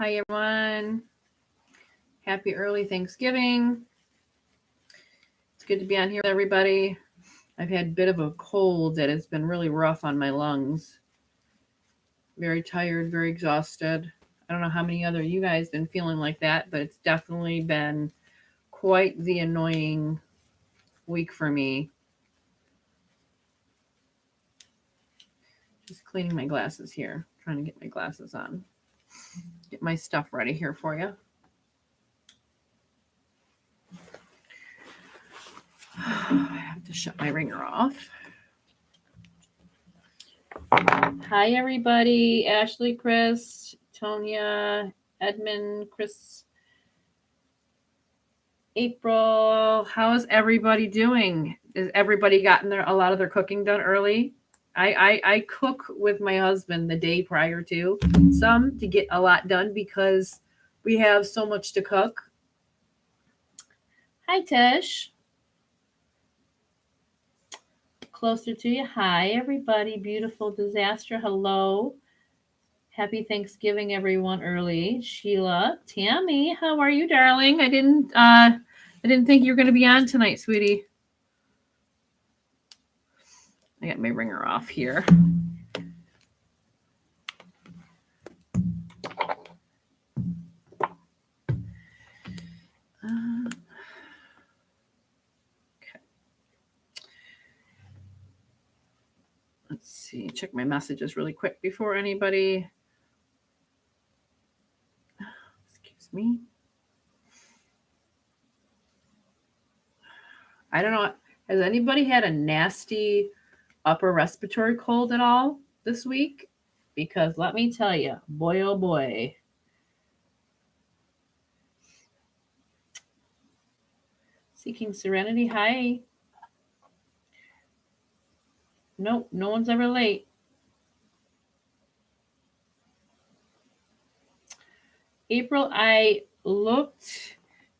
Hi, everyone. Happy early Thanksgiving. It's good to be on here with everybody. I've had a bit of a cold that has been really rough on my lungs. Very tired, very exhausted. I don't know how many other you guys been feeling like that, but it's definitely been quite the annoying week for me. Just cleaning my glasses here, trying to get my glasses on. Get my stuff ready here for you. I have to shut my ringer off. Hi, everybody. Ashley, Chris, Tonya, Edmund, Chris, April. How's everybody doing? Has everybody gotten a lot of their cooking done early? I cook with my husband the day prior to some to get a lot done because we have so much to cook. Hi, Tish. Closer to you. Hi, everybody. Beautiful disaster. Hello. Happy Thanksgiving, everyone. Early. Sheila, Tammy, how are you, darling? I didn't think you were going to be on tonight, sweetie. I got my ringer off here. Okay. Let's see. Check my messages really quick before anybody. Excuse me. I don't know. Has anybody had a nasty upper respiratory cold at all this week? Because let me tell you, boy, oh boy. Seeking Serenity. Hi. Nope, no one's ever late. April, I looked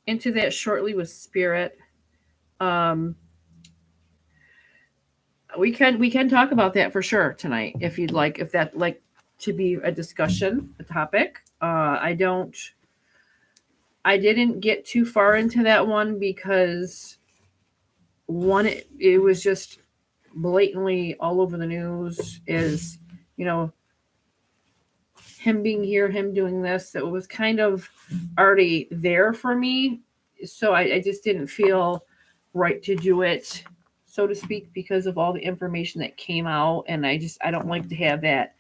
into that shortly with Spirit. We can talk about that for sure tonight if you'd like, if that like to be a discussion, a topic. I didn't get too far into that one because one, it was just blatantly all over the news is, you know, him being here, him doing this. It was kind of already there for me. So I just didn't feel right to do it, so to speak, because of all the information that came out. And I don't like to have that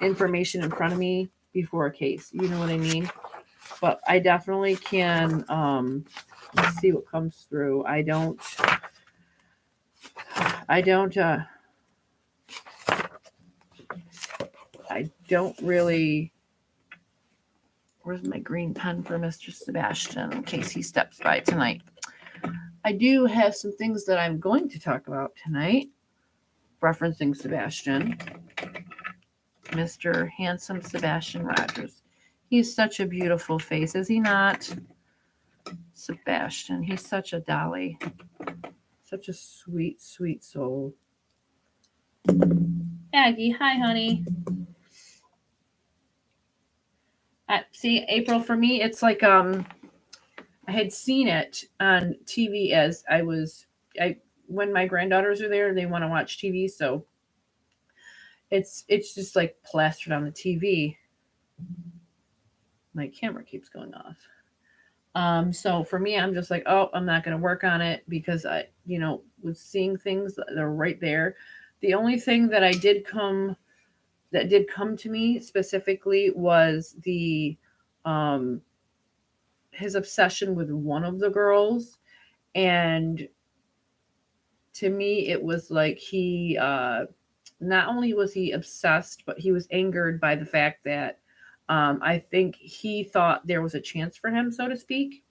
information in front of me before a case. You know what I mean? But I definitely can see what comes through. I don't really. Where's my green pen for Mr. Sebastian in case he steps by tonight? I do have some things that I'm going to talk about tonight, referencing Sebastian, Mr. Handsome Sebastian Rogers. He's such a beautiful face, is he not? Sebastian, he's such a dolly, such a sweet, sweet soul. Aggie, hi, honey. See, April, for me, it's like I had seen it on TV as when my granddaughters are there, they want to watch TV, so it's just like plastered on the TV. My camera keeps going off. So for me, I'm just like, oh, I'm not going to work on it because I, was seeing things that are right there. The only thing that did come to me specifically was the his obsession with one of the girls. And to me, it was like he not only was he obsessed, but he was angered by the fact that I think he thought there was a chance for him, so to speak.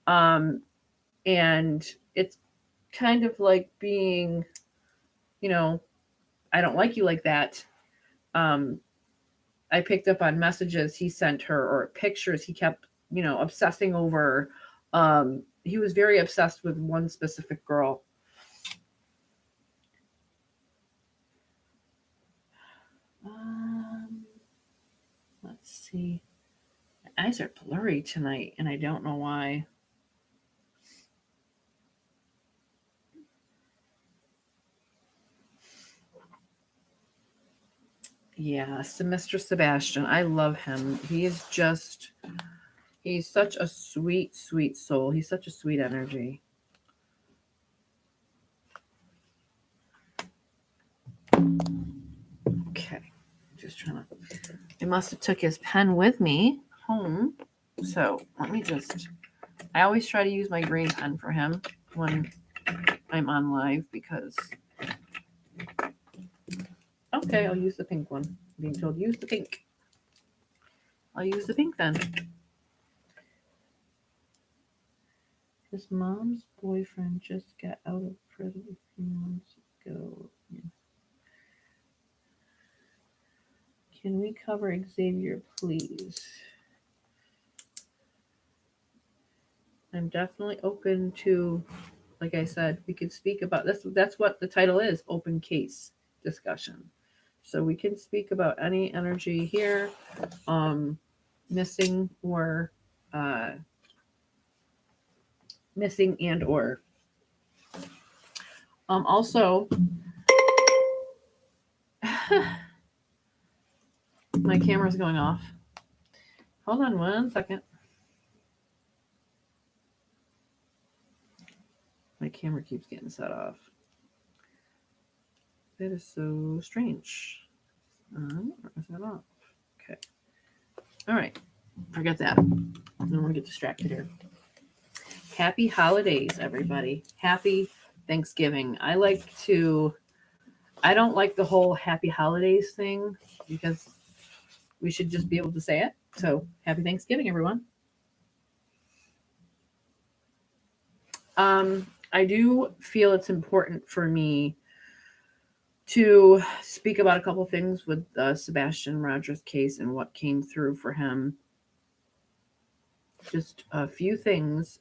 And it's kind of like being, I don't like you like that. I picked up on messages he sent her or pictures he kept, obsessing over. He was very obsessed with one specific girl. Let's see. eyes are blurry tonight, and I don't know why. Yeah, so Mr. Sebastian, I love him. He's such a sweet, sweet soul. He's such a sweet energy. Okay, just trying to. I must have took his pen with me home. So let me just. I always try to use my green pen for him when I'm on live because. Okay, I'll use the pink one. I'm being told use the pink. I'll use the pink then. His mom's boyfriend just got out of prison a few months ago. Can we cover Xavier, please? I'm definitely open to, like I said, we could speak about this. That's what the title is, open case discussion. So we can speak about any energy here, missing or missing and or. Also, my camera's going off. Hold on 1 second. My camera keeps getting set off. That is so strange. Is that off? Okay. All right. Forget that. I don't want to get distracted here. Happy holidays, everybody. Happy Thanksgiving. I don't like the whole happy holidays thing because we should just be able to say it. So happy Thanksgiving, everyone. I do feel it's important for me to speak about a couple things with the Sebastian Rogers case and what came through for him. Just a few things.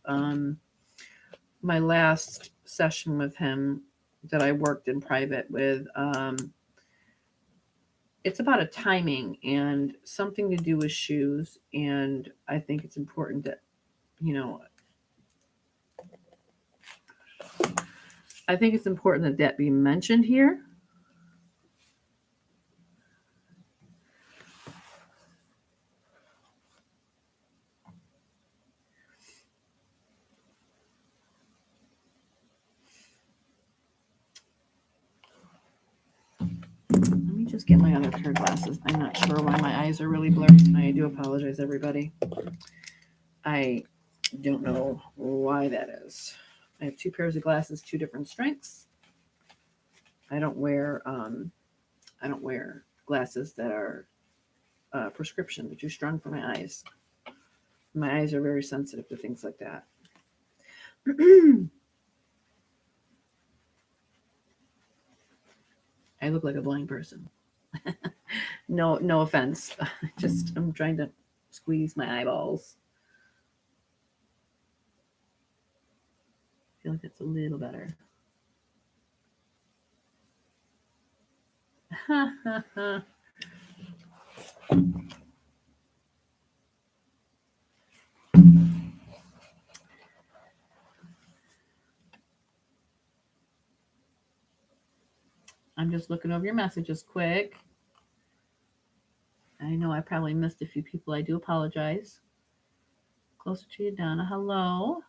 My last session with him that I worked in private with, it's about a timing and something to do with shoes. And I think it's important that, I think it's important that be mentioned here. Let me just get my other pair of glasses. I'm not sure why my eyes are really blurry tonight. I do apologize, everybody. I don't know why that is. I have two pairs of glasses, two different strengths. I don't wear glasses that are prescription. They're too strong for my eyes. My eyes are very sensitive to things like that. I look like a blind person. No offense. Just I'm trying to squeeze my eyeballs. I feel like that's a little better. I'm just looking over your messages quick. I know I probably missed a few people. I do apologize. Closer to you, Donna. Hello.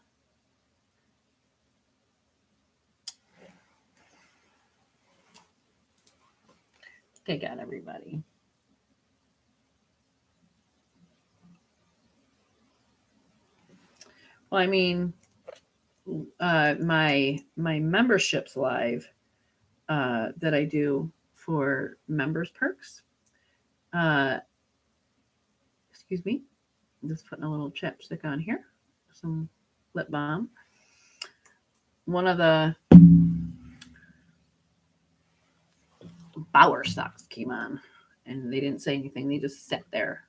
Okay, got everybody. Well, I mean, my memberships live that I do for members perks. Excuse me. I'm just putting a little chapstick on here, some lip balm. One of the Bauer stocks came on, and they didn't say anything. They just sat there.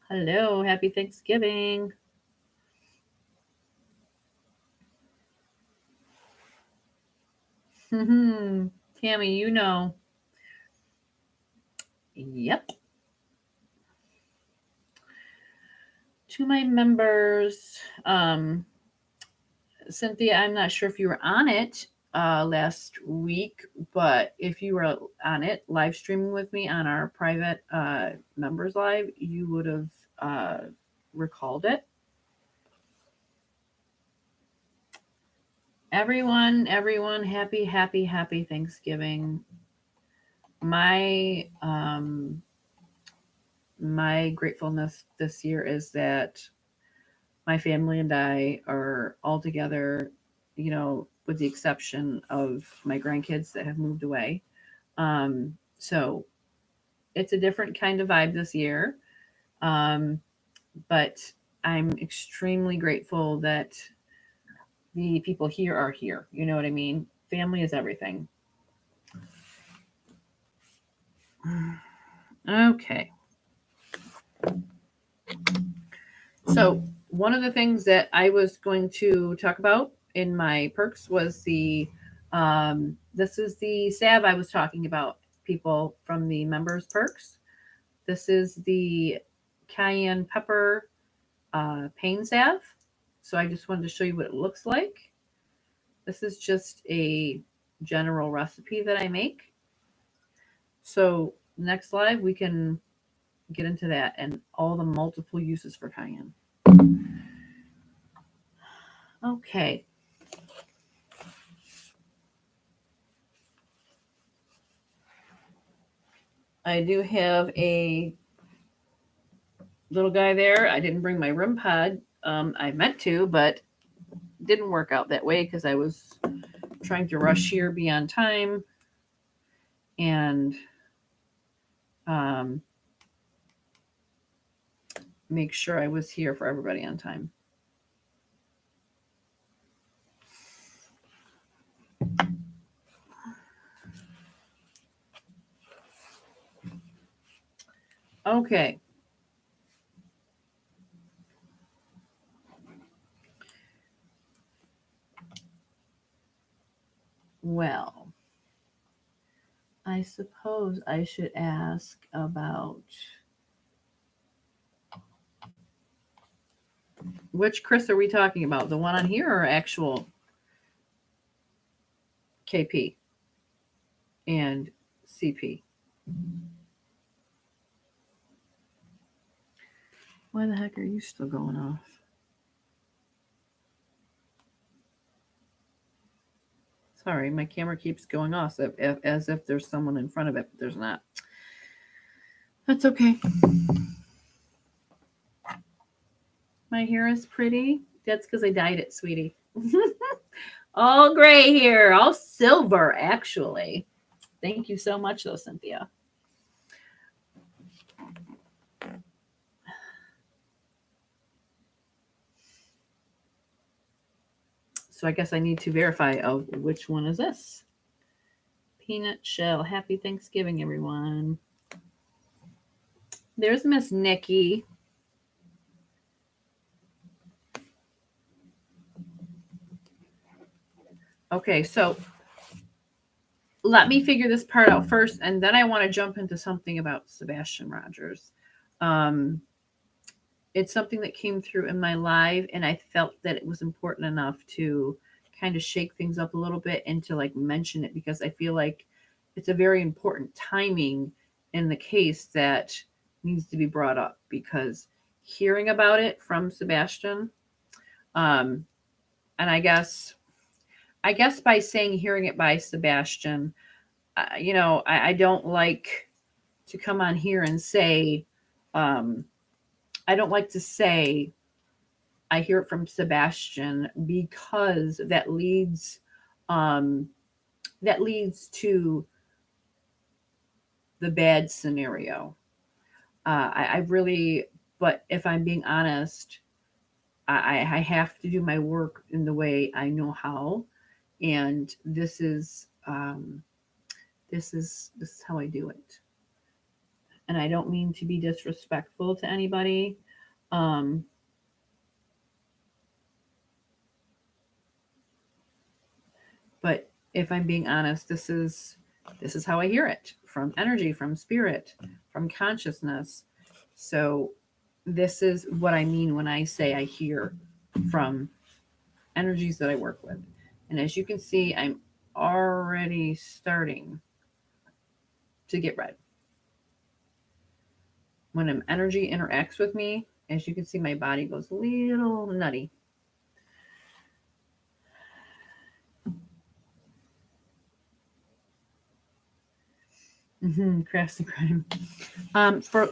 Hello, happy Thanksgiving. Tammy, Yep. To my members, Cynthia, I'm not sure if you were on it last week, but if you were on it live streaming with me on our private members live, you would have recalled it. Everyone, happy Thanksgiving. My gratefulness this year is that my family and I are all together, with the exception of my grandkids that have moved away. So it's a different kind of vibe this year. But I'm extremely grateful that the people here are here. You know what I mean? Family is everything. Okay. So one of the things that I was going to talk about in my perks was this is the salve I was talking about, people, from the members perks. This is the cayenne pepper pain salve. So I just wanted to show you what it looks like. This is just a general recipe that I make. So next slide, we can get into that and all the multiple uses for cayenne. Okay. I do have a little guy there. I didn't bring my REM pod. I meant to, but didn't work out that way because I was trying to rush here, be on time, and make sure I was here for everybody on time. Okay. Well, I suppose I should ask about which Chris are we talking about? The one on here or actual KP and CP? Why the heck are you still going off? Sorry, my camera keeps going off as if there's someone in front of it, but there's not. That's okay. My hair is pretty. That's because I dyed it, sweetie. All gray here, all silver, actually. Thank you so much, though, Cynthia. So I guess I need to verify of which one is this. Peanut shell. Happy Thanksgiving, everyone. There's Miss Nikki. Okay, so let me figure this part out first, and then I want to jump into something about Sebastian Rogers. It's something that came through in my live, and I felt that it was important enough to kind of shake things up a little bit and to like mention it, because I feel like it's a very important timing in the case that needs to be brought up, because hearing about it from Sebastian, and I guess by saying hearing it by Sebastian, I don't like to come on here and say, I don't like to say I hear it from Sebastian, because that leads to the bad scenario. I really, but if I'm being honest, I have to do my work in the way I know how, and this is how I do it. And I don't mean to be disrespectful to anybody. But if I'm being honest, this is how I hear it, from energy, from spirit, from consciousness. So this is what I mean when I say I hear from energies that I work with. And as you can see, I'm already starting to get red. When an energy interacts with me, as you can see, my body goes a little nutty. Crafts and crime.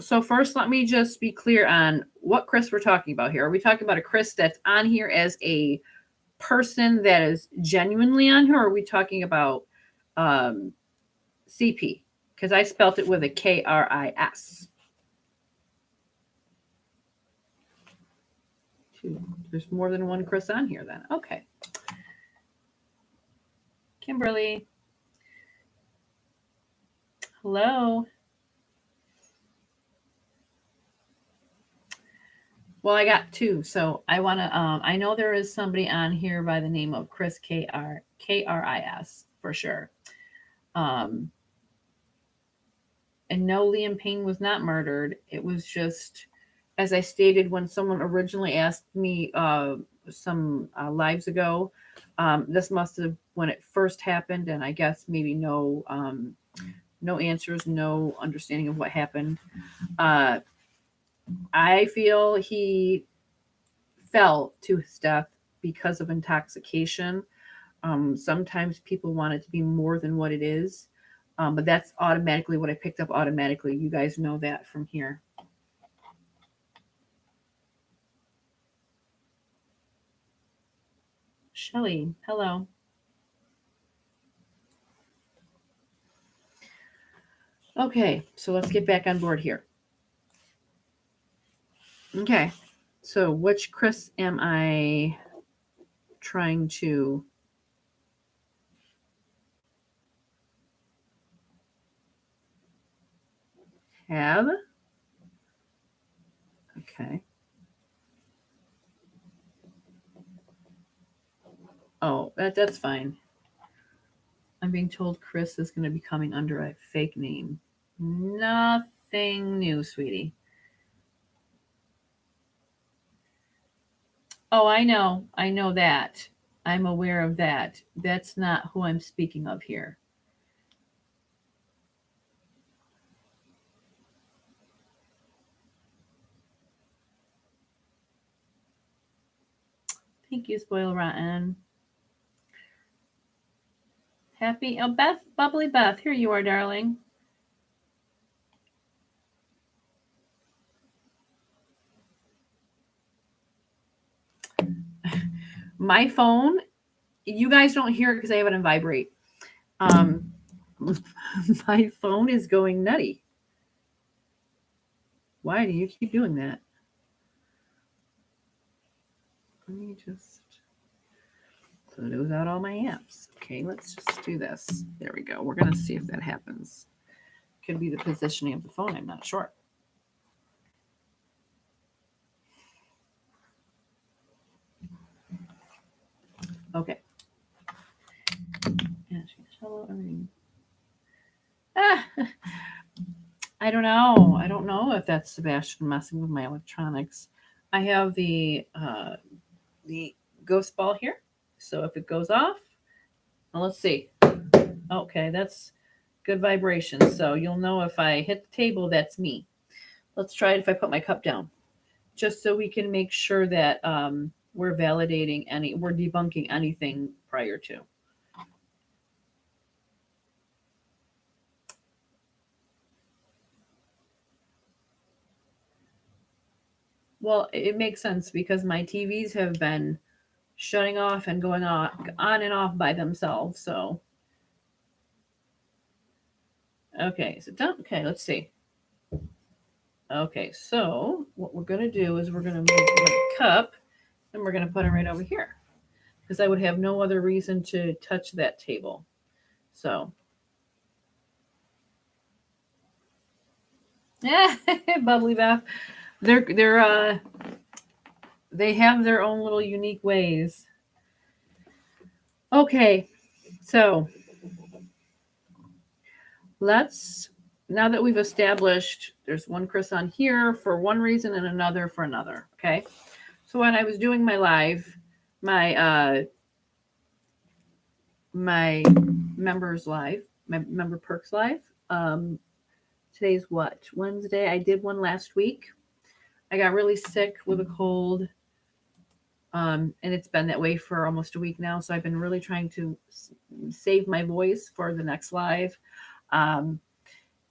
So first, let me just be clear on what Chris we're talking about here. Are we talking about a Chris that's on here as a person that is genuinely on here, or are we talking about CP? Because I spelt it with a KRIS. There's more than one Chris on here then. Okay. Kimberly. Hello. Well, I got two. So I want to, I know there is somebody on here by the name of Chris KRIS for sure. And no, Liam Payne was not murdered. It was just, as I stated, when someone originally asked me some lives ago, this must have when it first happened, and I guess maybe no answers, no understanding of what happened. I feel he fell to his death because of intoxication. Sometimes people want it to be more than what it is, but that's automatically what I picked up automatically. You guys know that from here. Shelly, hello. Okay, so let's get back on board here. Okay, so which Chris am I trying to have? Okay. Oh, that's fine. I'm being told Chris is going to be coming under a fake name. Nothing new, sweetie. Oh, I know. I know that. I'm aware of that. That's not who I'm speaking of here. Thank you, Spoil Rotten. Happy. Oh, Beth, bubbly Beth. Here you are, darling. My phone, you guys don't hear it because I have it on vibrate. My phone is going nutty. Why do you keep doing that? Let me just close out all my apps. Okay, let's just do this. There we go. We're going to see if that happens. Could be the positioning of the phone. I'm not sure. Okay. Hello, everything. I don't know. I don't know if that's Sebastian messing with my electronics. I have the ghost ball here. So if it goes off, well, let's see. Okay, that's good vibration. So you'll know if I hit the table, that's me. Let's try it if I put my cup down, just so we can make sure that we're validating we're debunking anything prior to. Well, it makes sense because my TVs have been shutting off and going on and off by themselves. So, okay, so done. Okay, let's see. Okay, so what we're going to do is we're going to move my cup and we're going to put it right over here because I would have no other reason to touch that table. So, yeah, bubbly bath. They have their own little unique ways. Okay, so let's now that we've established there's one Chris on here for one reason and another for another. Okay. So when I was doing my live, my members live, my member perks live. Today's what? Wednesday. I did one last week. I got really sick with a cold. And it's been that way for almost a week now. So I've been really trying to save my voice for the next live. Um,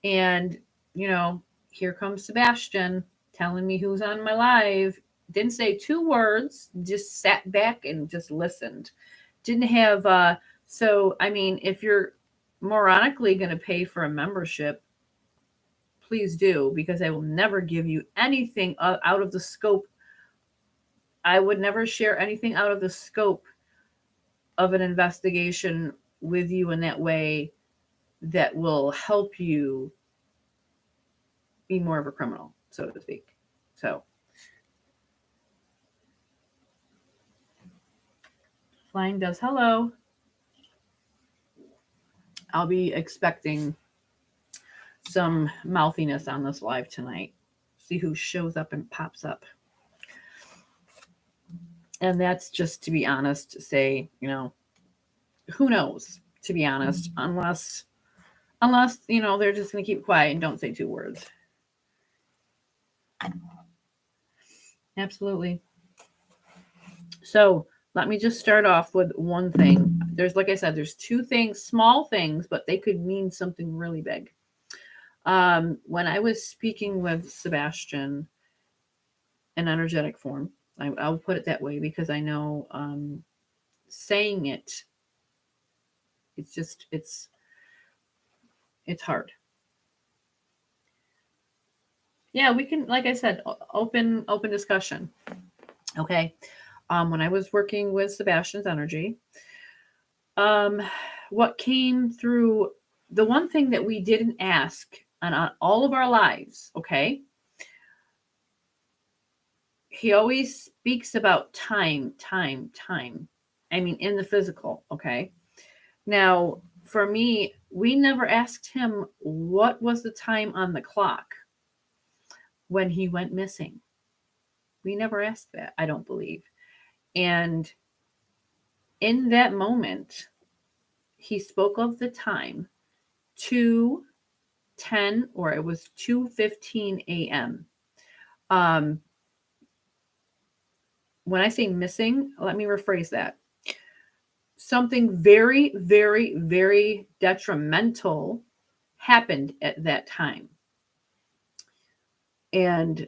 and, you know, here comes Sebastian telling me who's on my live. Didn't say two words, just sat back and just listened. Didn't have, so, I mean, if you're moronically going to pay for a membership, please do, because I will never give you anything out of the scope. I would never share anything out of the scope of an investigation with you in that way that will help you be more of a criminal, so to speak. So, Flying does hello. I'll be expecting some mouthiness on this live tonight. See who shows up and pops up. And that's just to be honest, to say, you know, who knows, to be honest, unless, you know, they're just going to keep quiet and don't say two words. Absolutely. So let me just start off with one thing. There's, like I said, there's two things, small things, but they could mean something really big. When I was speaking with Sebastian in energetic form, I'll put it that way because I know saying it, it's just, it's hard. Yeah, we can, like I said, open discussion. Okay. When I was working with Sebastian's energy, what came through, the one thing that we didn't ask on all of our lives, okay, he always speaks about time. I mean, in the physical, okay. Now, for me, we never asked him what was the time on the clock when he went missing. We never asked that, I don't believe. And in that moment, he spoke of the time 2:10, or it was 2:15 a.m. Um, when I say missing, let me rephrase that. Something very, very, very detrimental happened at that time. And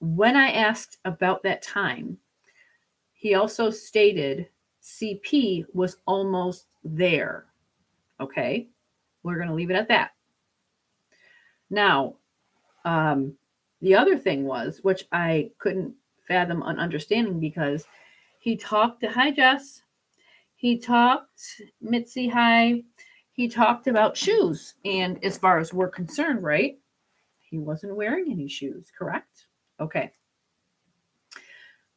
when I asked about that time, he also stated CP was almost there. Okay, we're going to leave it at that. Now, the other thing was, which I couldn't fathom on understanding, because he talked to, hi Jess, he talked, Mitzi, hi, he talked about shoes. And as far as we're concerned, right, he wasn't wearing any shoes, correct? Okay.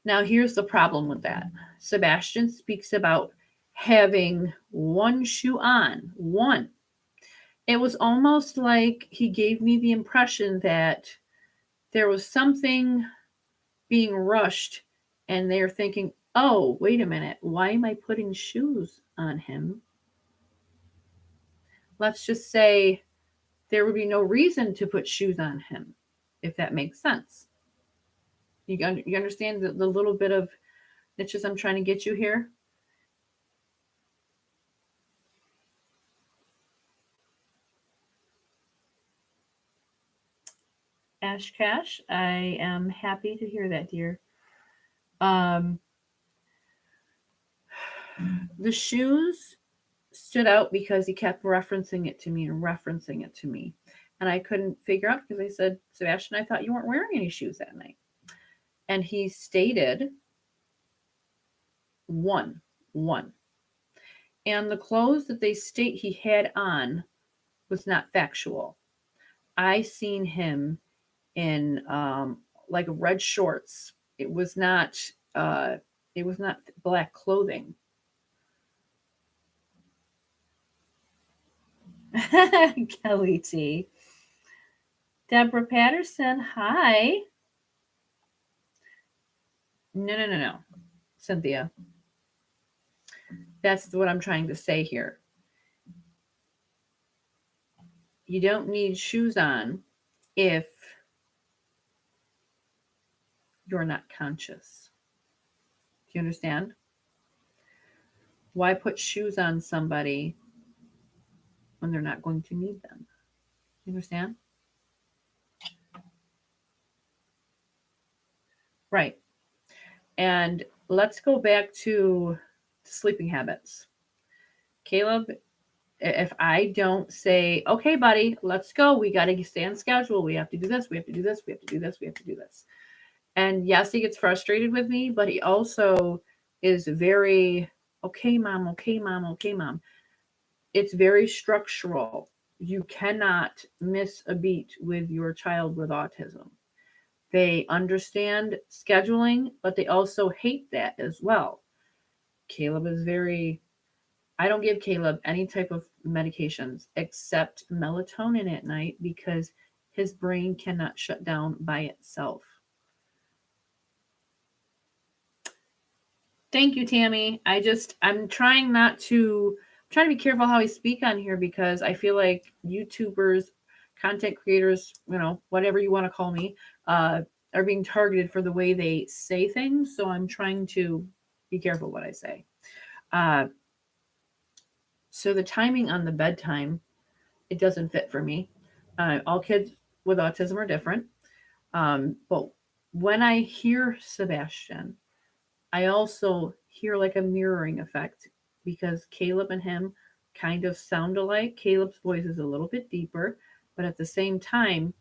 Now, here's the problem with that. Sebastian speaks about having one shoe on, one. It was almost like he gave me the impression that there was something being rushed and they're thinking, oh, wait a minute, why am I putting shoes on him? Let's just say there would be no reason to put shoes on him, if that makes sense. You understand the little bit of niches I'm trying to get you here? Ash Cash, I am happy to hear that, dear. Um, the shoes stood out because he kept referencing it to me and referencing it to me. And I couldn't figure out because I said, Sebastian, I thought you weren't wearing any shoes that night. And he stated one. And the clothes that they state he had on was not factual. I seen him in like red shorts. It was not uh, black clothing. Kelly T. Deborah Patterson, hi. No. Cynthia, that's what I'm trying to say here. You don't need shoes on if you're not conscious. Do you understand? Why put shoes on somebody when they're not going to need them? You understand? Right. And let's go back to sleeping habits. Caleb, if I don't say, okay, buddy, let's go, we got to stay on schedule. We have to do this. We have to do this. We have to do this. We have to do this. And yes, he gets frustrated with me, but he also is very, okay, mom, okay, mom, okay, mom. It's very structural. You cannot miss a beat with your child with autism. They understand scheduling, but they also hate that as well. Caleb is very, I don't give Caleb any type of medications except melatonin at night because his brain cannot shut down by itself. Thank you, Tammy. I'm trying not to, I'm trying to be careful how I speak on here because I feel like YouTubers, content creators, whatever you want to call me, uh, are being targeted for the way they say things. So I'm trying to be careful what I say. Uh, so the timing on the bedtime, it doesn't fit for me. All kids with autism are different. But when I hear Sebastian, I also hear like a mirroring effect because Caleb and him kind of sound alike. Caleb's voice is a little bit deeper, but at the same time,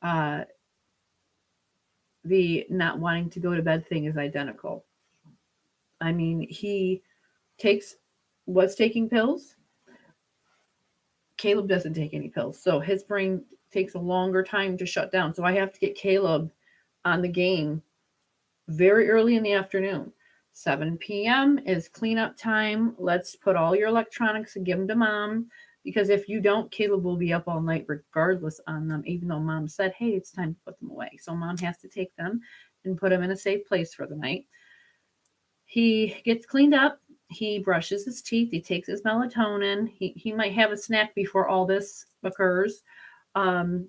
uh, the not wanting to go to bed thing is identical. I mean, he takes was taking pills. Caleb doesn't take any pills, so his brain takes a longer time to shut down. So I have to get Caleb on the game very early in the afternoon. 7 p.m. is cleanup time. Let's put all your electronics and give them to mom. Because if you don't, Caleb will be up all night regardless on them, even though mom said, hey, it's time to put them away. So mom has to take them and put them in a safe place for the night. He gets cleaned up. He brushes his teeth. He takes his melatonin. He might have a snack before all this occurs. Um,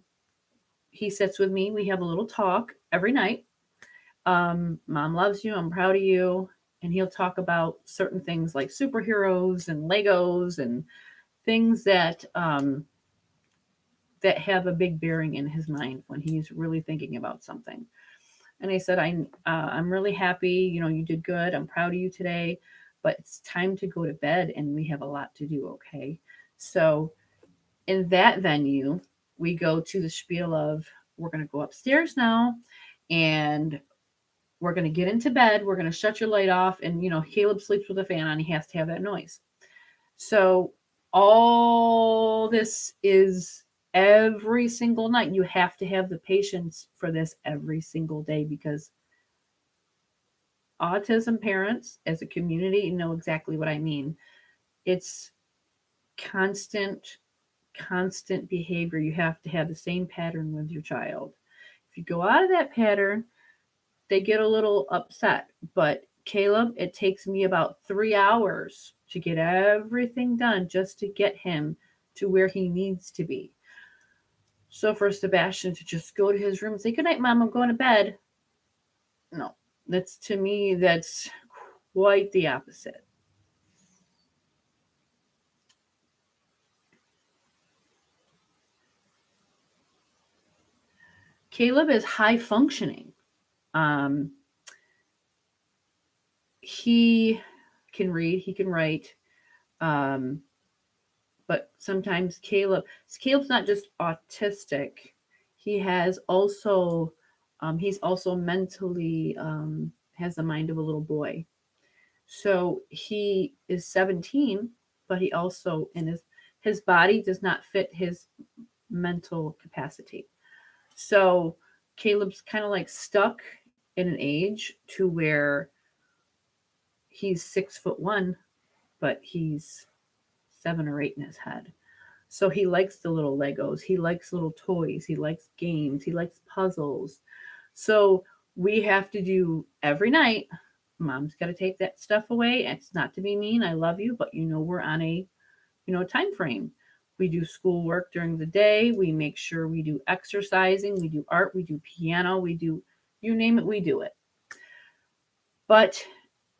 he sits with me. We have a little talk every night. Mom loves you. I'm proud of you. And he'll talk about certain things like superheroes and Legos and things that have a big bearing in his mind when he's really thinking about something. And I said, I'm really happy. You did good. I'm proud of you today, but it's time to go to bed and we have a lot to do. Okay. So in that venue, we go to the spiel of we're going to go upstairs now and we're going to get into bed. We're going to shut your light off. And, Caleb sleeps with a fan on. He has to have that noise. So all this is every single night. You have to have the patience for this every single day because autism parents as a community know exactly what I mean. It's constant, constant behavior. You have to have the same pattern with your child. If you go out of that pattern, they get a little upset. But Caleb, it takes me about 3 hours to get everything done just to get him to where he needs to be. So for Sebastian to just go to his room and say, good night, mom, I'm going to bed. No, that's to me, that's quite the opposite. Caleb is high functioning. Um, he can read, he can write, um, but sometimes Caleb's not just autistic. He has also, he's also mentally has the mind of a little boy. So he is 17, but he also in his body does not fit his mental capacity. So Caleb's kind of like stuck in an age to where he's 6'1", but he's 7 or 8 in his head. So he likes the little Legos, he likes little toys, he likes games, he likes puzzles. So we have to do every night. Mom's got to take that stuff away. It's not to be mean. I love you, but we're on a time frame. We do schoolwork during the day. We make sure we do exercising. We do art. We do piano. We do, you name it, we do it. But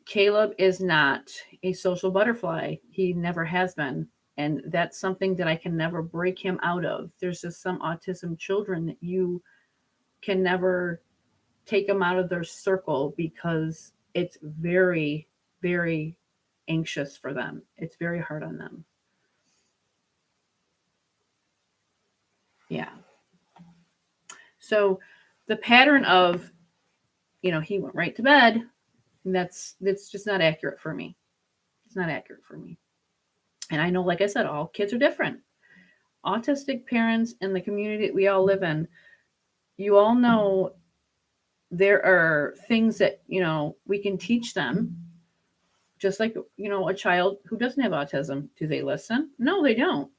Caleb is not a social butterfly. He never has been. And that's something that I can never break him out of. There's just some autism children that you can never take them out of their circle because it's very, very anxious for them. It's very hard on them. Yeah. So the pattern of, he went right to bed, that's just not accurate for me. It's not accurate for me. And I know, like I said, all kids are different. Autistic parents in the community that we all live in, you all know there are things that, we can teach them. Just like, a child who doesn't have autism, do they listen? No, they don't.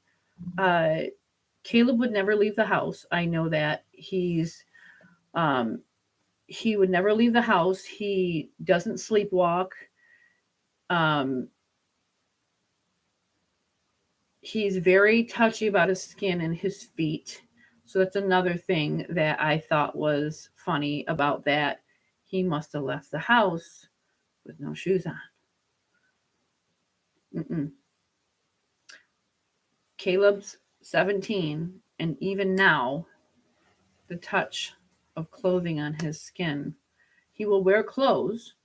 Caleb would never leave the house. I know that um, he would never leave the house. He doesn't sleepwalk. Um, he's very touchy about his skin and his feet. So that's another thing that I thought was funny about that. He must have left the house with no shoes on. Mm-mm. Caleb's 17, and even now, the touch of clothing on his skin. He will wear clothes,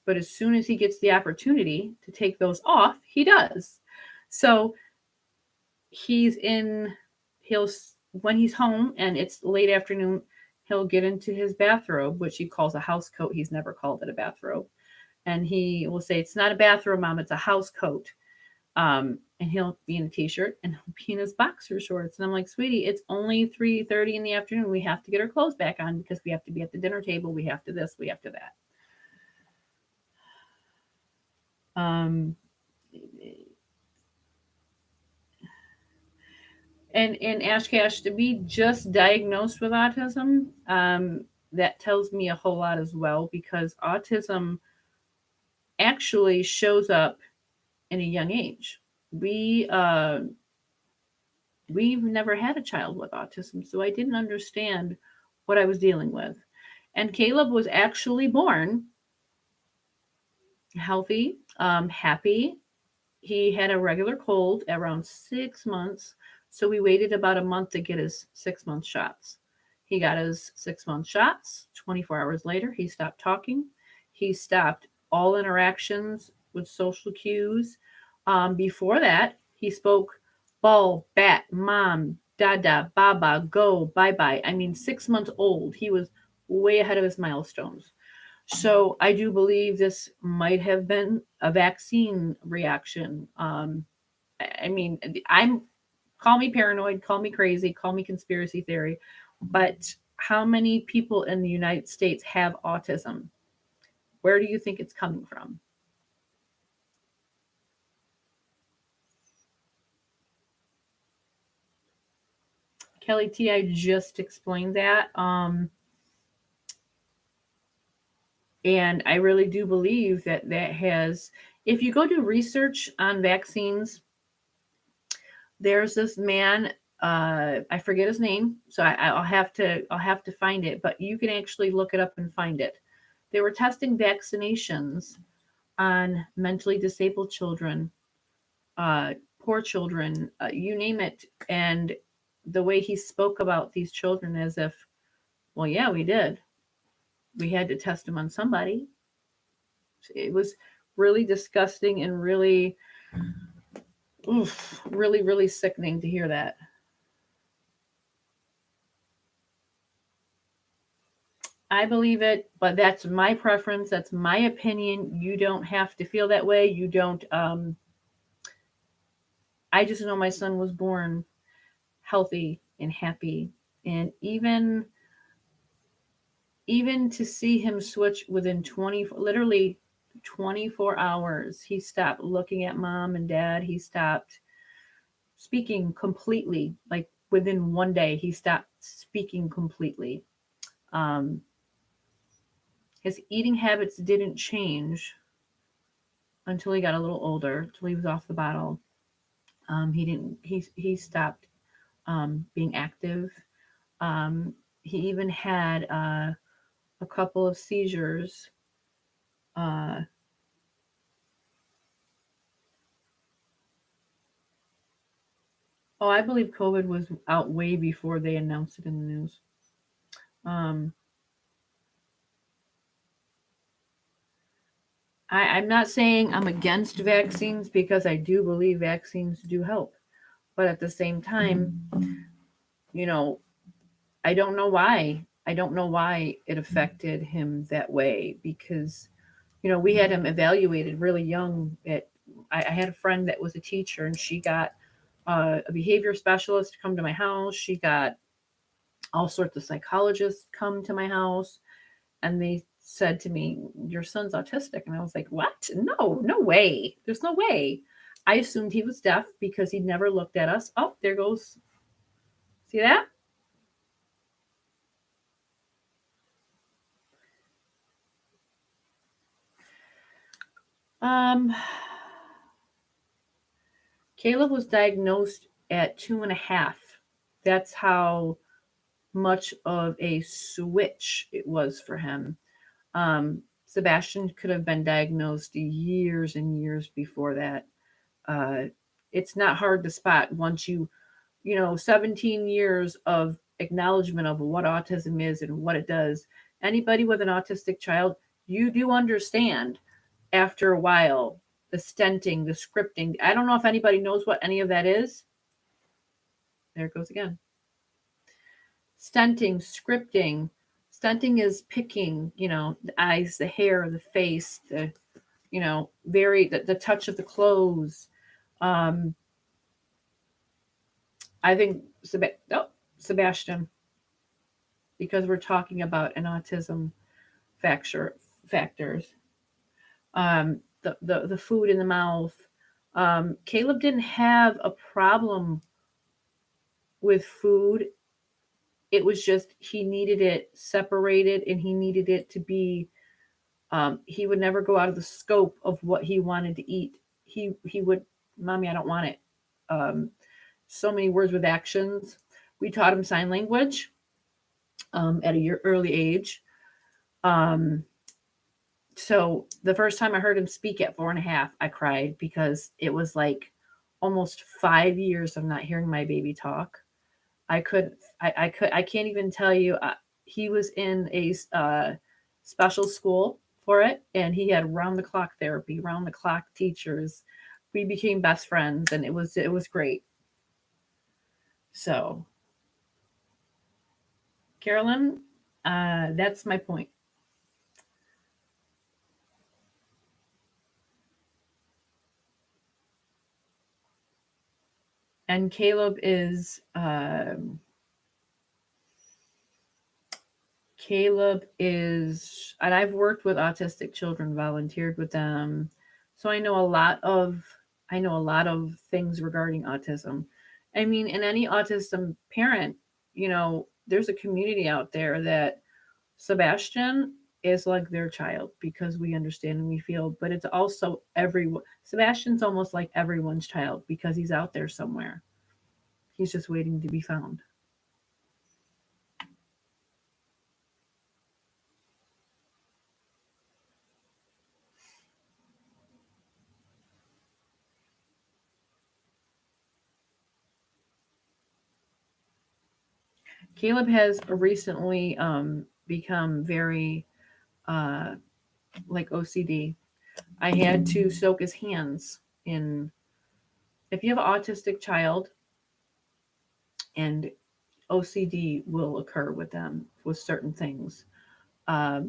but as soon as he gets the opportunity to take those off, he does. So he's in, he'll, when he's home and it's late afternoon, he'll get into his bathrobe, which he calls a house coat. He's never called it a bathrobe. And he will say, "It's not a bathrobe, Mom, it's a house coat." And he'll be in a t-shirt and he'll be in his boxer shorts. And I'm like, "Sweetie, it's only 3:30 in the afternoon. We have to get our clothes back on because we have to be at the dinner table. We have to this, we have to that." And in Ash Cash, to be just diagnosed with autism, that tells me a whole lot as well, because autism actually shows up in a young age. We we've never had a child with autism, so I didn't understand what I was dealing with. And Caleb was actually born healthy, happy. He had a regular cold around 6 months, so we waited about a month to get his 6 month shots. He got his 6 month shots. 24 hours later, he stopped talking. He stopped all interactions with social cues. Before that, he spoke ball, bat, mom, dada, baba, go, bye bye. I mean, 6 months old. He was way ahead of his milestones. So I do believe this might have been a vaccine reaction. I mean, I'm, call me paranoid, call me crazy, call me conspiracy theory, but how many people in the United States have autism? Where do you think it's coming from? Kelly T, I just explained that. And I really do believe that that has, if you go do research on vaccines, there's this man, I forget his name, so I'll have to find it, but you can actually look it up and find it. They were testing vaccinations on mentally disabled children, uh, poor children, you name it, and the way he spoke about these children as if, well, yeah, we did. We had to test them on somebody. It was really disgusting and really, really, really sickening to hear that. I believe it, but that's my preference. That's my opinion. You don't have to feel that way. You don't. I just know my son was born healthy and happy, and even to see him switch within literally 24 hours, he stopped looking at mom and dad. He stopped speaking completely. Like within one day, he stopped speaking completely. Um, his eating habits didn't change until he got a little older, till he was off the bottle. He didn't. He stopped being active. Um, he even had a couple of seizures. Uh, oh, I believe COVID was out way before they announced it in the news. Um, I'm not saying I'm against vaccines because I do believe vaccines do help. But at the same time, you know, I don't know why. I don't know why it affected him that way because, we had him evaluated really young. I had a friend that was a teacher and she got a behavior specialist to come to my house. She got all sorts of psychologists come to my house and they said to me, "Your son's autistic." And I was like, "What? No, no way. There's no way." I assumed he was deaf because he never looked at us. Oh, there goes. See that? Um, Caleb was diagnosed at 2.5. That's how much of a switch it was for him. Um, Sebastian could have been diagnosed years and years before that. Uh, it's not hard to spot once 17 years of acknowledgement of what autism is and what it does. Anybody with an autistic child, you do understand after a while the stenting, the scripting. I don't know if anybody knows what any of that is. There it goes again. Stunting, scripting. Stunting is picking, the eyes, the hair, the face, the touch of the clothes. Um, I think Sebastian, because we're talking about an autism factors. The food in the mouth. Caleb didn't have a problem with food. It was just he needed it separated and he needed it to be. He would never go out of the scope of what he wanted to eat. He would, "Mommy, I don't want it." Um, so many words with actions. We taught him sign language at a early age. Um, so the first time I heard him speak at 4.5, I cried because it was like almost 5 years of not hearing my baby talk. I could, I can't even tell you. He was in a special school for it, and he had round the clock therapy, round the clock teachers. We became best friends, and it was great. So, Carolyn, that's my point. And Caleb is, and I've worked with autistic children, volunteered with them, so I know a lot of things regarding autism. I mean, in any autism parent, there's a community out there that Sebastian is like their child because we understand and we feel, but it's also everyone. Sebastian's almost like everyone's child because he's out there somewhere. He's just waiting to be found. Caleb has recently become very uh, like OCD. I had to soak his hands in. If you have an autistic child and OCD will occur with them with certain things,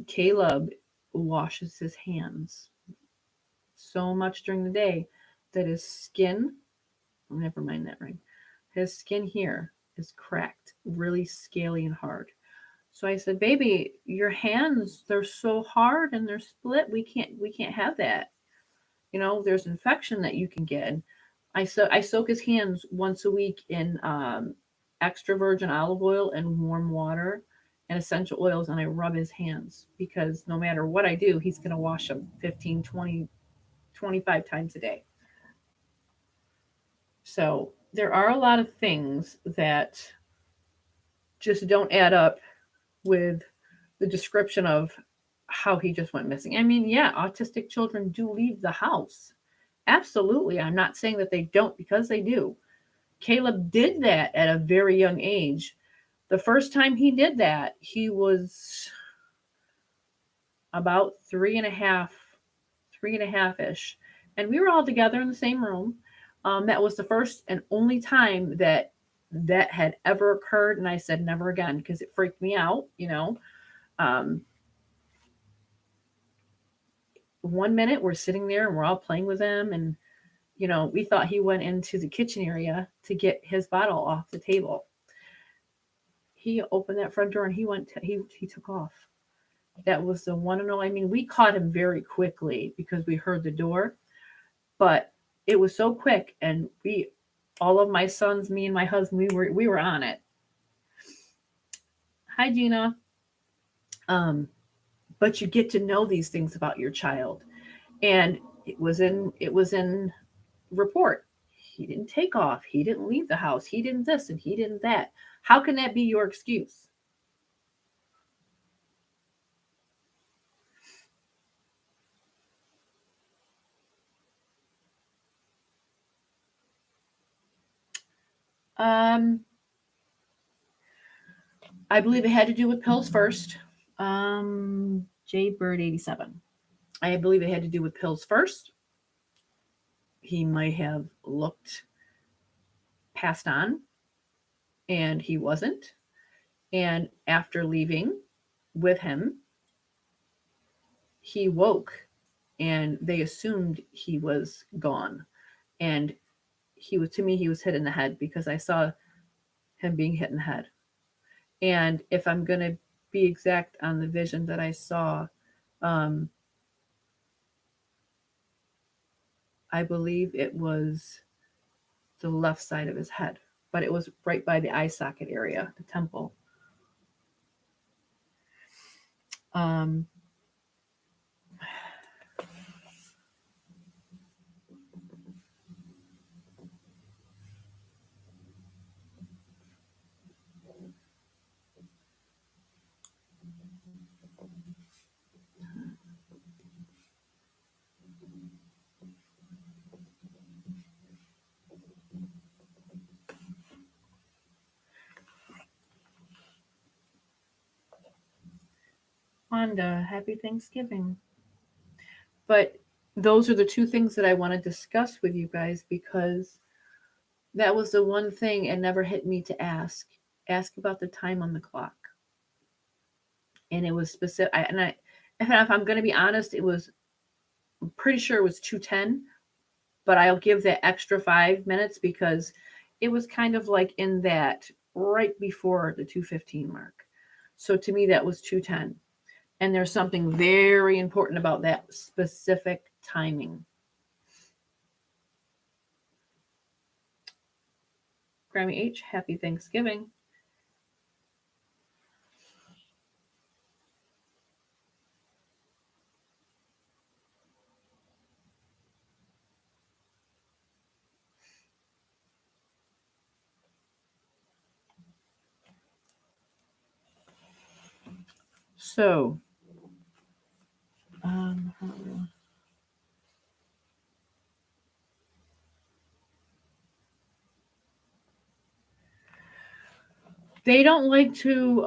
Caleb washes his hands so much during the day that his skin, oh, never mind that ring, his skin here is cracked, really scaly and hard. So I said, "Baby, your hands, they're so hard and they're split. We can't have that. There's infection that you can get." I soak his hands once a week in extra virgin olive oil and warm water and essential oils, and I rub his hands because no matter what I do, he's going to wash them 15, 20, 25 times a day. So there are a lot of things that just don't add up with the description of how he just went missing. I mean, yeah, autistic children do leave the house. Absolutely. I'm not saying that they don't, because they do. Caleb did that at a very young age. The first time he did that, he was about three and a half ish. And we were all together in the same room. That was the first and only time that that had ever occurred. And I said, never again, because it freaked me out, you know. Um, one minute we're sitting there and we're all playing with him. And, you know, we thought he went into the kitchen area to get his bottle off the table. He opened that front door and he took off. That was the one and only. I mean, we caught him very quickly because we heard the door, but it was so quick, and all of my sons, me and my husband, we were on it. Hi, Gina. Um, but you get to know these things about your child, and it was in report. He didn't take off. He didn't leave the house. He didn't this and he didn't that. How can that be your excuse? Um, I believe it had to do with pills first. J Bird 87. I believe it had to do with pills first. He might have looked passed on and he wasn't. And after leaving with him, he woke and they assumed he was gone. And to me, he was hit in the head because I saw him being hit in the head. And if I'm going to be exact on the vision that I saw, um, I believe it was the left side of his head, but it was right by the eye socket area, the temple. Um, Wanda, happy Thanksgiving. But those are the two things that I want to discuss with you guys because that was the one thing it never hit me to ask. Ask about the time on the clock. And it was specific. If I'm going to be honest, I'm pretty sure it was 2:10, but I'll give that extra 5 minutes because it was kind of like in that right before the 2:15 mark. So to me, that was 2:10. And there's something very important about that specific timing. Grammy H, happy Thanksgiving. So, um, they don't like to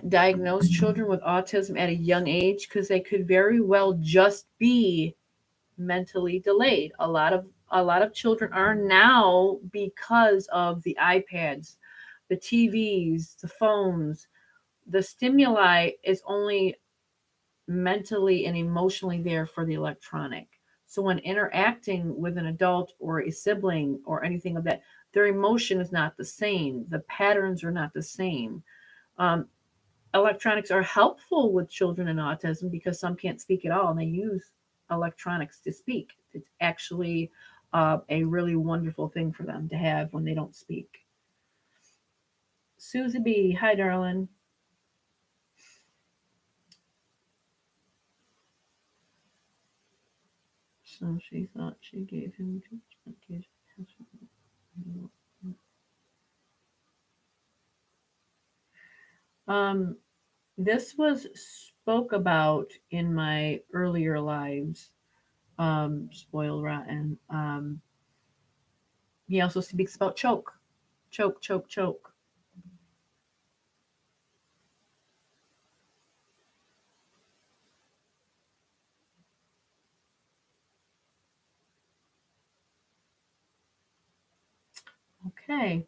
diagnose children with autism at a young age because they could very well just be mentally delayed. A lot of children are now because of the iPads, the TVs, the phones. The stimuli is only mentally and emotionally there for the electronic. So when interacting with an adult or a sibling or anything of that, their emotion is not the same. The patterns are not the same. Um, Electronics are helpful with children in autism because some can't speak at all and they use electronics to speak. It's actually a really wonderful thing for them to have when they don't speak. Susie B, hi darling. So she thought she gave him um this was spoke about in my earlier lives. Spoiled rotten. He also speaks about choke. Choke, choke, choke. Okay.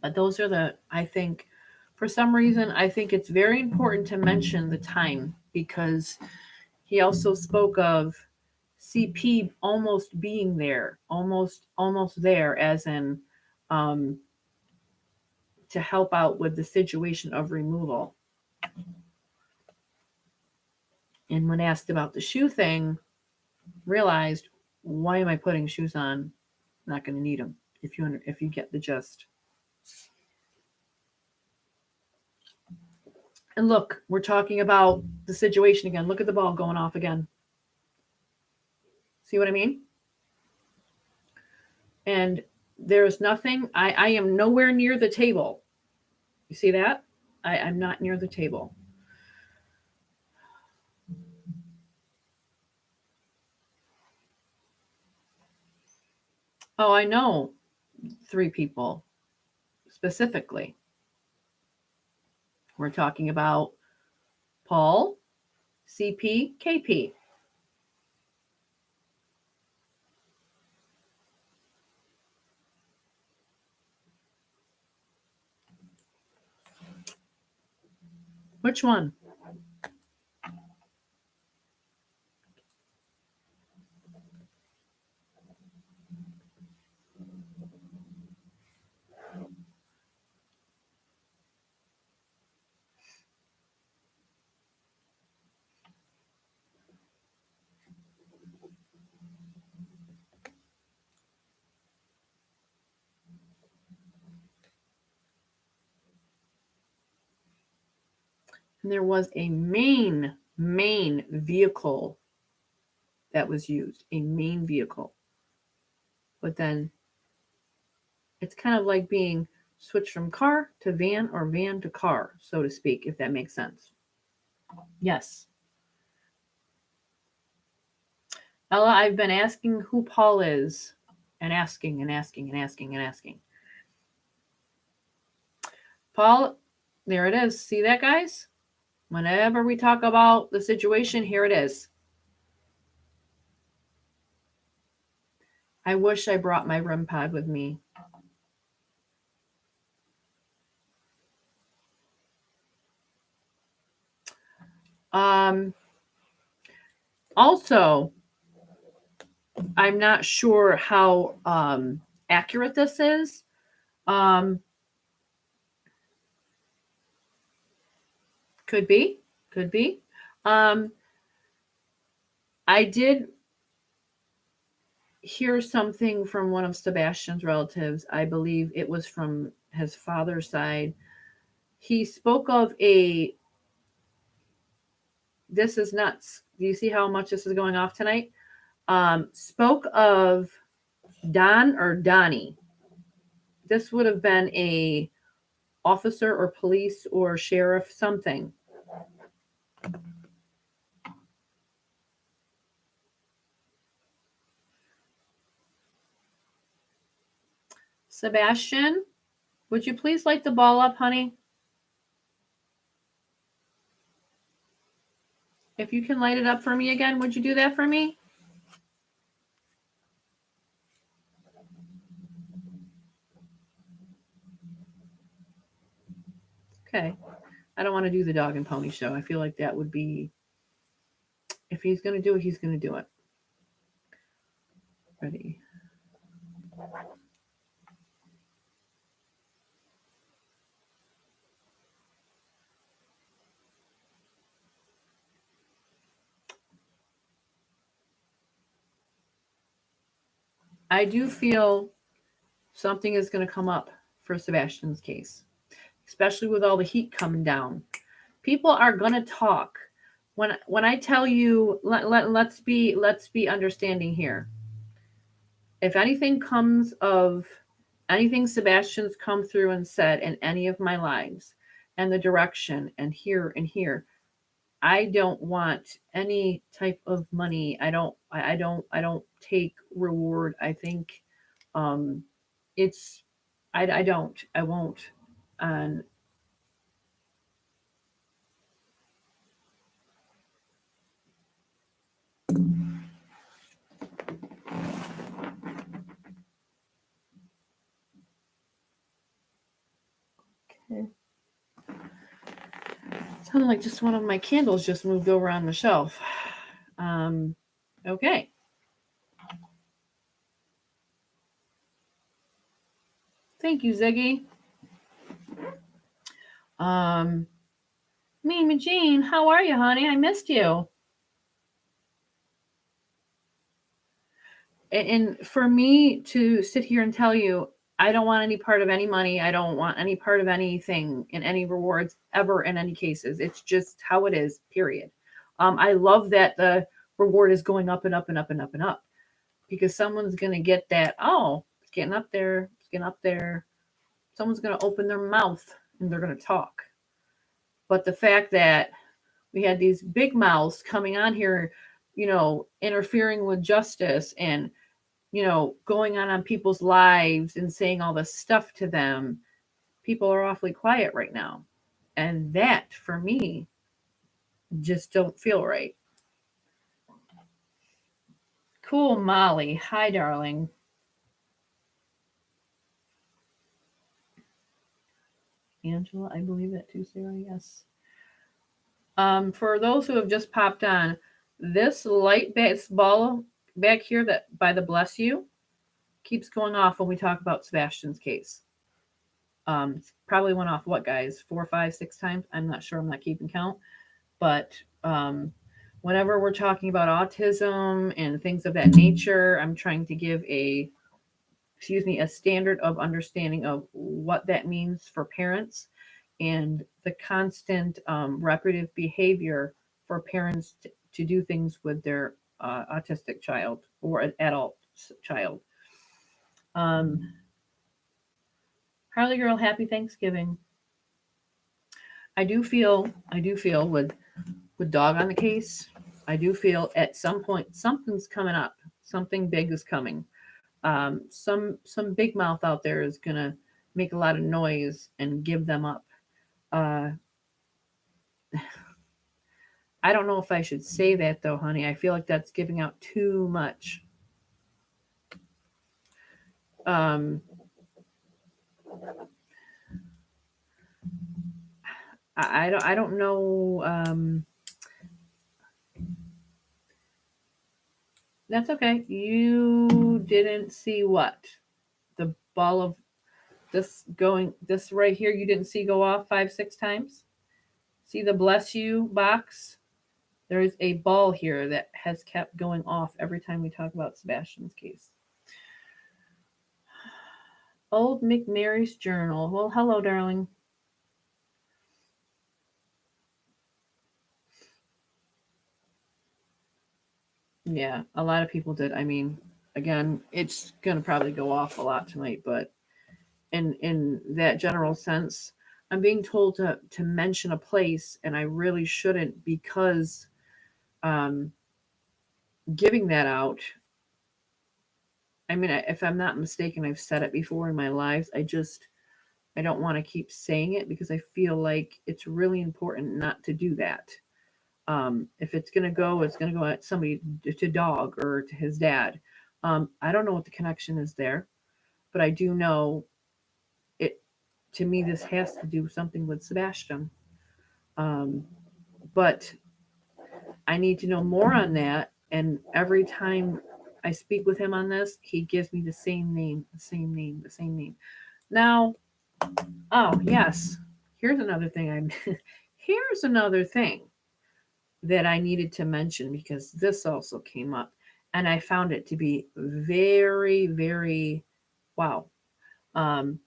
But those are I think, for some reason, I think it's very important to mention the time because he also spoke of CP almost being there, almost there, as in um, to help out with the situation of removal. And when asked about the shoe thing, realized, why am I putting shoes on? Not going to need them if you get the gist. And look, we're talking about the situation again. Look at the ball going off again. See what I mean? And there's nothing, I am nowhere near the table. You see that? I'm not near the table. Oh, I know 3 people specifically. We're talking about Paul, CP, KP. Which one? And there was a main vehicle that was used, a main vehicle. But then it's kind of like being switched from car to van or van to car, so to speak, if that makes sense. Yes. Ella, I've been asking who Paul is and asking and asking and asking and asking. Paul, there it is. See that, guys? Whenever we talk about the situation, here it is. I wish I brought my REM pod with me. Also, I'm not sure how accurate this is. Could be, could be. I did hear something from one of Sebastian's relatives. I believe it was from his father's side. He spoke of this is nuts. Do you see how much this is going off tonight? Spoke of Don or Donnie. This would have been a officer or police or sheriff, something. Sebastian, would you please light the ball up, honey? If you can light it up for me again, would you do that for me? Okay. I don't want to do the dog and pony show. I feel like that would be, if he's going to do it, he's going to do it. Ready. I do feel something is going to come up for Sebastian's case, especially with all the heat coming down. People are going to talk. When I tell you, let's be understanding here. If anything comes of anything Sebastian's come through and said in any of my lives, and the direction and here, I don't want any type of money. I don't take reward. I think um it's I won't. And okay. Sounded like just one of my candles just moved over on the shelf. Um okay. Thank you, Ziggy. Um Mimi Jean, how are you, honey? I missed you. And for me to sit here and tell you I don't want any part of any money, I don't want any part of anything in any rewards ever in any cases. It's just how it is, period. I love that the reward is going up and up and up and up and up because someone's going to get that, oh, it's getting up there, it's getting up there. Someone's going to open their mouth and they're going to talk. But the fact that we had these big mouths coming on here, interfering with justice and going on people's lives and saying all this stuff to them, people are awfully quiet right now. And that, for me, just don't feel right. Cool, Molly. Hi, darling. Angela, I believe that too, Sarah. Yes. For those who have just popped on, this this ball back here that by the bless you keeps going off when we talk about Sebastian's case. It's probably went off what, guys? 4, 5, 6 times. I'm not sure. I'm not keeping count. But um, whenever we're talking about autism and things of that nature, I'm trying to give a standard of understanding of what that means for parents and the constant repetitive behavior for parents to do things with their autistic child or an adult child. Um, Harley Girl, happy Thanksgiving. I do feel with dog on the case, I do feel at some point something's coming up. Something big is coming. Some big mouth out there is gonna make a lot of noise and give them up. Uh, I don't know if I should say that though, honey. I feel like that's giving out too much. Um, I don't know. That's okay. You didn't see what the ball of this right here. You didn't see go off 5, 6 times. See the bless you box? There is a ball here that has kept going off every time we talk about Sebastian's case. Old McMary's journal. Well, hello, darling. Yeah, a lot of people did. I mean, again, it's gonna probably go off a lot tonight, but in that general sense, I'm being told to mention a place, and I really shouldn't because um, giving that out. I mean, if I'm not mistaken, I've said it before in my lives. I don't want to keep saying it because I feel like it's really important not to do that. If it's gonna go, it's gonna go at somebody to dog or to his dad. I don't know what the connection is there, but I do know it. To me, this has to do something with Sebastian. Um, but I need to know more on that. And every time I speak with him on this, he gives me the same name, the same name, the same name. Now, oh yes, here's another thing. Here's another thing that I needed to mention because this also came up. And I found it to be very, very wow. Um,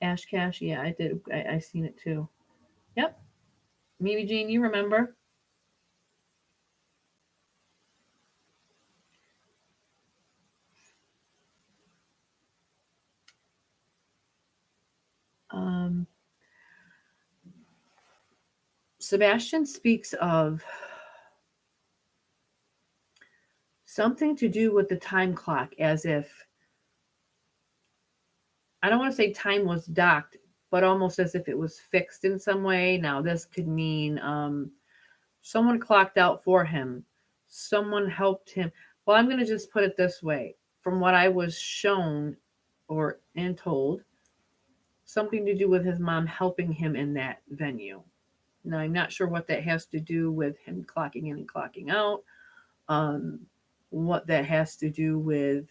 Ash Cash, yeah, I did. I seen it too. Yep. Mimi Jean, you remember? Um, Sebastian speaks of something to do with the time clock, as if, I don't want to say time was docked, but almost as if it was fixed in some way. Now, this could mean someone clocked out for him, someone helped him. Well, I'm going to just put it this way. From what I was shown or and told, something to do with his mom helping him in that venue. Now, I'm not sure what that has to do with him clocking in and clocking out, um, what that has to do with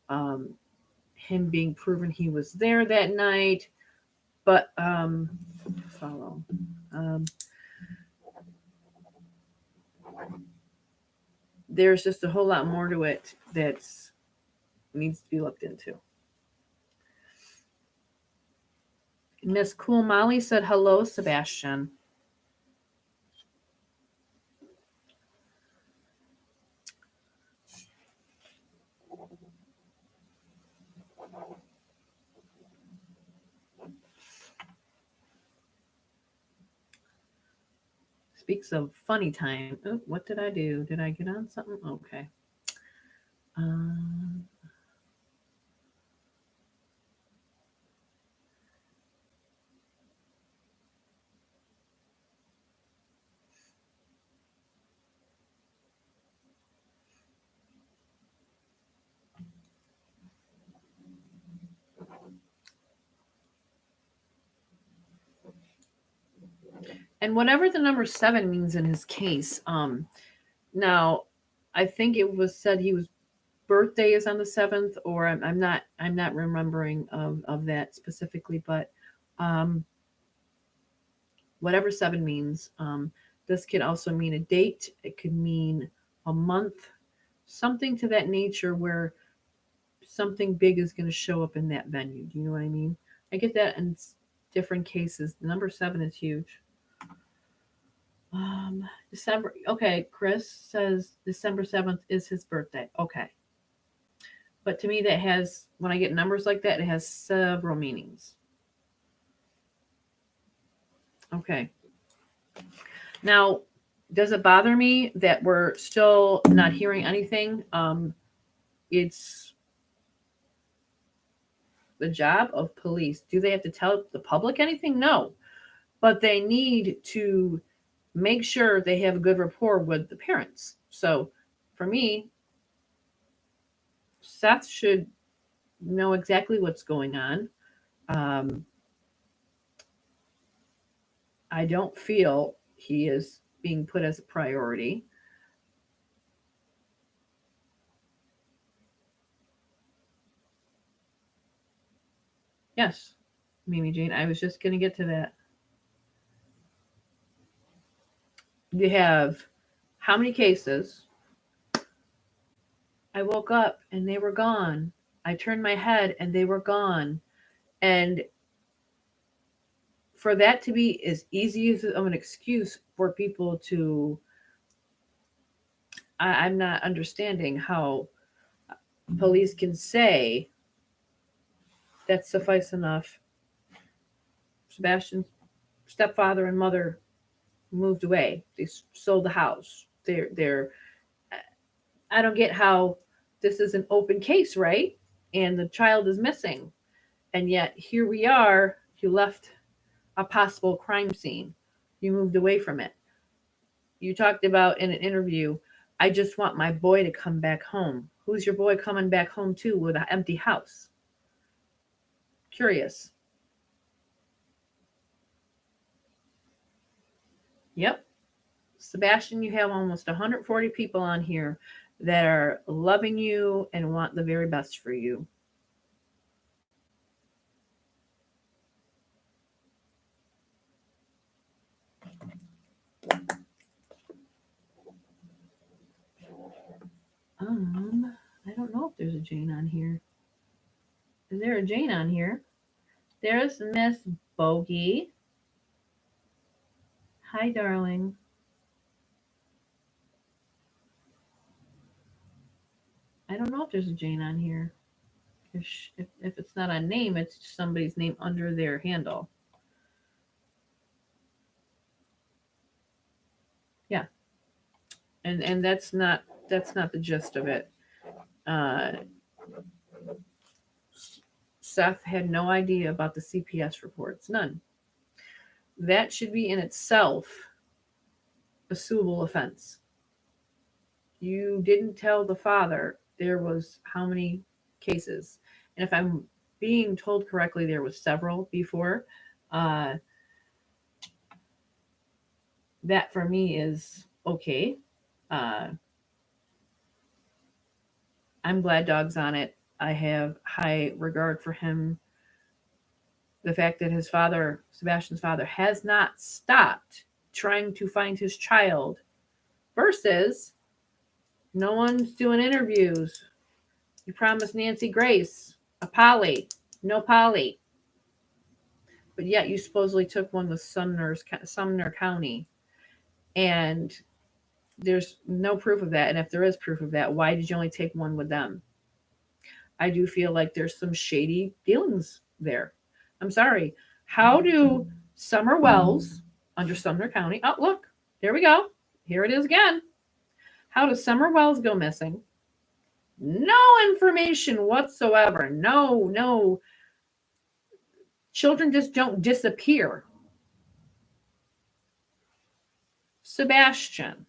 um, him being proven he was there that night. But follow. Um, there's just a whole lot more to it that needs to be looked into. Miss Cool Molly said, "Hello, Sebastian." Speaks of funny time. Oh, what did I do? Did I get on something? Okay. Um, and whatever the number 7 means in his case, now I think it was said he was birthday is on the 7th, or I'm not remembering of that specifically, but um, whatever 7 means, this could also mean a date. It could mean a month, something to that nature where something big is going to show up in that venue. Do you know what I mean? I get that in different cases. The number 7 is huge. December. Okay, Chris says December 7th is his birthday. Okay. But to me, that has, when I get numbers like that, it has several meanings. Okay. Now, does it bother me that we're still not hearing anything? It's the job of police. Do they have to tell the public anything? No. But they need to make sure they have a good rapport with the parents. So for me, Seth should know exactly what's going on. Um, I don't feel he is being put as a priority. Yes, Mimi Jean, I was just going to get to that. You have how many cases? I woke up and they were gone. I turned my head and they were gone. And for that to be as easy as of an excuse for people to, I'm not understanding how police can say that's suffice enough. Sebastian's stepfather and mother moved away. They sold the house. They're. I don't get how this is an open case, right? And the child is missing, and yet here we are. You left a possible crime scene. You moved away from it. You talked about in an interview, I just want my boy to come back home. Who's your boy coming back home to with an empty house? Curious. Yep. Sebastian, you have almost 140 people on here that are loving you and want the very best for you. there's a Jane on here. Is there a Jane on here? There's Miss Bogey. Hi, darling. I don't know if there's a Jane on here. If it's not a name, it's just somebody's name under their handle. Yeah, and that's not the gist of it. Uh, Seth had no idea about the CPS reports, none. That should be in itself a suable offense. You didn't tell the father there was how many cases, and if I'm being told correctly, there was several before. Uh, that for me is okay. Uh, I'm glad Dog's on it. I have high regard for him. The fact that his father, Sebastian's father, has not stopped trying to find his child versus no one's doing interviews. You promised Nancy Grace a Polly, no Polly. But yet you supposedly took one with Sumner County. And there's no proof of that. And if there is proof of that, why did you only take one with them? I do feel like there's some shady dealings there. I'm sorry. How do Summer Wells under Sumner County? Oh, look, there we go. Here it is again. How does Summer Wells go missing? No information whatsoever. No. Children just don't disappear. Sebastian.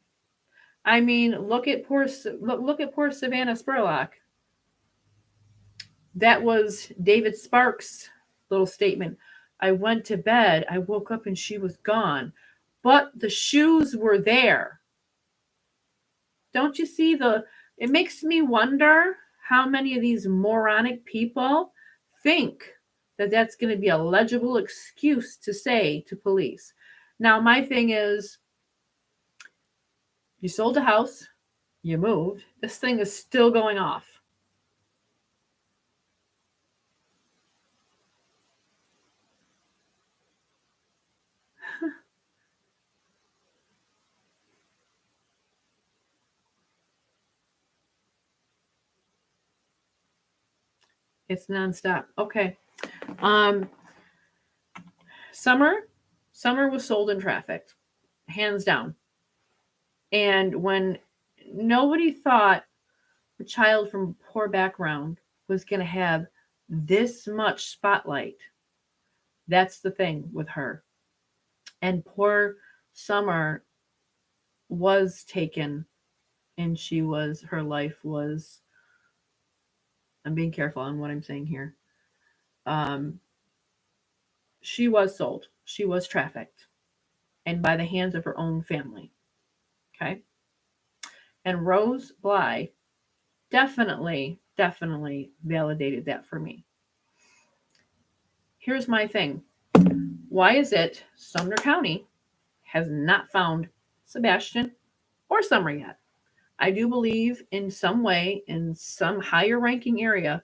I mean, look at poor Savannah Spurlock. That was David Sparks' little statement. I went to bed. I woke up and she was gone. But the shoes were there. Don't you see it makes me wonder how many of these moronic people think that that's going to be a legible excuse to say to police. Now, my thing is, you sold a house, you moved, this thing is still going off. It's nonstop. Okay. Summer was sold and trafficked, hands down. And when nobody thought a child from a poor background was going to have this much spotlight, that's the thing with her. And poor Summer was taken, and her life was, I'm being careful on what I'm saying here. She was sold. She was trafficked, and by the hands of her own family. Okay. And Rose Bly definitely validated that for me. Here's my thing. Why is it Sumner County has not found Sebastian or Summer yet? I do believe in some way, in some higher ranking area,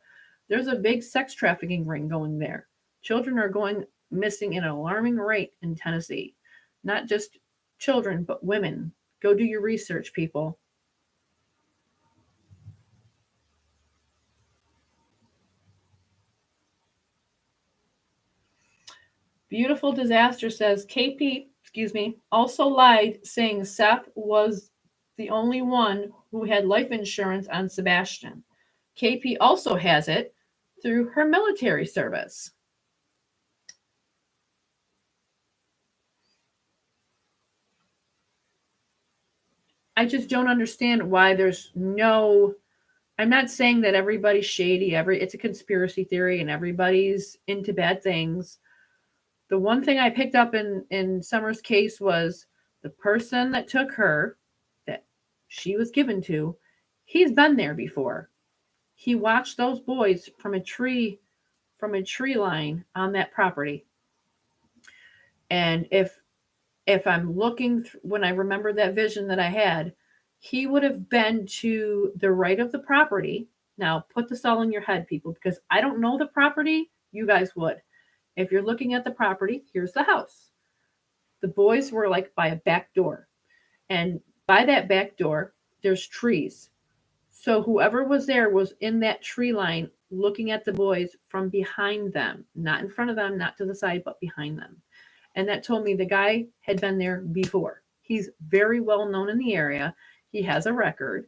there's a big sex trafficking ring going there. Children are going missing at an alarming rate in Tennessee. Not just children, but women. Go do your research, people. Beautiful Disaster says KP, also lied saying Seth was the only one who had life insurance on Sebastian. KP also has it through her military service. I just don't understand why there's no. I'm not saying that everybody's shady. It's a conspiracy theory, and everybody's into bad things. The one thing I picked up in Summer's case was the person that took her, that she was given to, he's been there before. He watched those boys from a tree line on that property. And if I'm looking when I remember that vision that I had, he would have been to the right of the property Now, put this all in your head, people, because I don't know the property. You guys would. If you're looking at the property, here's the house. The boys were like by a back door. And by that back door, there's trees. So whoever was there was in that tree line looking at the boys from behind them, not in front of them, not to the side, but behind them. And that told me the guy had been there before. He's very well known in the area. He has a record.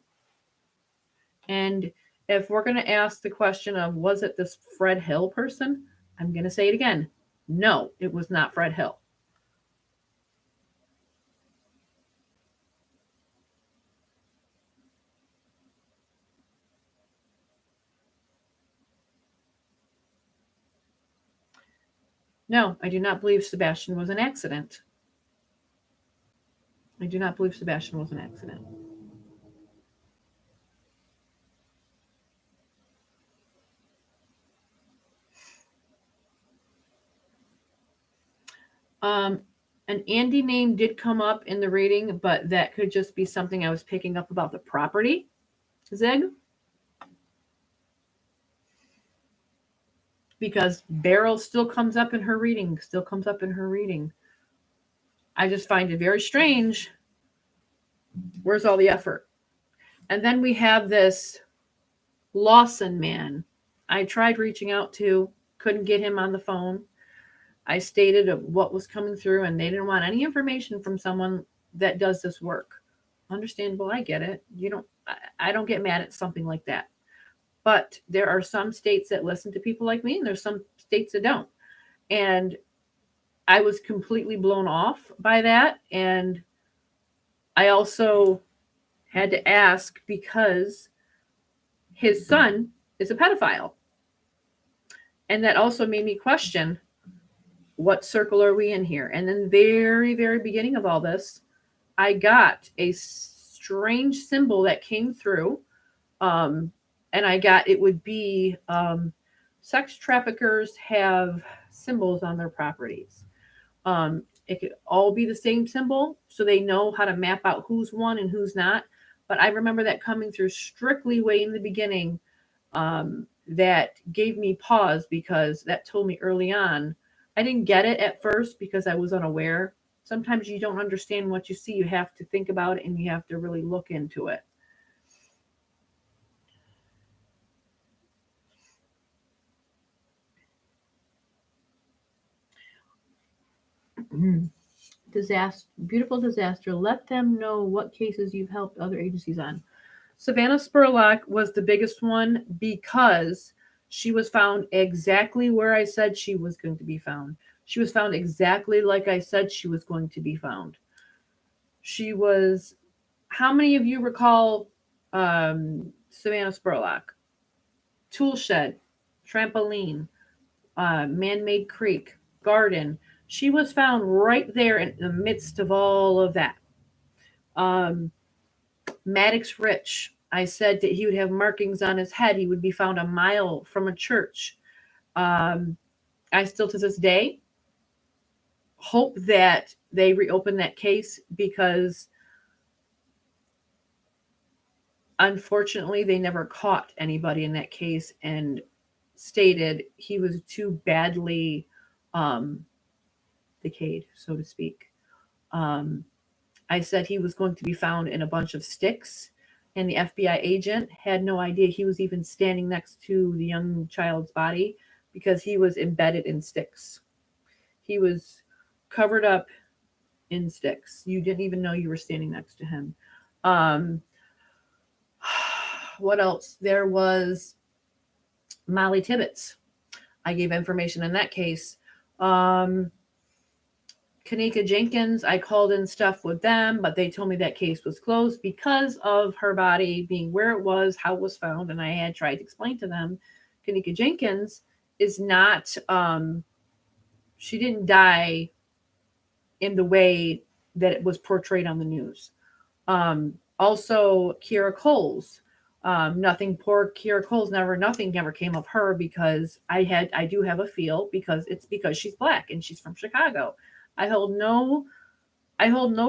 And if we're going to ask the question of was it this Fred Hill person, I'm going to say it again. No, it was not Fred Hill. No, I do not believe Sebastian was an accident. I do not believe Sebastian was an accident. Um, an Andy name did come up in the reading, but that could just be something I was picking up about the property. Zig? Because Beryl still comes up in her reading, I just find it very strange. Where's all the effort? And then we have this Lawson man. I tried reaching out to, couldn't get him on the phone. I stated what was coming through, and they didn't want any information from someone that does this work. Understandable, I get it. I don't get mad at something like that. But there are some states that listen to people like me, and there's some states that don't. And I was completely blown off by that. And I also had to ask because his son is a pedophile. And that also made me question what circle are we in here? And then very, very beginning of all this, I got a strange symbol that came through. And I got it would be sex traffickers have symbols on their properties. It could all be the same symbol, so they know how to map out who's one and who's not. But I remember that coming through strictly way in the beginning. That gave me pause because that told me early on. I didn't get it at first because I was unaware. Sometimes you don't understand what you see. You have to think about it and you have to really look into it. Beautiful disaster. Let them know what cases you've helped other agencies on. Savannah Spurlock was the biggest one because she was found exactly where I said she was going to be found. She was found exactly like I said she was going to be found. She was, how many of you recall Savannah Spurlock? Tool shed, trampoline, man-made creek, garden. She was found right there in the midst of all of that. Maddox Rich, I said that he would have markings on his head. He would be found a mile from a church. I still to this day hope that they reopen that case because unfortunately they never caught anybody in that case and stated he was too badly decayed, so to speak. I said he was going to be found in a bunch of sticks, and the FBI agent had no idea he was even standing next to the young child's body because he was embedded in sticks. He was covered up in sticks. You didn't even know you were standing next to him. What else? There was Molly Tibbetts. I gave information in that case. Kanika Jenkins, I called in stuff with them, but they told me that case was closed because of her body being where it was, how it was found, and I had tried to explain to them. Kanika Jenkins is not, she didn't die in the way that it was portrayed on the news. Also, Kira Coles. Nothing, poor Kira Coles, nothing never came of her because I do have a feel because it's because she's black and she's from Chicago. I hold no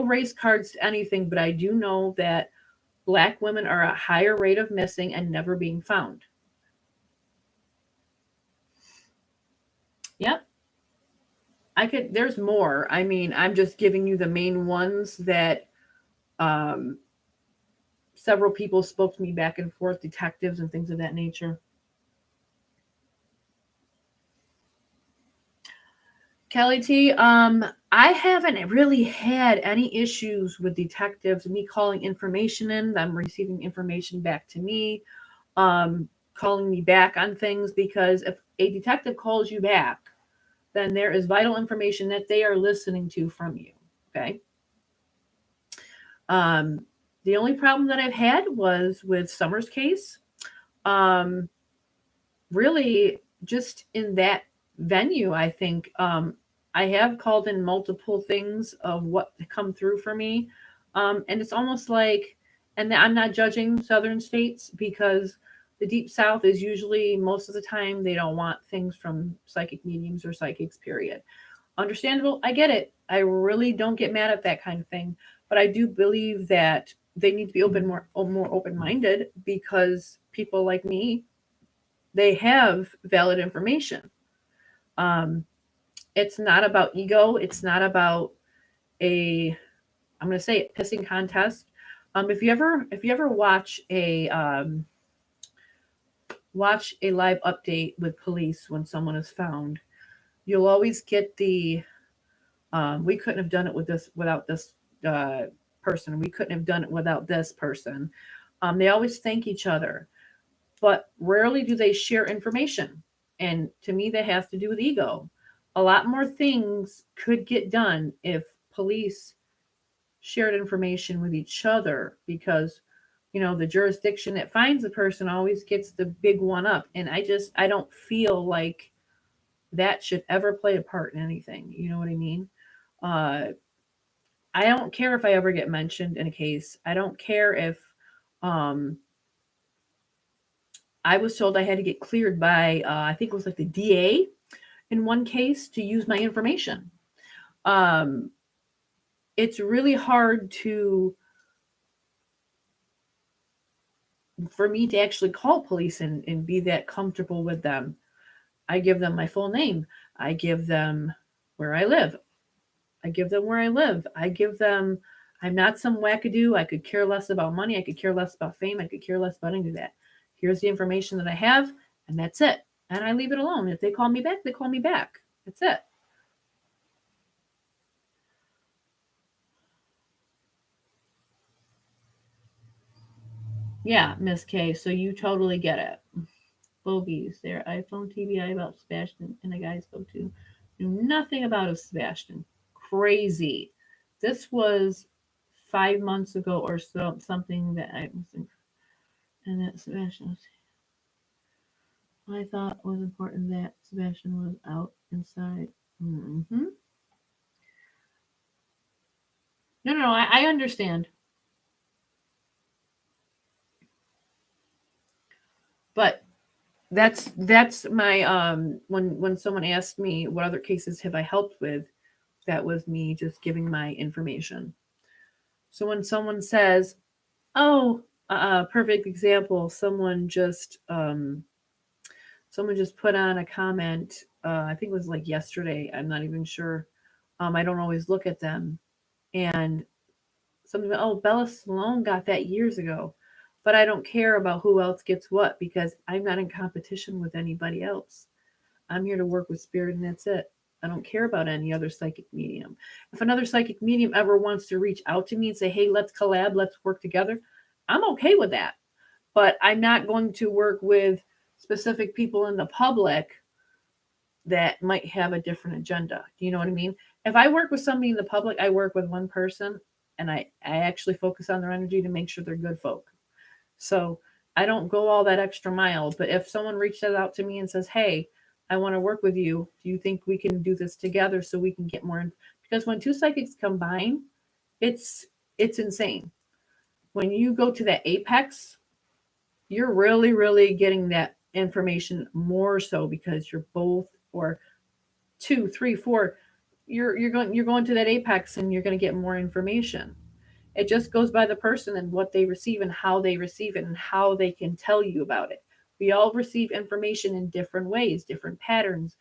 race cards to anything, but I do know that black women are a higher rate of missing and never being found. Yep. There's more. I mean, I'm just giving you the main ones that um, several people spoke to me back and forth, detectives and things of that nature. Kelly T, I haven't really had any issues with detectives, me calling information in, them receiving information back to me, calling me back on things, because if a detective calls you back, then there is vital information that they are listening to from you. Okay. Um, the only problem that I've had was with Summer's case. Um, really, just in that venue, I think I have called in multiple things of what come through for me. And it's almost like, and I'm not judging Southern states, because the Deep South is usually, most of the time, they don't want things from psychic mediums or psychics, period. Understandable. I get it. I really don't get mad at that kind of thing. But I do believe that they need to be more open minded, because people like me, they have valid information. Um, it's not about ego. It's not about a, I'm going to say it, pissing contest. If you ever watch a live update with police when someone is found, you'll always get the we couldn't have done it without this uh, person. We couldn't have done it without this person. They always thank each other, but rarely do they share information. And to me, that has to do with ego. A lot more things could get done if police shared information with each other, because the jurisdiction that finds the person always gets the big one up, and I don't feel like that should ever play a part in anything. You know what I mean? uh I don't care if I ever get mentioned in a case. I don't care if um I was told I had to get cleared by I think it was like the DA in one case to use my information. um it's really hard to for me to actually call police and be that comfortable with them. I give them my full name. I give them where I live. I give them where I live. I give them, I'm not some wackadoo. I could care less about money. I could care less about fame. I could care less about any of that. Here's the information that I have, and that's it. And I leave it alone. If they call me back, they call me back. That's it. Yeah, Miss K. So you totally get it. Bogies, their iPhone TBI about Sebastian and the guy I spoke to knew nothing about Sebastian. Crazy. This was 5 months ago or so, something that I was, and that Sebastian was, I thought was important that Sebastian was out inside. Mm-hmm. No, no, no. I understand, but that's my when someone asked me what other cases have I helped with, that was me just giving my information. So when someone says, "Oh, perfect example," someone just put on a comment. I think it was like yesterday. I'm not even sure. I don't always look at them, and something. Oh, Bella Sloan got that years ago, but I don't care about who else gets what, because I'm not in competition with anybody else. I'm here to work with spirit, and that's it. I don't care about any other psychic medium. If another psychic medium ever wants to reach out to me and say, "Hey, let's collab, let's work together," I'm okay with that. But I'm not going to work with specific people in the public that might have a different agenda. Do you know what I mean? If I work with somebody in the public, I work with one person, and I actually focus on their energy to make sure they're good folk. So I don't go all that extra mile. But if someone reaches out to me and says, "Hey, I want to work with you. Do you think we can do this together so we can get more?" Because when two psychics combine, it's it's insane. When you go to that apex, you're really, really getting that information more so, because you're both, or two, three, four, you're going to that apex, and you're going to get more information. It just goes by the person and what they receive and how they receive it and how they can tell you about it. We all receive information in different ways, different patterns,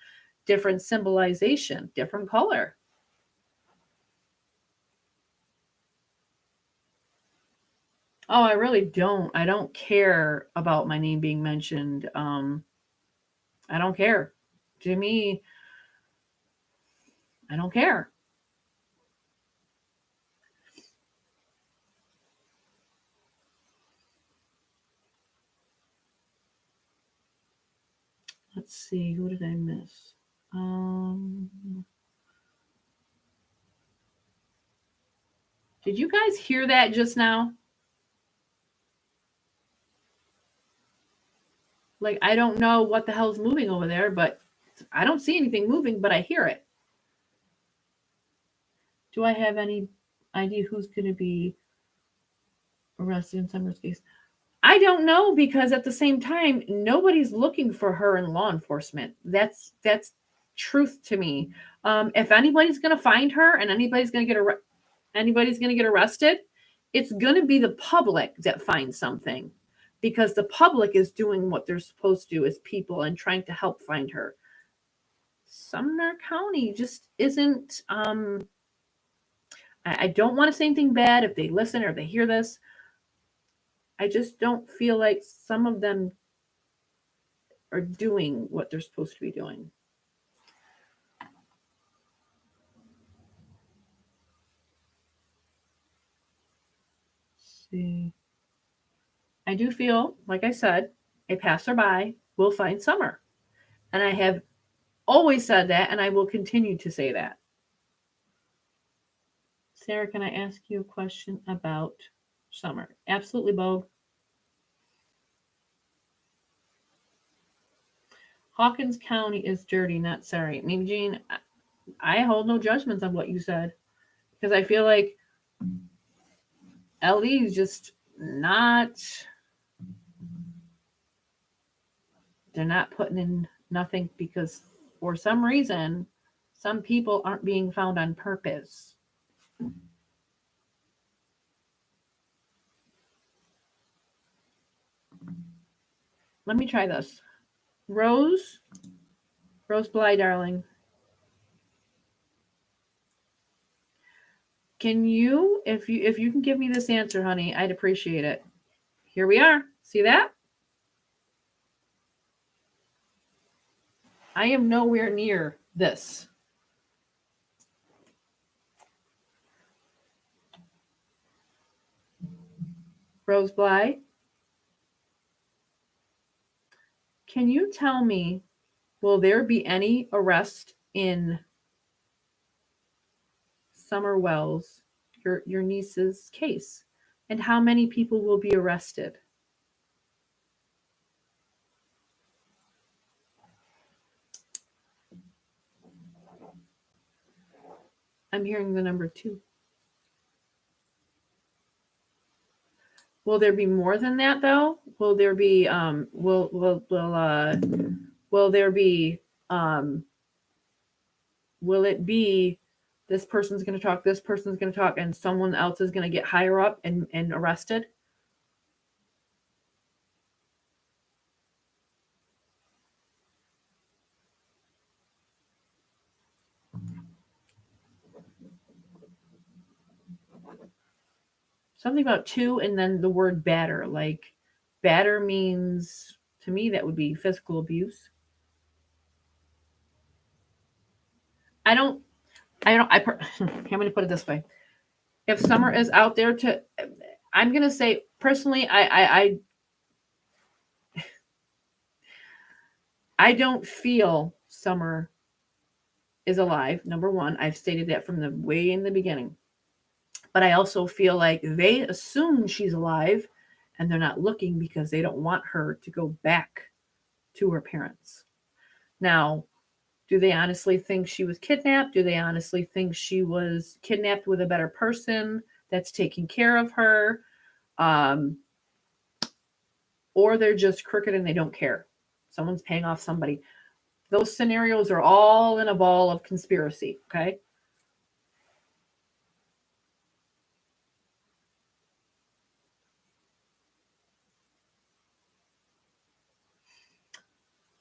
different symbolization, different color. Oh, I really don't. I don't care about my name being mentioned. I don't care. To me, I don't care. Let's see, who did I miss? Um, did you guys hear that just now? Like, I don't know what the hell's moving over there, but I don't see anything moving, but I hear it. Do I have any idea who's going to be arrested in Summer's case? I don't know, because at the same time, nobody's looking for her in law enforcement. That's truth to me. If anybody's going to find her and anybody's going to get arrested, it's going to be the public that finds something, because the public is doing what they're supposed to do as people and trying to help find her. Sumner County just isn't. I don't want to say anything bad if they listen or they hear this. I just don't feel like some of them are doing what they're supposed to be doing. Let's see. I do feel, like I said, a passerby will find Summer. And I have always said that, and I will continue to say that. Sarah, can I ask you a question about Summer? Absolutely, Bob. Hawkins County is dirty, not sorry. Maybe Jean, I hold no judgments on what you said, because I feel like LE is just not. They're not putting in nothing, because for some reason, some people aren't being found on purpose. Let me try this. Rose Bly, darling. Can you, if you can give me this answer, honey, I'd appreciate it. Here we are. See that? I am nowhere near this. Rose Bly, can you tell me, will there be any arrest in Summer Wells, your niece's case? And how many people will be arrested? I'm hearing the number 2. Will there be more than that, though? Will there be will there be will it be this person's going to talk, this person's going to talk, and someone else is going to get higher up and arrested? Something about 2 and then the word batter. Like, batter means, to me, that would be physical abuse. I don't, I'm going to put it this way. If Summer is out there to, I'm going to say, personally, I don't feel Summer is alive. Number one, I've stated that from the way in the beginning. But I also feel like they assume she's alive and they're not looking because they don't want her to go back to her parents. Now, do they honestly think she was kidnapped? Do they honestly think she was kidnapped with a better person that's taking care of her? Or they're just crooked and they don't care. Someone's paying off somebody. Those scenarios are all in a ball of conspiracy, okay?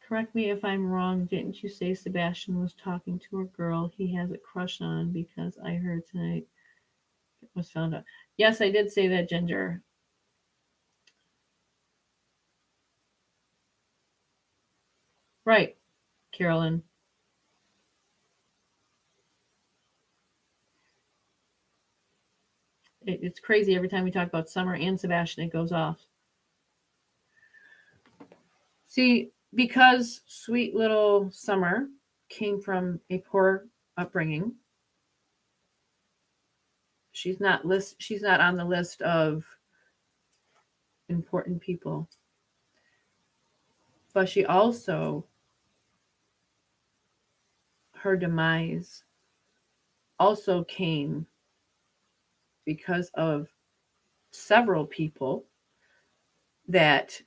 Correct me if I'm wrong. Didn't you say Sebastian was talking to a girl he has a crush on? Because I heard tonight it was found out. Yes, I did say that, Ginger. Right, Carolyn. It's crazy every time we talk about Summer and Sebastian, it goes off. See, because sweet little Summer came from a poor upbringing, she's not on the list of important people. But she also, her demise also came because of several people that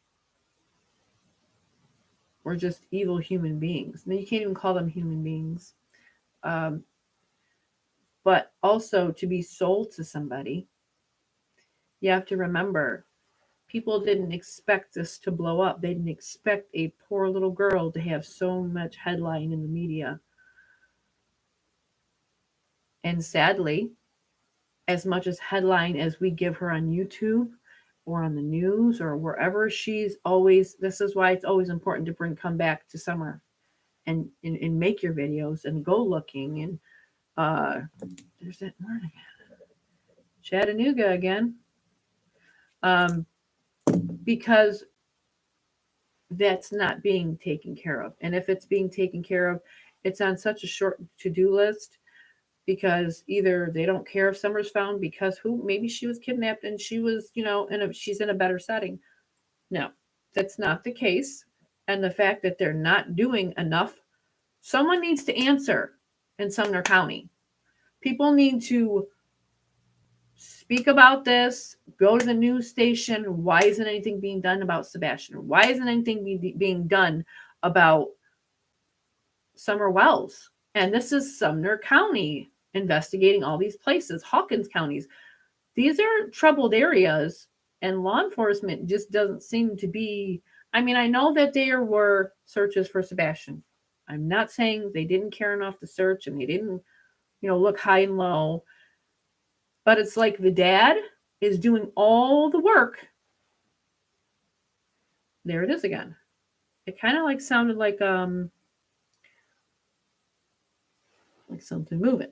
were just evil human beings. Now, you can't even call them human beings. Um, but also to be sold to somebody, you have to remember people didn't expect this to blow up. They didn't expect a poor little girl to have so much headline in the media. And sadly, as much as headline as we give her on YouTube or on the news or wherever, she's always, this is why it's always important to come back to Summer and make your videos and go looking. And there's that word again, Chattanooga again. Um, because that's not being taken care of. And if it's being taken care of, it's on such a short to-do list because either they don't care if Summer's found because who, maybe she was kidnapped and she was, she's in a better setting. No, that's not the case. And the fact that they're not doing enough, someone needs to answer in Sumner County. People need to speak about this, go to the news station. Why isn't anything being done about Sebastian? Why isn't anything being done about Summer Wells? And this is Sumner County investigating all these places, Hawkins counties. These are troubled areas, and law enforcement just doesn't seem to be. I mean, I know that there were searches for Sebastian. I'm not saying they didn't care enough to search and they didn't, look high and low. But it's like the dad is doing all the work. There it is again. It kind of like sounded like something moving.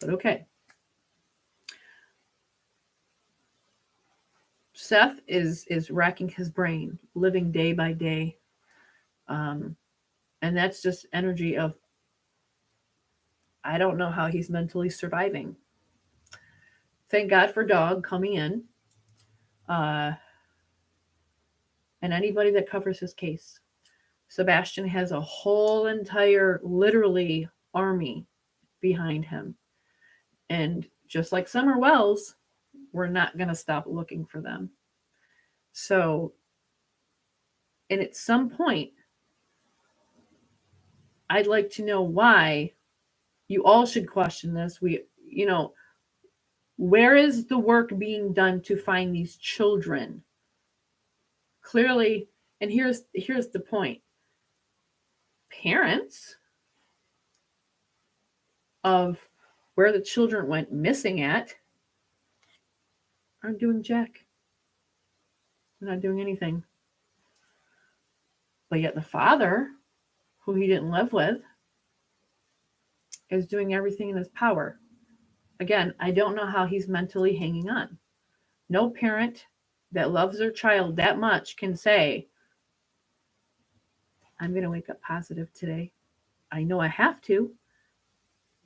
But okay. Seth is racking his brain, living day by day. And that's just energy of I don't know how he's mentally surviving. Thank God for Dog coming in. And anybody that covers his case. Sebastian has a whole entire, literally, army behind him. And just like Summer Wells, we're not going to stop looking for them. So, and at some point, I'd like to know why you all should question this. Where is the work being done to find these children? Clearly, and here's the point. Parents of where the children went missing at aren't doing jack. They're not doing anything. But yet the father, who he didn't live with, is doing everything in his power. Again, I don't know how he's mentally hanging on. No parent that loves their child that much can say, I'm going to wake up positive today. I know I have to,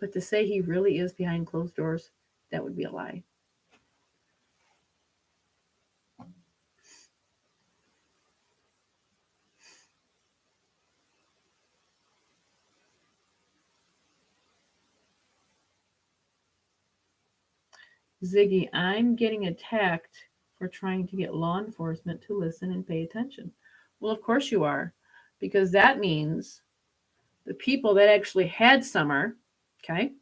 but to say he really is behind closed doors, that would be a lie. Ziggy, I'm getting attacked for trying to get law enforcement to listen and pay attention. Well, of course you are, because that means the people that actually had Summer, okay,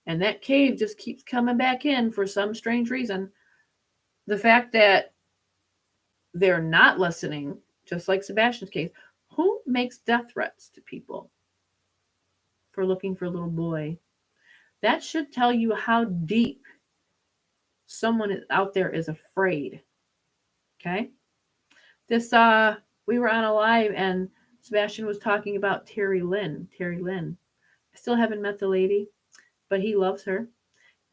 and that cave just keeps coming back in for some strange reason. The fact that they're not listening just like Sebastian's case. Who makes death threats to people for looking for a little boy? That should tell you how deep someone out there is afraid. Okay. This we were on a live and Sebastian was talking about Terry Lynn. Terry Lynn. I still haven't met the lady, but he loves her.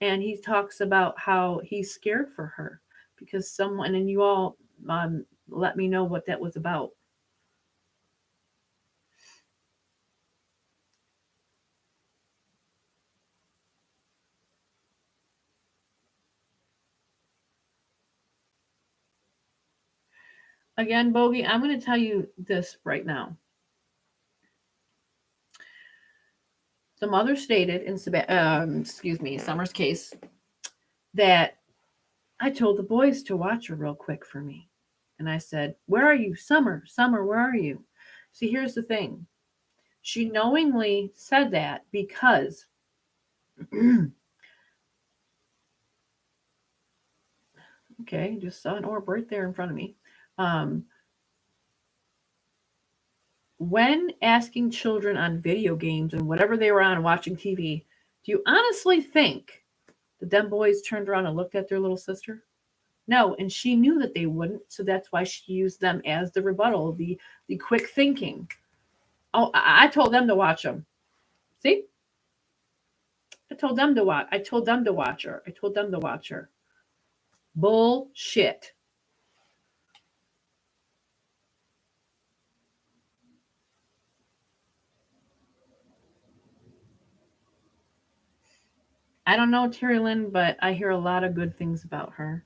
And he talks about how he's scared for her because someone, and you all let me know what that was about. Again, Bogey, I'm going to tell you this right now. The mother stated in Summer's case that I told the boys to watch her real quick for me. And I said, "Where are you, Summer? Summer, where are you?" See, here's the thing. She knowingly said that because okay, just saw an orb right there in front of me. Um, when asking children on video games and whatever they were on watching TV, do you honestly think that them boys turned around and looked at their little sister? No, and she knew that they wouldn't, so that's why she used them as the rebuttal, the quick thinking. Oh, I told them to watch them. See, I told them to watch. I told them to watch her. I told them to watch her. Bullshit. I don't know Terry Lynn, but I hear a lot of good things about her.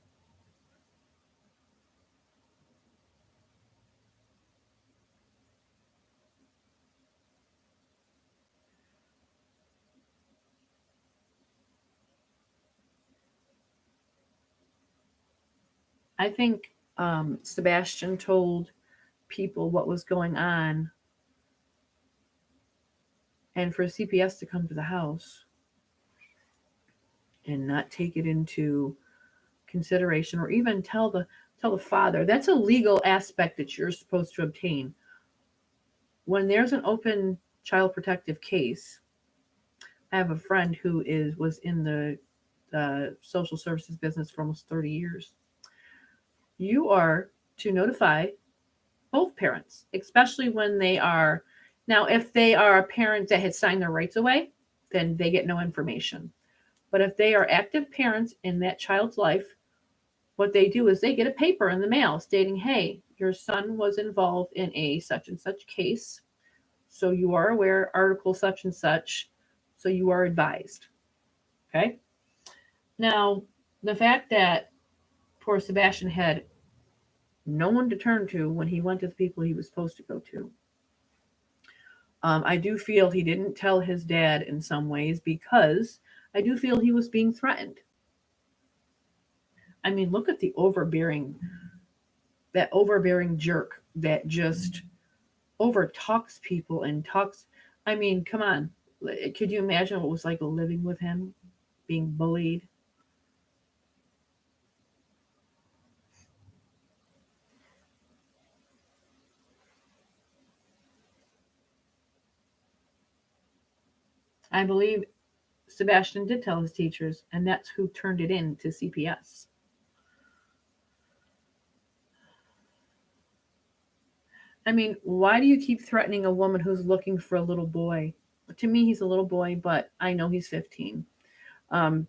I think Sebastian told people what was going on, and for CPS to come to the house and not take it into consideration, or even tell the father, that's a legal aspect that you're supposed to obtain when there's an open child protective case. I have a friend who is was in the social services business for almost 30 years. You are to notify both parents, especially when they are, now if they are a parent that had signed their rights away, then they get no information. But if they are active parents in that child's life, what they do is they get a paper in the mail stating, hey, your son was involved in a such and such case. So you are aware, article such and such. So you are advised. Okay. Now, the fact that poor Sebastian had no one to turn to when he went to the people he was supposed to go to. I do feel he didn't tell his dad in some ways because I do feel he was being threatened. I mean, look at that overbearing jerk that just over talks people and talks. I mean, come on. Could you imagine what it was like living with him, being bullied? I believe Sebastian did tell his teachers, and that's who turned it in to CPS. I mean, why do you keep threatening a woman who's looking for a little boy? To me, he's a little boy, but I know he's 15. Um,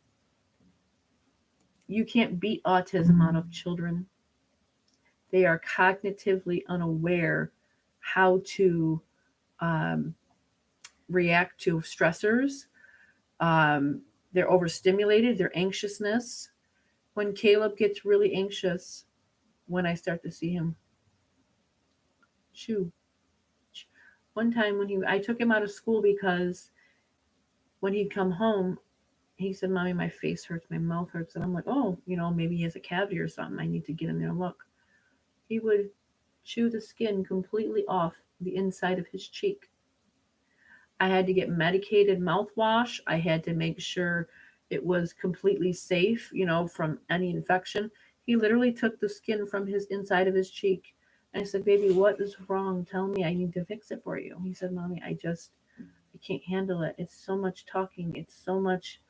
you can't beat autism out of children. They are cognitively unaware how to um, react to stressors. Um, they're overstimulated, their anxiousness. When Caleb gets really anxious, when I start to see him, shoo. One time when I took him out of school because when he'd come home, he said, "Mommy, my face hurts, my mouth hurts," and I'm like, "Oh, maybe he has a cavity or something. I need to get in there and look." He would chew the skin completely off the inside of his cheek. I had to get medicated mouthwash. I had to make sure it was completely safe, from any infection. He literally took the skin from his inside of his cheek. And I said, baby, what is wrong? Tell me, I need to fix it for you. He said, mommy, I can't handle it. It's so much talking. It's so much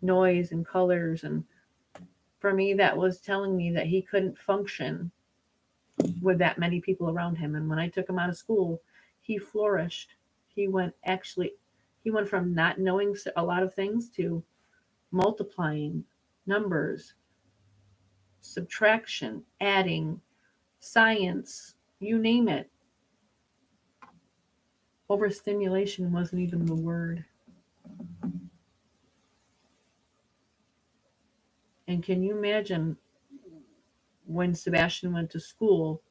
noise and colors. And for me, that was telling me that he couldn't function with that many people around him. And when I took him out of school, he flourished. He went actually, he went from not knowing a lot of things to multiplying numbers, subtraction, adding, science, you name it. Overstimulation wasn't even the word. And can you imagine when Sebastian went to school,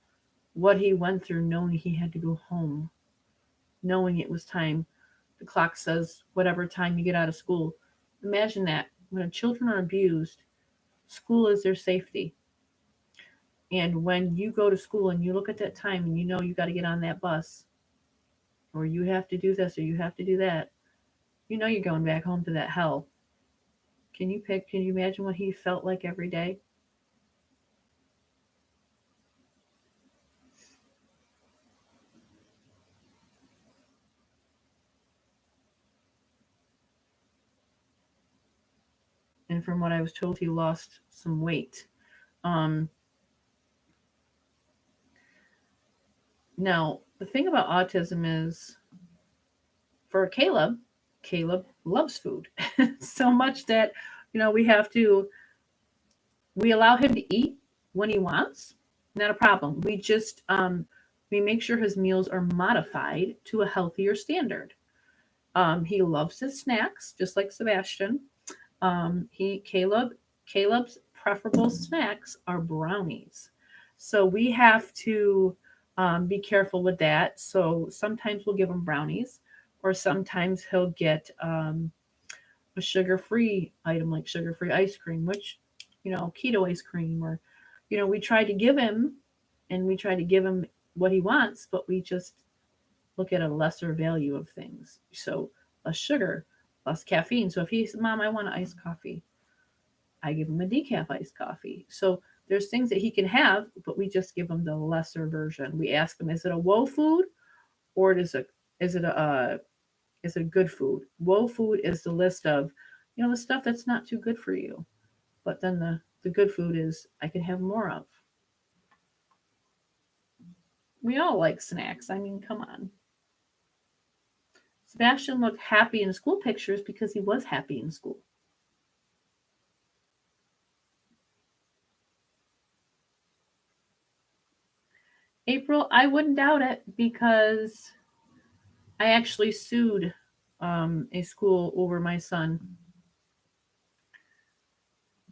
what he went through knowing he had to go home, knowing it was time. The clock says whatever time you get out of school. Imagine that. When children are abused, school is their safety. And when you go to school and you look at that time and you know you got to get on that bus, or you have to do this or you have to do that, you know you're going back home to that hell. Can you imagine what he felt like every day? And from what I was told, he lost some weight. Um, Now, the thing about autism is for Caleb loves food so much that, we have to, we allow him to eat when he wants, not a problem. We make sure his meals are modified to a healthier standard. He loves his snacks, just like Sebastian. He Caleb's preferable snacks are brownies. So we have to be careful with that. So sometimes we'll give him brownies, or sometimes he'll get a sugar-free item like sugar-free ice cream, which keto ice cream, or we try to give him, and we try to give him what he wants, but we just look at a lesser value of things. So less sugar, less caffeine. So if he's, Mom, I want an iced coffee, I give him a decaf iced coffee. So there's things that he can have, but we just give him the lesser version. We ask him, is it a woe food, or is it a good food? Woe food is the list of, the stuff that's not too good for you. But then the good food is I can have more of. We all like snacks. I mean, come on. Sebastian looked happy in school pictures because he was happy in school. April, I wouldn't doubt it because I actually sued a school over my son.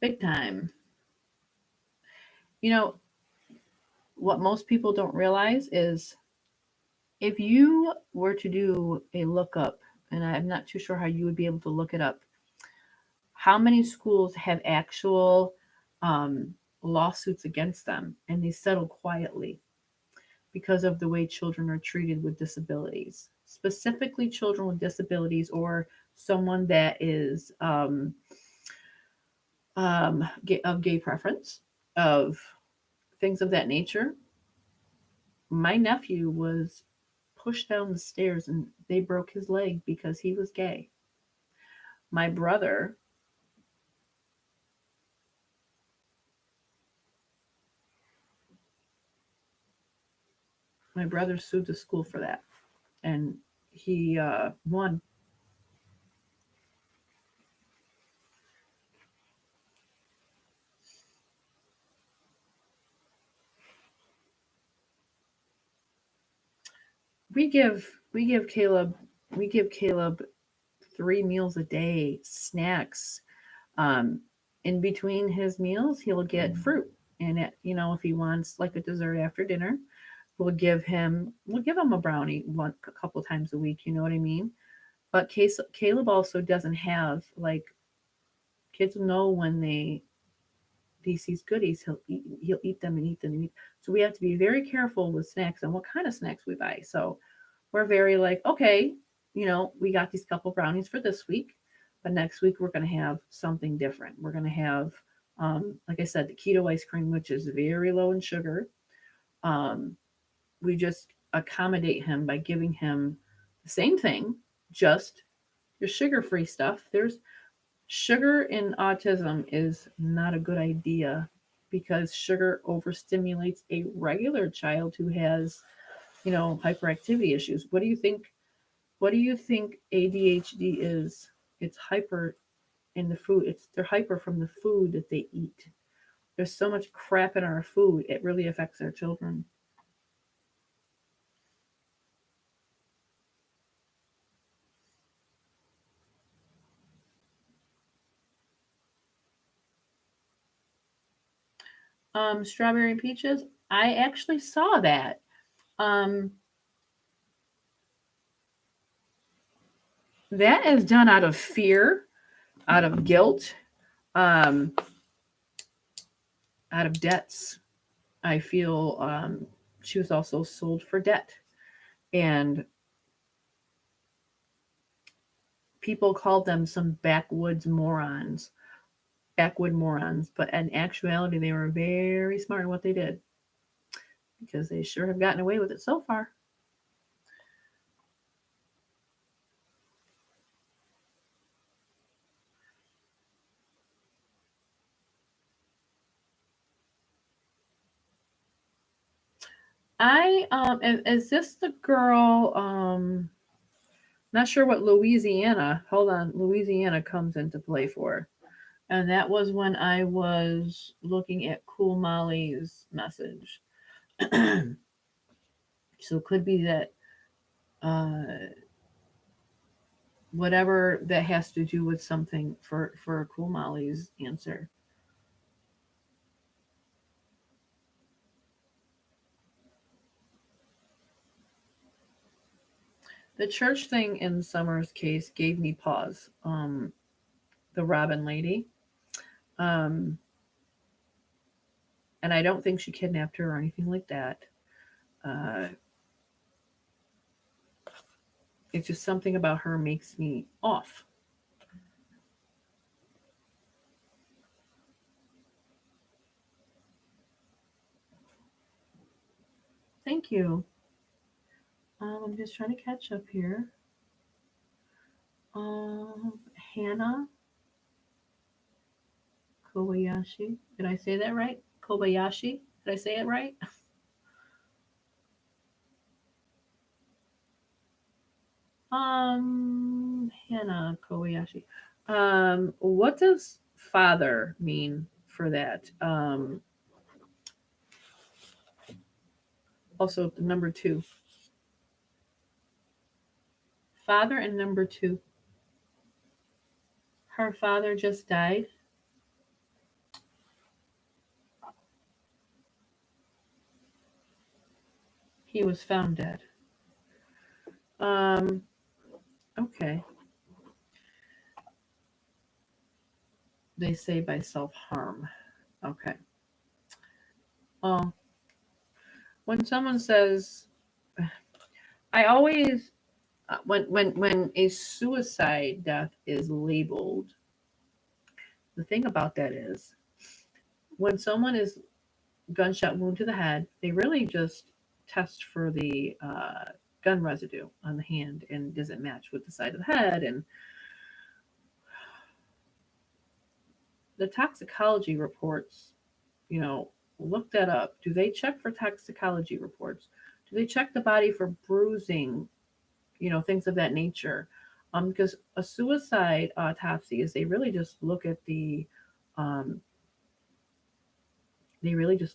Big time. You know, what most people don't realize is if you were to do a lookup, and I'm not too sure how you would be able to look it up, how many schools have actual um, lawsuits against them and they settle quietly because of the way children are treated with disabilities, specifically children with disabilities, or someone that is of gay preference, of things of that nature. My nephew was pushed down the stairs and they broke his leg because he was gay. My brother, my brother sued the school for that, and he won. We give we give Caleb we give Caleb 3 meals a day, snacks. Um, in between his meals, he'll get fruit, and if he wants like a dessert after dinner, we'll give him a brownie a couple times a week. You know what I mean? But Caleb also doesn't have like kids know when he sees goodies, he'll eat them and eat them and eat. So we have to be very careful with snacks and what kind of snacks we buy. So we're very like, okay, we got these couple brownies for this week, but next week we're going to have something different. We're going to have, like I said, the keto ice cream, which is very low in sugar. Um, we just accommodate him by giving him the same thing, just your sugar-free stuff. There's sugar in autism is not a good idea because sugar overstimulates a regular child who has, hyperactivity issues. What do you think? What do you think ADHD is? It's hyper in the food. They're hyper from the food that they eat. There's so much crap in our food. It really affects our children. Strawberry and peaches. I actually saw that. Um, that is done out of fear, out of guilt, um, out of debts. I feel she was also sold for debt, and people called them some backwood morons. But in actuality, they were very smart in what they did because they sure have gotten away with it so far. Is this the girl? Not sure what Louisiana. Hold on, Louisiana comes into play for, and that was when I was looking at Cool Molly's message. So it could be that whatever that has to do with something for Cool Molly's answer. The church thing in Summer's case gave me pause. The Robin lady. Um, and I don't think she kidnapped her or anything like that. Uh, it's just something about her makes me off. Thank you. I'm just trying to catch up here. Um, Hannah Kobayashi. Did I say that right? Kobayashi. Did I say it right? Hannah Kobayashi. What does father mean for that? Also, number two. Father and number two. Her father just died. He was found dead. Um, okay. They say by self harm. Okay. Well, when someone says, I always when a suicide death is labeled, the thing about that is when someone is gunshot wound to the head, they really just test for the gun residue on the hand and does it match with the side of the head and the toxicology reports, you know, look that up. Do they check for toxicology reports? Do they check the body for bruising, things of that nature? Because a suicide autopsy is um, they really just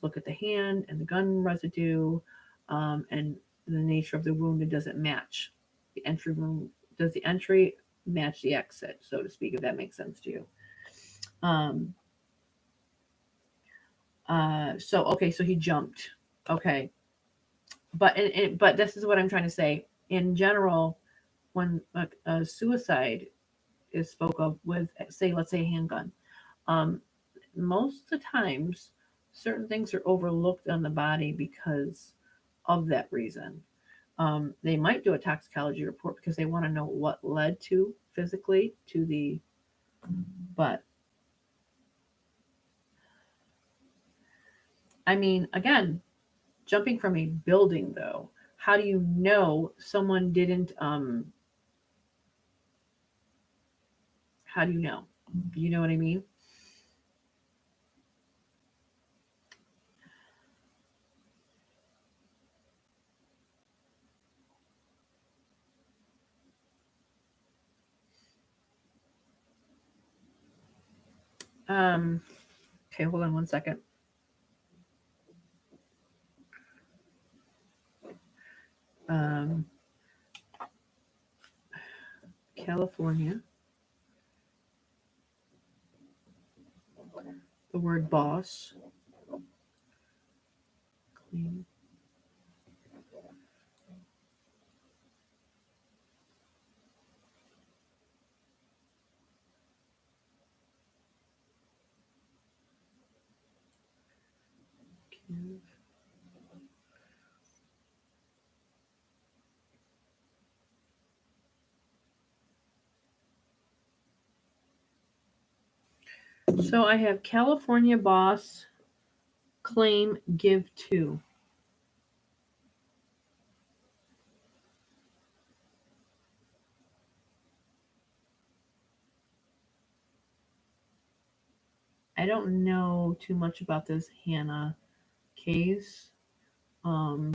look at the hand and the gun residue, and the nature of the wound. It doesn't match the entry wound. Does the entry match the exit, so to speak? If that makes sense to you. Um, so okay, so he jumped. Okay, but this is what I'm trying to say. In general, when a suicide is spoke of with, say, let's say a handgun, um, most of the times certain things are overlooked on the body because of that reason. They might do a toxicology report because they want to know what led to physically to the, but I mean, again, Jumping from a building, though, how do you know someone didn't? How do you know? You know what I mean? Um, okay, hold on one second. Um, California, the word boss, clean, give. So I have California boss, claim, give to. I don't know too much about this Hannah case. Um,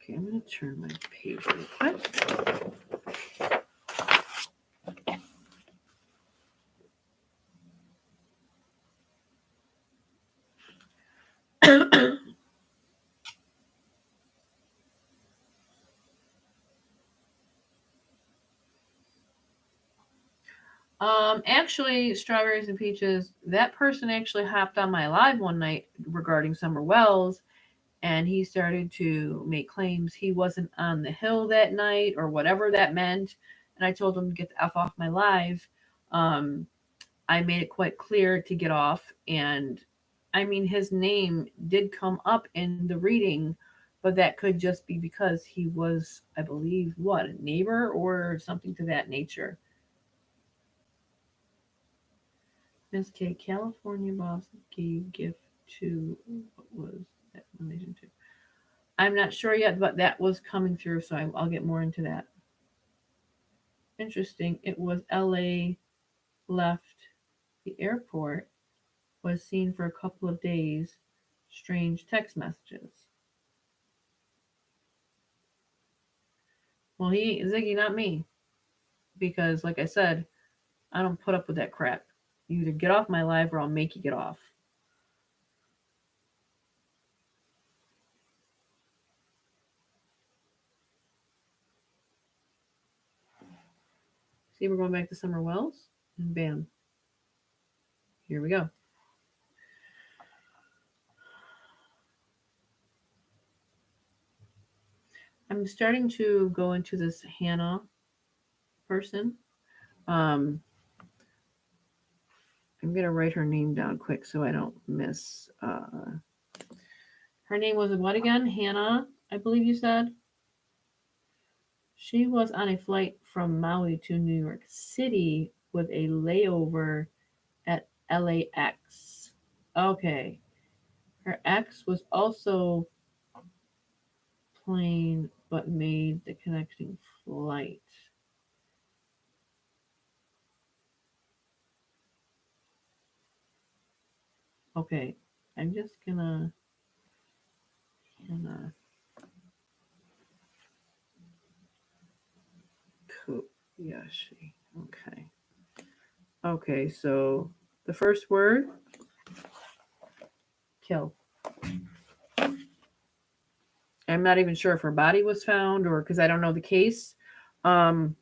okay, I'm going to turn my page real quick. Actually, strawberries and peaches. That person actually hopped on my live one night regarding Summer Wells, and he started to make claims he wasn't on the hill that night or whatever that meant. And I told him to get the f off my live. Um, I made it quite clear to get off, and I mean his name did come up in the reading, but that could just be because he was, I believe, what, a neighbor or something to that nature. Miss K, California boss gave gift to what was that relation to? I'm not sure yet, but that was coming through, so I'll get more into that. Interesting. It was LA left the airport, was seen for a couple of days. Strange text messages. Well, he Ziggy, not me, because like I said, I don't put up with that crap. You either get off my live or I'll make you get off. See, we're going back to Summer Wells, and bam, here we go. I'm starting to go into this Hannah person. Um, I'm gonna write her name down quick so I don't miss. Her name was what again? Hannah, I believe you said. She was on a flight from Maui to New York City with a layover at LAX. Okay. Her ex was also plane but made the connecting flight. Okay. I'm just gonna Hannah Kobayashi. Okay. Okay, so the first word, kill. I'm not even sure if her body was found or because I don't know the case. Um,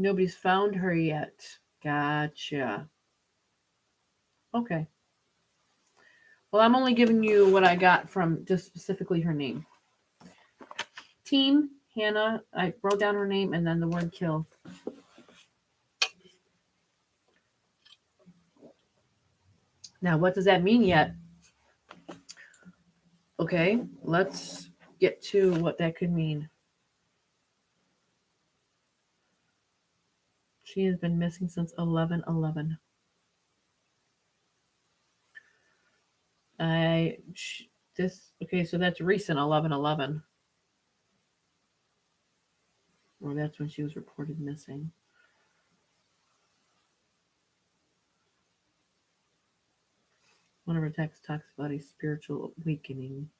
Nobody's found her yet. Gotcha. Okay. Well, I'm only giving you what I got from just specifically her name. Team Hannah. I wrote down her name and then the word kill. Now, what does that mean yet? Okay, let's get to what that could mean. She has been missing since 11/11. Okay, so that's recent 11/11. Or that's when she was reported missing. One of her texts talks about a spiritual awakening.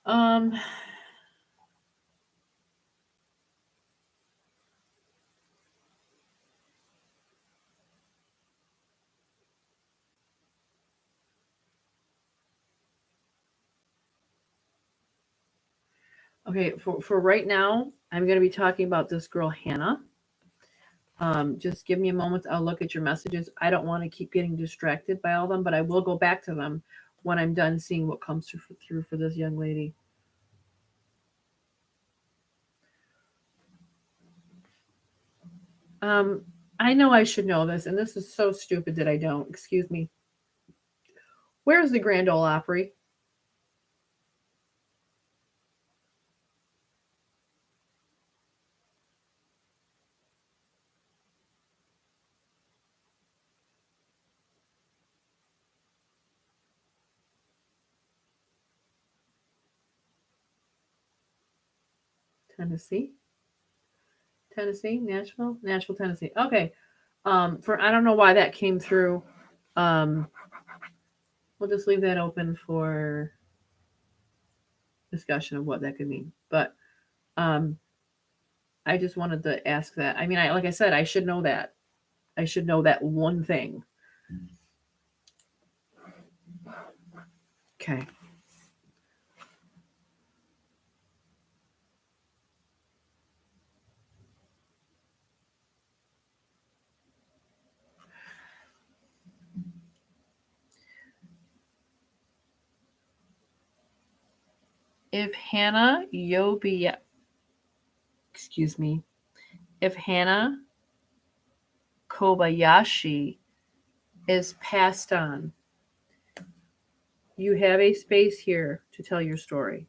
Um, okay, for right now, I'm going to be talking about this girl, Hannah. Just give me a moment. I'll look at your messages. I don't want to keep getting distracted by all of them, but I will go back to them when I'm done seeing what comes through for this young lady. Um, I know I should know this, and this is so stupid that I don't. Excuse me. Where is the Grand Ole Opry? Tennessee? Tennessee? Nashville, Tennessee. Okay. For I don't know why that came through. Um, we'll just leave that open for discussion of what that could mean. But um, I just wanted to ask that. I mean, like I said, I should know that. I should know that one thing. Okay. If Hannah Yobia, excuse me, if Hannah Kobayashi is passed on, you have a space here to tell your story.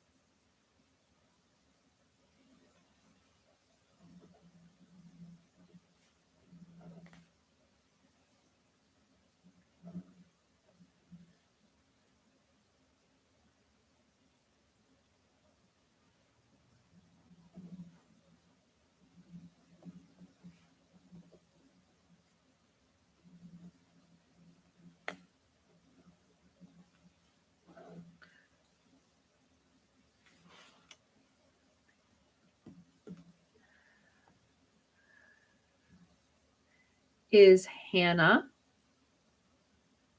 Is Hannah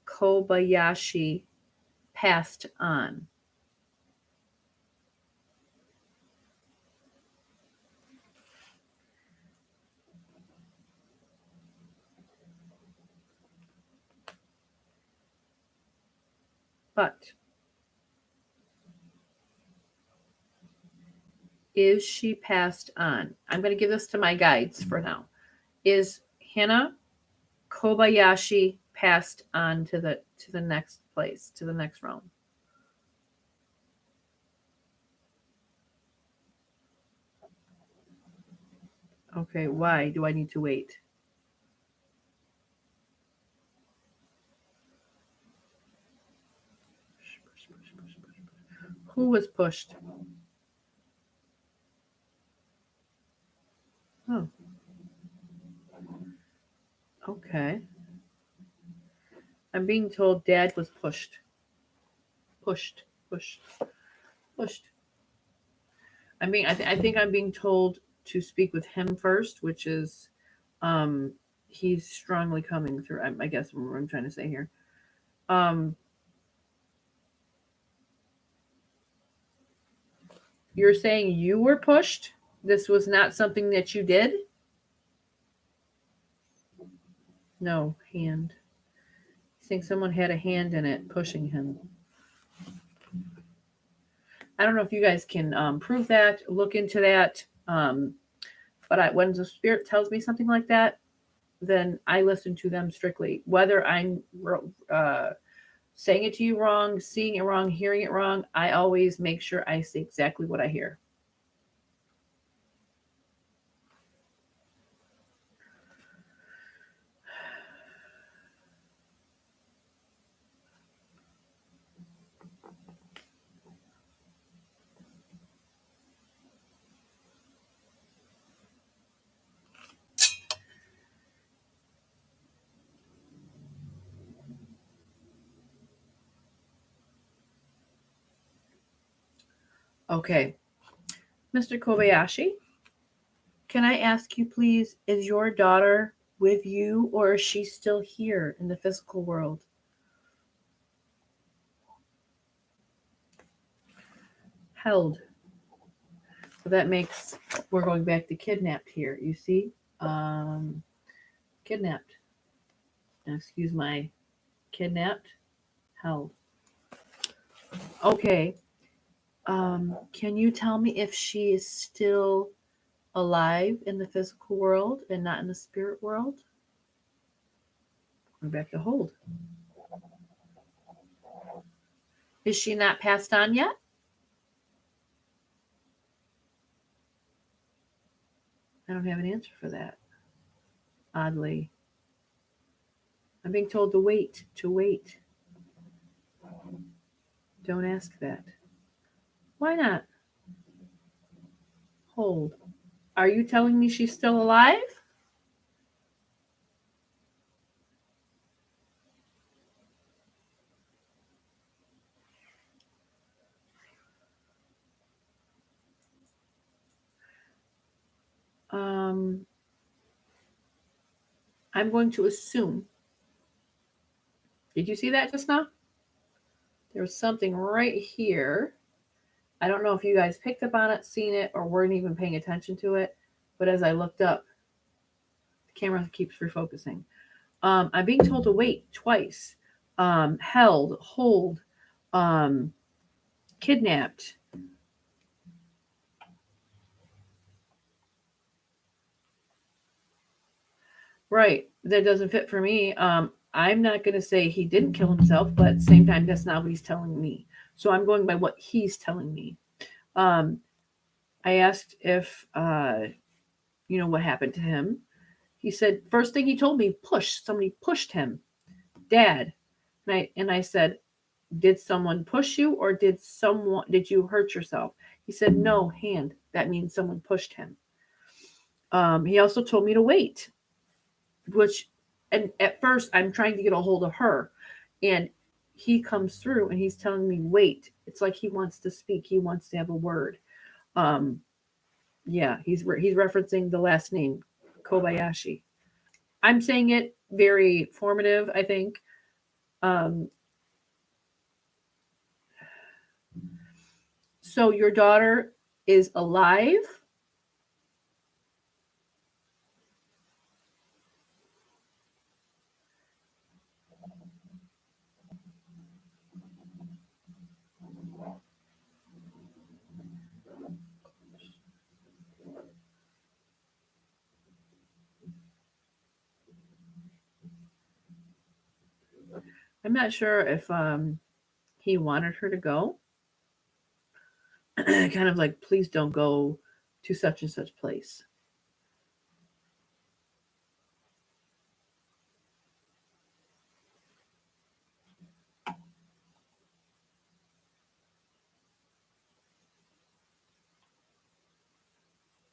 Kobayashi passed on? But is she passed on? I'm going to give this to my guides for now. Is Hannah Kobayashi passed on to the next place, to the next realm? Okay, why do I need to wait? Who was pushed? Oh, okay. I'm being told Dad was pushed. Pushed. Pushed. Pushed. I think I'm being told to speak with him first, which is Um, he's strongly coming through. I guess what I'm trying to say here. Um, you're saying you were pushed. This was not something that you did. No hand. I think someone had a hand in it pushing him. I don't know if you guys can prove that, look into that. But when the spirit tells me something like that, then I listen to them strictly. Whether I'm uh, saying it to you wrong, seeing it wrong, hearing it wrong, I always make sure I say exactly what I hear. Okay, Mr. Kobayashi, can I ask you please, is your daughter with you or is she still here in the physical world? Held. So that makes, we're going back to kidnapped here, you see? Um, Kidnapped. Excuse my kidnapped, held. Okay. Can you tell me if she is still alive in the physical world and not in the spirit world? Going back to hold. Is she not passed on yet? I don't have an answer for that. Oddly, I'm being told to wait, to wait. Don't ask that. Why not? Hold. Are you telling me she's still alive? Um, I'm going to assume. Did you see that just now? There was something right here. I don't know if you guys picked up on it, seen it, or weren't even paying attention to it. But as I looked up, the camera keeps refocusing. I'm being told to wait twice. Held, hold, um, kidnapped. Right. That doesn't fit for me. I'm not going to say he didn't kill himself, but at the same time, that's not what he's telling me. So I'm going by what he's telling me. Um, I asked if, what happened to him. He said, first thing he told me, push. Somebody pushed him. Dad. And I said, did someone push you or did you hurt yourself? He said, no, hand. That means someone pushed him. He also told me to wait, which, and at first I'm trying to get a hold of her, and he comes through and he's telling me wait. It's like he wants to speak. He wants to have a word. Um, yeah, he's referencing the last name Kobayashi. I'm saying it very formative, I think. Um, so your daughter is alive. I'm not sure if he wanted her to go. Kind of like, please don't go to such and such place.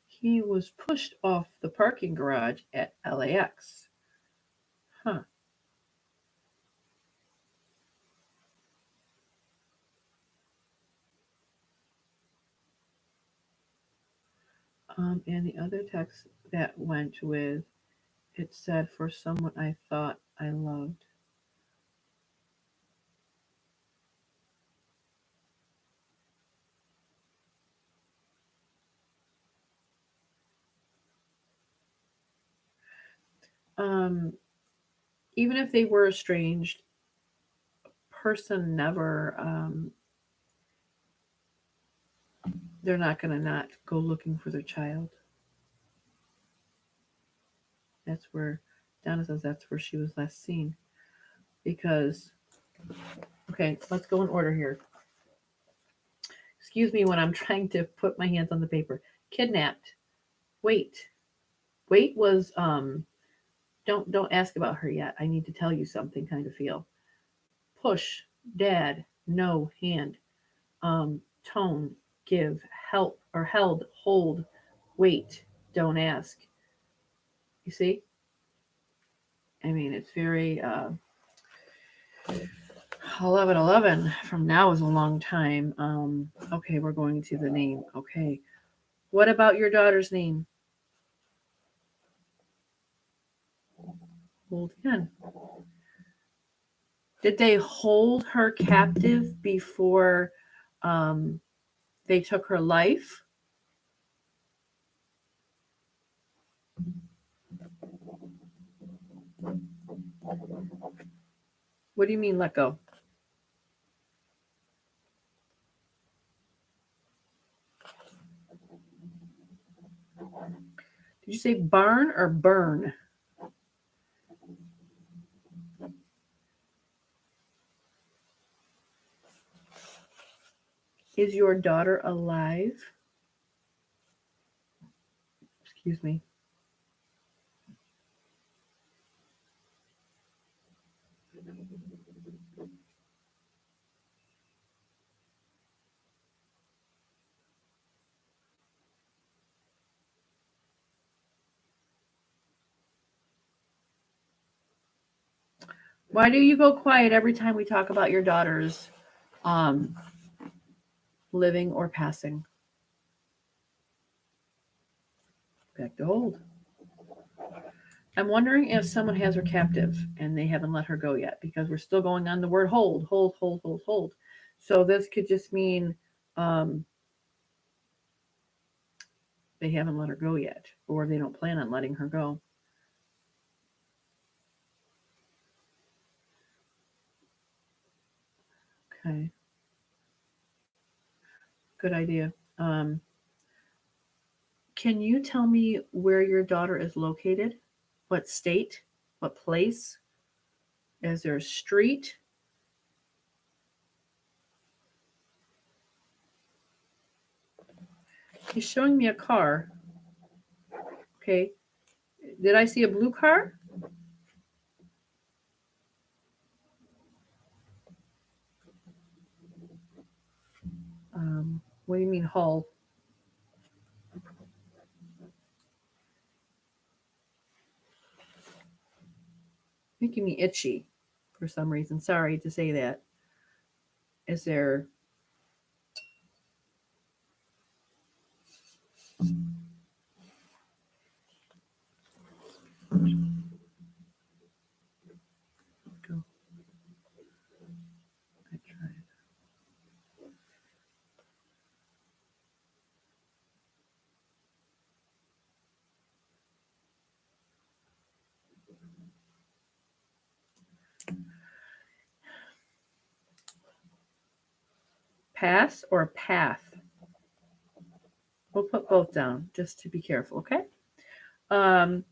He was pushed off the parking garage at LAX. Huh. And the other text that went with It said for someone I thought I loved. Um, Even if they were estranged, person never, they're not going to not go looking for their child. That's where Donna says that's where she was last seen. Because, okay, let's go in order here. Excuse me when I'm trying to put my hands on the paper. Kidnapped. Wait. Wait was don't ask about her yet. I need to tell you something kind of feel. Push, dad, no, hand. Um, Tone, give, help or held, hold, wait, don't ask. You see? I mean, it's very 11 11 from now is a long time. Okay, we're going to the name. Okay. What about your daughter's name? Hold again. Did they hold her captive before um, they took her life? What do you mean let go? Did you say barn or burn? Is your daughter alive? Excuse me. Why do you go quiet every time we talk about your daughter's um, living or passing? Back to hold. I'm wondering if someone has her captive and they haven't let her go yet because we're still going on the word hold, hold, hold, hold, hold. So this could just mean um, they haven't let her go yet or they don't plan on letting her go. Okay, good idea. Um, can you tell me where your daughter is located? What state? What place? Is there a street? He's showing me a car. Okay. Did I see a blue car? What do you mean hull? Making me itchy for some reason. Sorry to say that. Is there go? I tried. Pass or path? We'll put both down just to be careful, okay? Um,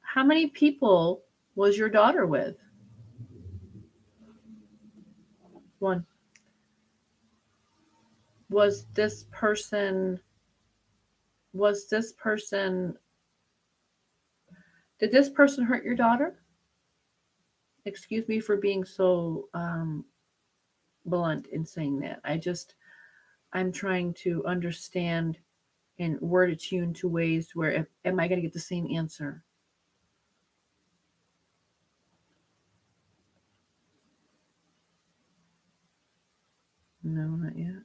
how many people was your daughter with? One. Was this person was this person did this person hurt your daughter? Excuse me for being so blunt in saying that. I'm trying to understand and word it to you into ways where am I going to get the same answer? No, not yet.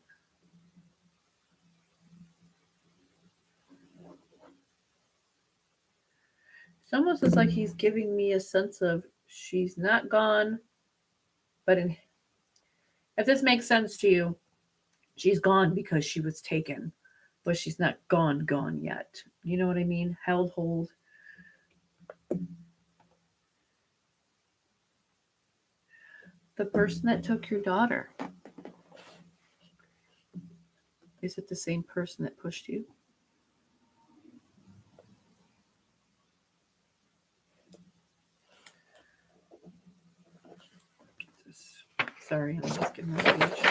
almost is like he's giving me a sense of she's not gone, but if this makes sense to you, she's gone because she was taken, but she's not gone yet. You know what I mean? Held hold. The person that took your daughter, is it the same person that pushed you? Sorry, I'm just getting my page.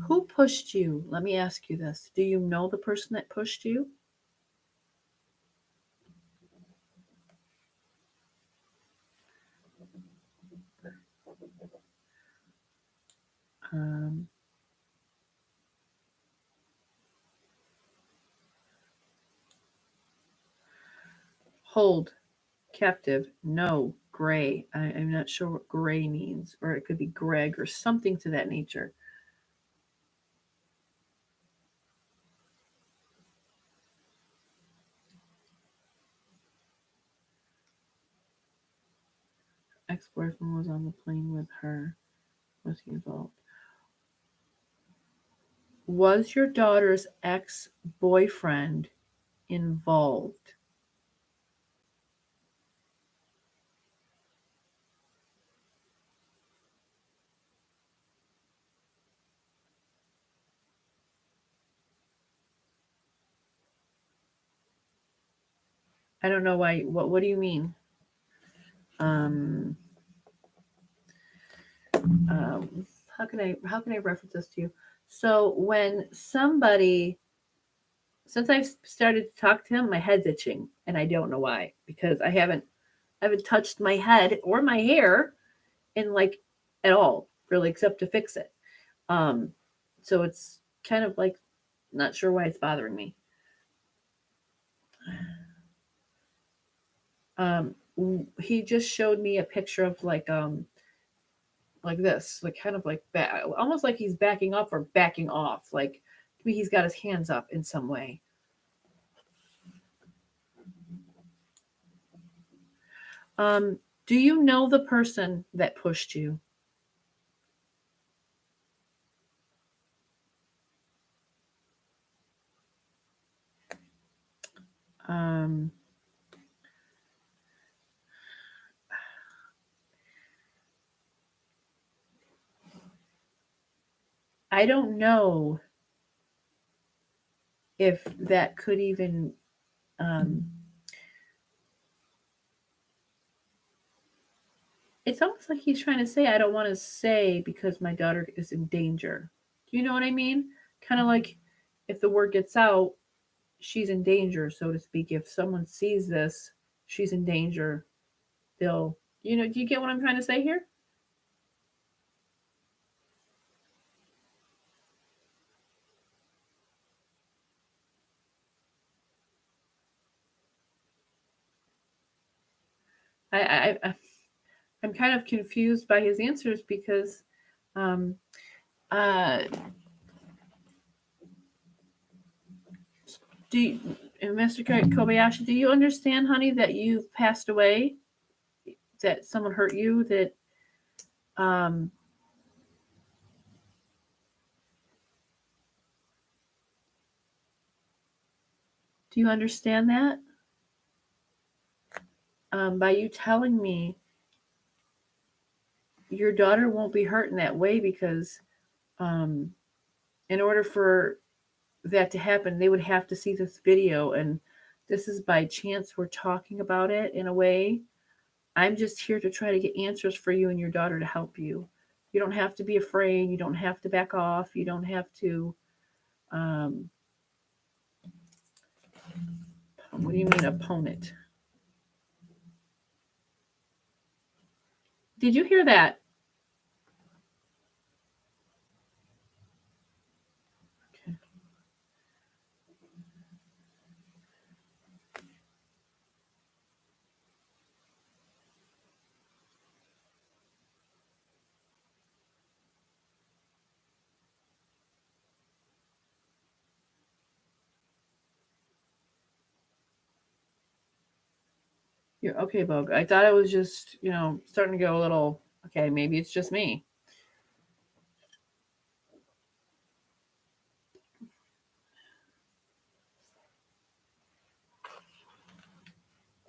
Who pushed you? Let me ask you this. Do you know the person that pushed you? Um, hold, captive, no, gray. I'm not sure what gray means, or it could be Greg or something to that nature. Ex-boyfriend was on the plane with her. Was he involved? Was your daughter's ex-boyfriend involved? I don't know why. What do you mean? Um, um, how can I reference this to you? So when somebody, since I've started to talk to him, my head's itching, and I don't know why because I haven't touched my head or my hair in like at all really, except to fix it. Um, so it's kind of like not sure why it's bothering me. Um, he just showed me a picture of like this, like kind of like back, almost like he's backing up or backing off. Like to me, he's got his hands up in some way. Um, do you know the person that pushed you? Um, I don't know if that could even. Um, it's almost like he's trying to say, I don't want to say because my daughter is in danger. Do you know what I mean? Kind of like if the word gets out, she's in danger, so to speak. If someone sees this, she's in danger. They'll, do you get what I'm trying to say here? I I'm kind of confused by his answers because, um, uh, do you, Mr. Kobayashi, do you understand, honey, that you've passed away? That someone hurt you? That um, do you understand that? By you telling me your daughter won't be hurt in that way because, um, in order for that to happen, they would have to see this video, and this is by chance we're talking about it in a way. I'm just here to try to get answers for you and your daughter to help you. You don't have to be afraid. You don't have to back off. You don't have to. Um, what do you mean, opponent? Did you hear that? Okay. You're okay, Bogue. I thought it was just, starting to go a little, okay, maybe it's just me.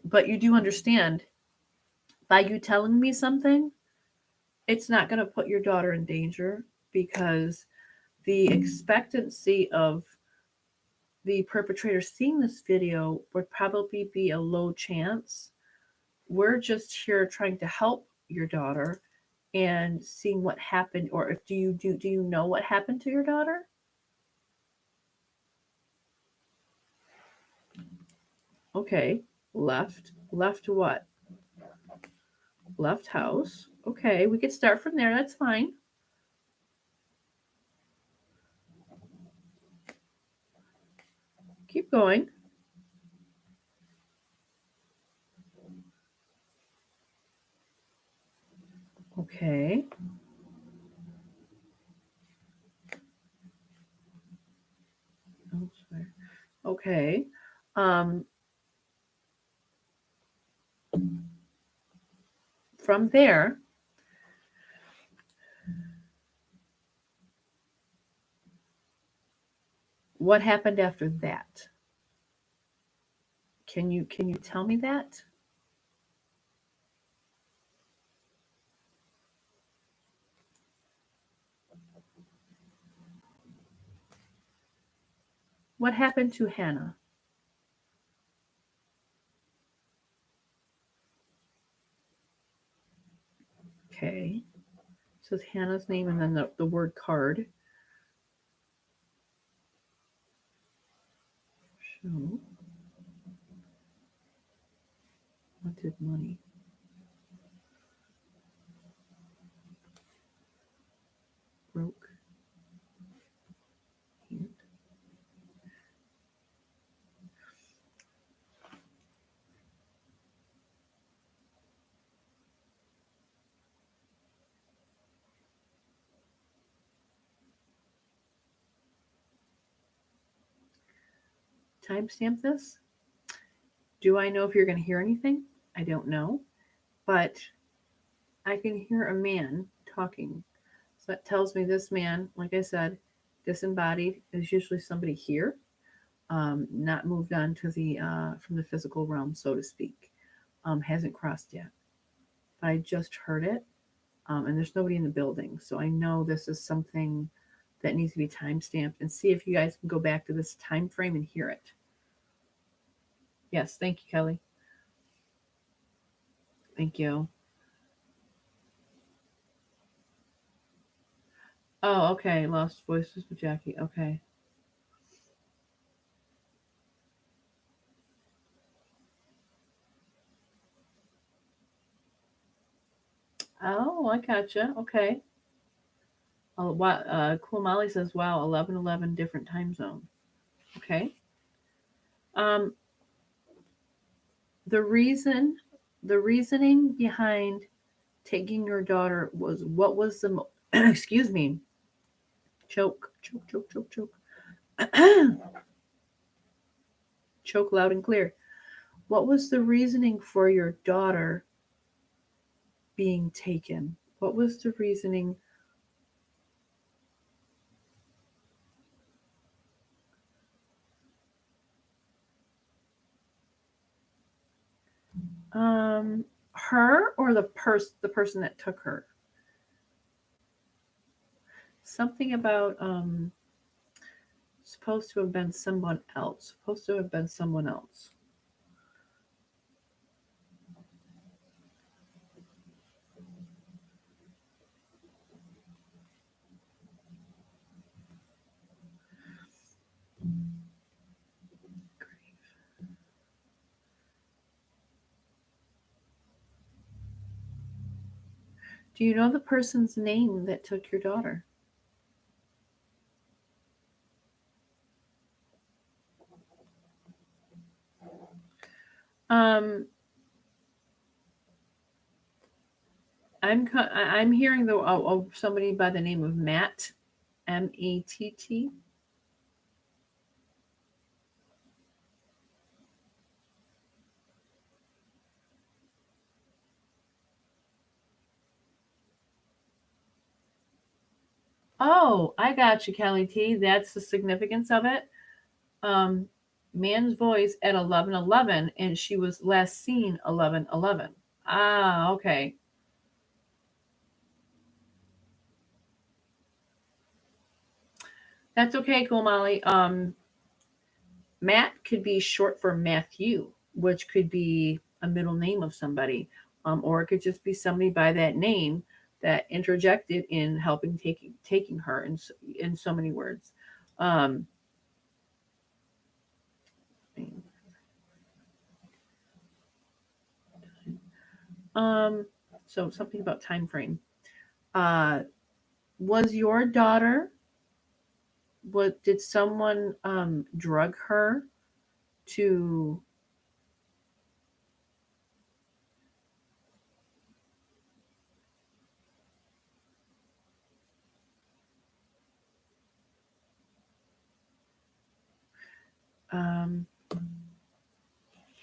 But you do understand, by you telling me something, it's not going to put your daughter in danger, because the expectancy of the perpetrator seeing this video would probably be a low chance. We're just here trying to help your daughter and seeing what happened, or if do you know what happened to your daughter? Okay, left what? Left house. Okay, we could start from there. That's fine. Keep going. Okay. Oh, sorry. Okay. Um, from there, what happened after that? Can you tell me that? What happened to Hannah? Okay. So it's Hannah's name and then the word card. Show wanted money. Broke hand. Timestamp this. Do I know if you're going to hear anything? I don't know. But I can hear a man talking. So that tells me this man, like I said, disembodied, is usually somebody here, not moved on to the from the physical realm, so to speak. Hasn't crossed yet. But I just heard it, and there's nobody in the building, so I know this is something that needs to be time stamped. And see if you guys can go back to this time frame and hear it. Yes, thank you, Kelly. Thank you. Oh, okay. Lost voices with Jackie. Okay. Oh, I gotcha. Okay. Oh, wow. Cool Molly says, "Wow, 11:11 different time zone." Okay. Um, the reason, the reasoning behind taking your daughter was, what was the excuse me, choke, choke, choke, choke, choke, choke loud and clear. What was the reasoning for your daughter being taken? What was the reasoning? Her or the person that took her? Something about supposed to have been someone else. Supposed to have been someone else. Do you know the person's name that took your daughter? Um, I'm hearing somebody by the name of Matt, Mett. Oh, I got you, Kelly T. That's the significance of it. Um, man's voice at 11:11, and she was last seen 11:11. Ah, okay. That's okay, cool, Molly. Matt could be short for Matthew, which could be a middle name of somebody, or it could just be somebody by that name that interjected in helping taking her in so many words. Um, um, so something about time frame. Uh, was your daughter? What did someone drug her to? Um,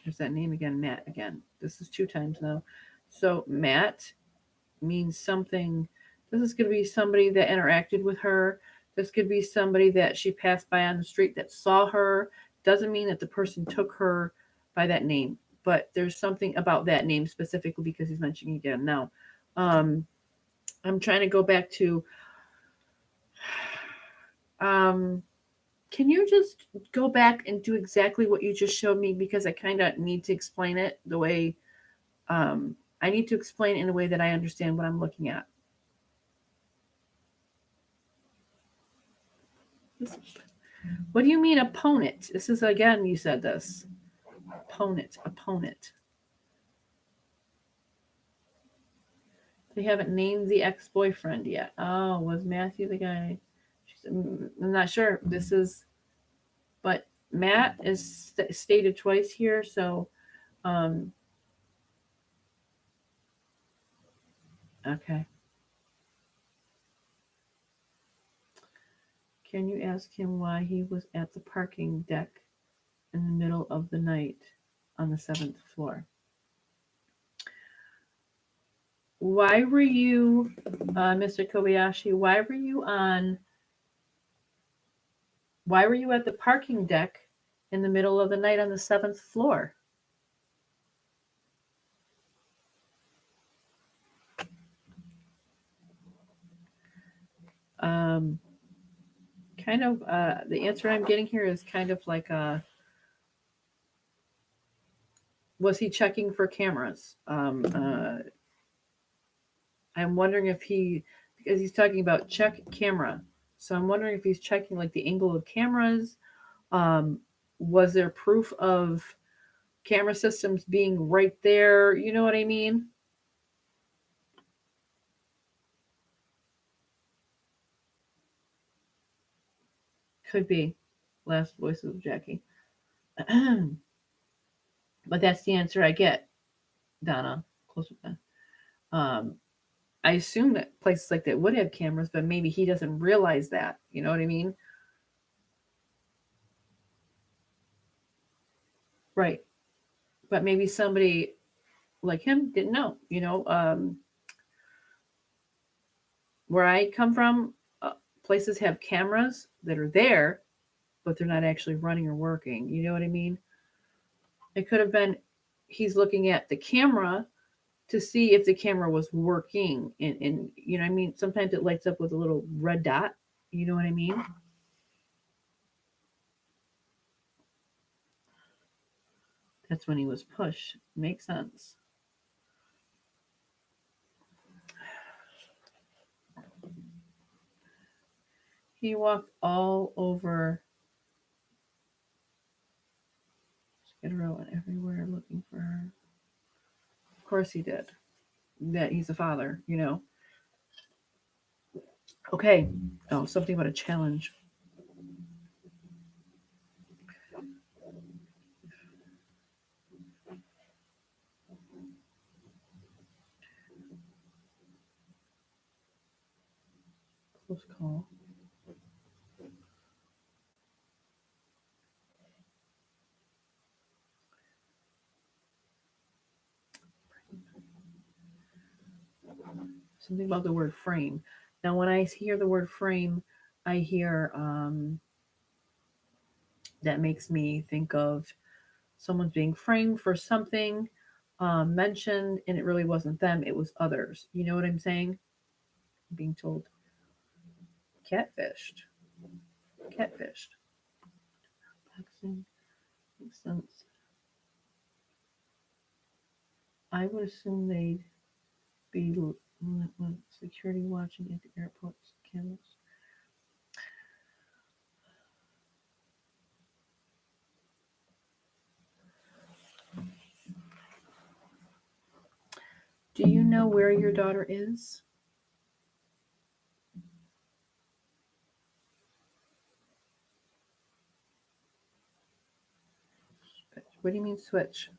there's that name again, Matt. Again, this is two times now. So Matt means something. This is going to be somebody that interacted with her. This could be somebody that she passed by on the street that saw her. Doesn't mean that the person took her by that name, but there's something about that name specifically because he's mentioning it again. Now, um, I'm trying to go back to. Um, can you just go back and do exactly what you just showed me because I kind of need to explain it the way um, I need to explain it in a way that I understand what I'm looking at. What do you mean opponent? This is again, you said this. Opponent. They haven't named the ex boyfriend yet. Oh, was Matthew the guy? I'm not sure. This is, but Matt is stated twice here. So, um, okay. Can you ask him why he was at the parking deck in the middle of the night on the seventh floor? Why were you, Mr. Kobayashi? Why were you at the parking deck in the middle of the night on the seventh floor? Um, kind of, the answer I'm getting here is kind of like, was he checking for cameras? I'm wondering if because he's talking about check camera. So I'm wondering if he's checking like the angle of cameras. Um, was there proof of camera systems being right there? You know what I mean? Could be. Last voice of Jackie. But that's the answer I get, Donna. Close with that. I assume that places like that would have cameras, but maybe he doesn't realize that. You know what I mean? Right. But maybe somebody like him didn't know. Where I come from, places have cameras that are there, but they're not actually running or working. You know what I mean? It could have been he's looking at the camera to see if the camera was working. And you know what I mean? Sometimes it lights up with a little red dot. You know what I mean? That's when he was pushed. Makes sense. He walked all over Skid Row and everywhere looking for her. Of course he did. That he's a father, you know. Okay. Oh, something about a challenge. Close call. Something about the word frame. Now, when I hear the word frame, I hear that makes me think of someone's being framed for something mentioned, and it really wasn't them, it was others. You know what I'm saying? I'm being told catfished. Catfished. Boxing makes sense. I would assume they'd be security watching at the airport's cameras. Do you know where your daughter is? What do you mean switch?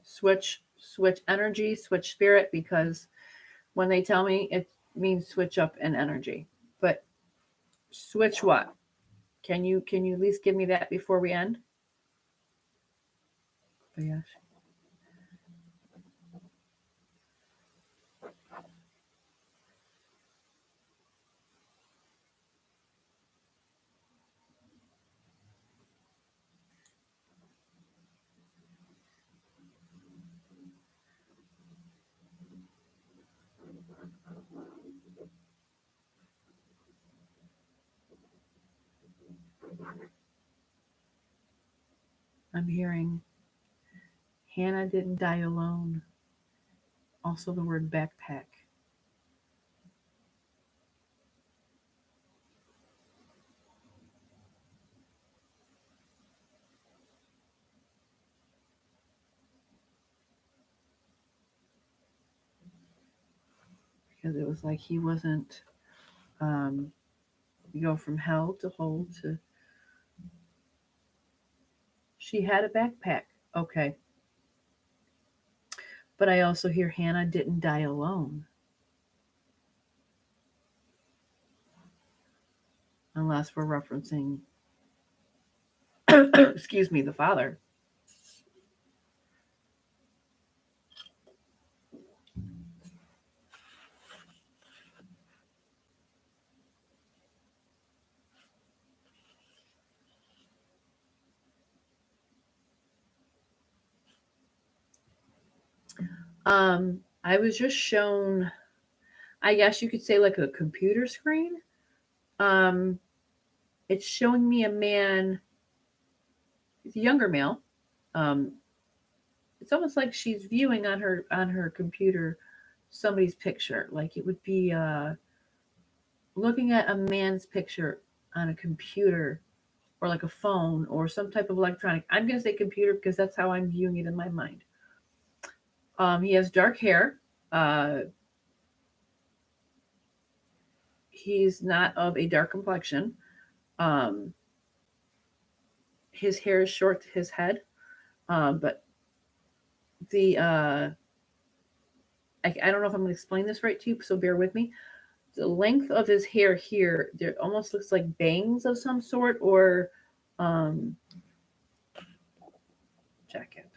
Switch energy, switch spirit, because when they tell me it means switch up in energy. But switch what? Can you at least give me that before we end? Oh, yes. I'm hearing Hannah didn't die alone. Also the word backpack. Because it was like he wasn't um you go from hell to hold to she had a backpack. Okay. But I also hear Hannah didn't die alone. Unless we're referencing excuse me, the father. I was just shown, I guess you could say, like a computer screen. Um, it's showing me a man, he's a younger male. Um, it's almost like she's viewing on her computer somebody's picture. Like it would be looking at a man's picture on a computer or like a phone or some type of electronic. I'm gonna say computer because that's how I'm viewing it in my mind. He has dark hair. Uh, he's not of a dark complexion. Um, his hair is short to his head, but the I don't know if I'm going to explain this right to you, so bear with me. The length of his hair here, there almost looks like bangs of some sort, or um, jacket.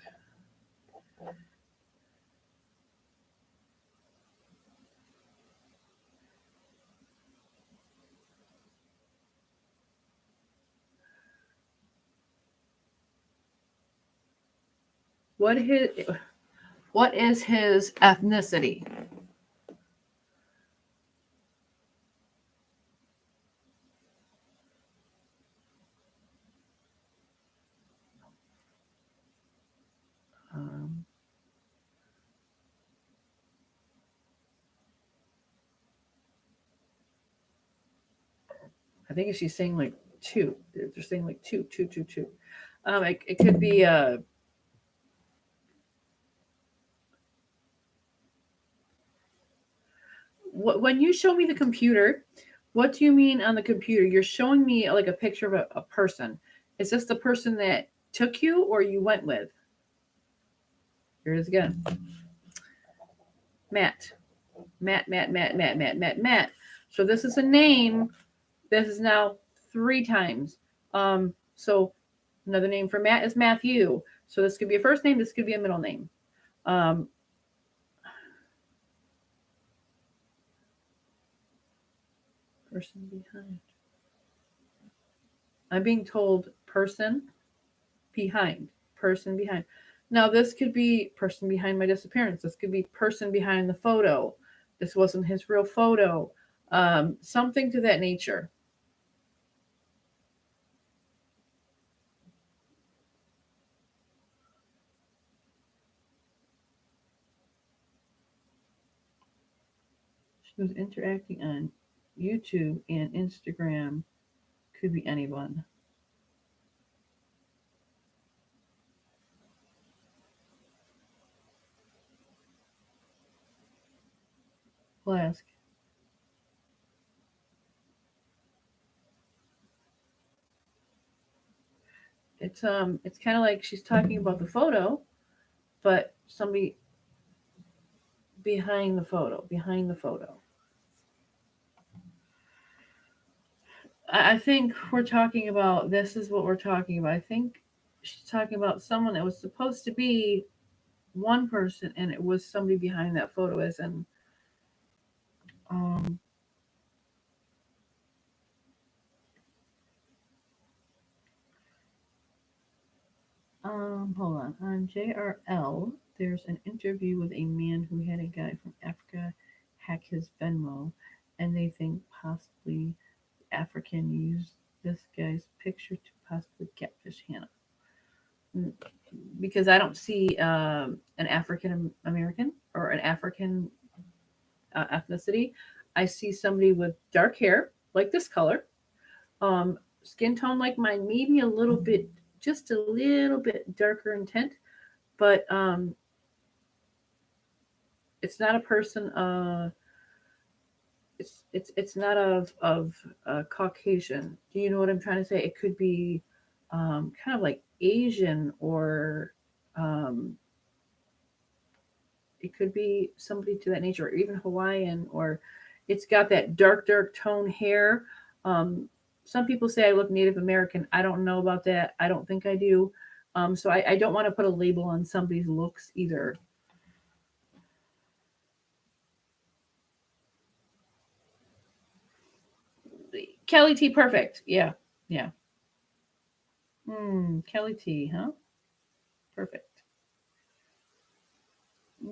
What his what is his ethnicity? Um, I think she's saying like two. They're saying like two, two, two, two. It could be when you show me the computer, what do you mean on the computer? You're showing me like a picture of a person. Is this the person that took you or you went with? Here it is again. Matt. Matt. So this is a name. This is now three times. So another name for Matt is Matthew. So this could be a first name. This could be a middle name. Um, person behind. I'm being told person behind. Person behind. Now this could be person behind my disappearance. This could be person behind the photo. This wasn't his real photo. Something to that nature. She was interacting on YouTube and Instagram. Could be anyone. We'll ask. It's kind of like she's talking about the photo, but somebody behind the photo, behind the photo. I think we're talking about this is what we're talking about. I think she's talking about someone that was supposed to be one person and it was somebody behind that photo as in um hold on JRL there's an interview with a man who had a guy from Africa hack his Venmo and they think possibly African used this guy's picture to possibly catfish Hannah. Because I don't see an African American or an African ethnicity. I see somebody with dark hair, like this color, skin tone like mine, maybe a little bit, just a little bit darker in tint, but it's not a person. It's not of Caucasian. Do you know what I'm trying to say? It could be kind of like Asian or um, it could be somebody to that nature, or even Hawaiian, or it's got that dark tone hair. Um, some people say I look Native American. I don't know about that. I don't think I do. So I don't want to put a label on somebody's looks either. Kelly T, perfect. Yeah, yeah. Kelly T, huh? Perfect.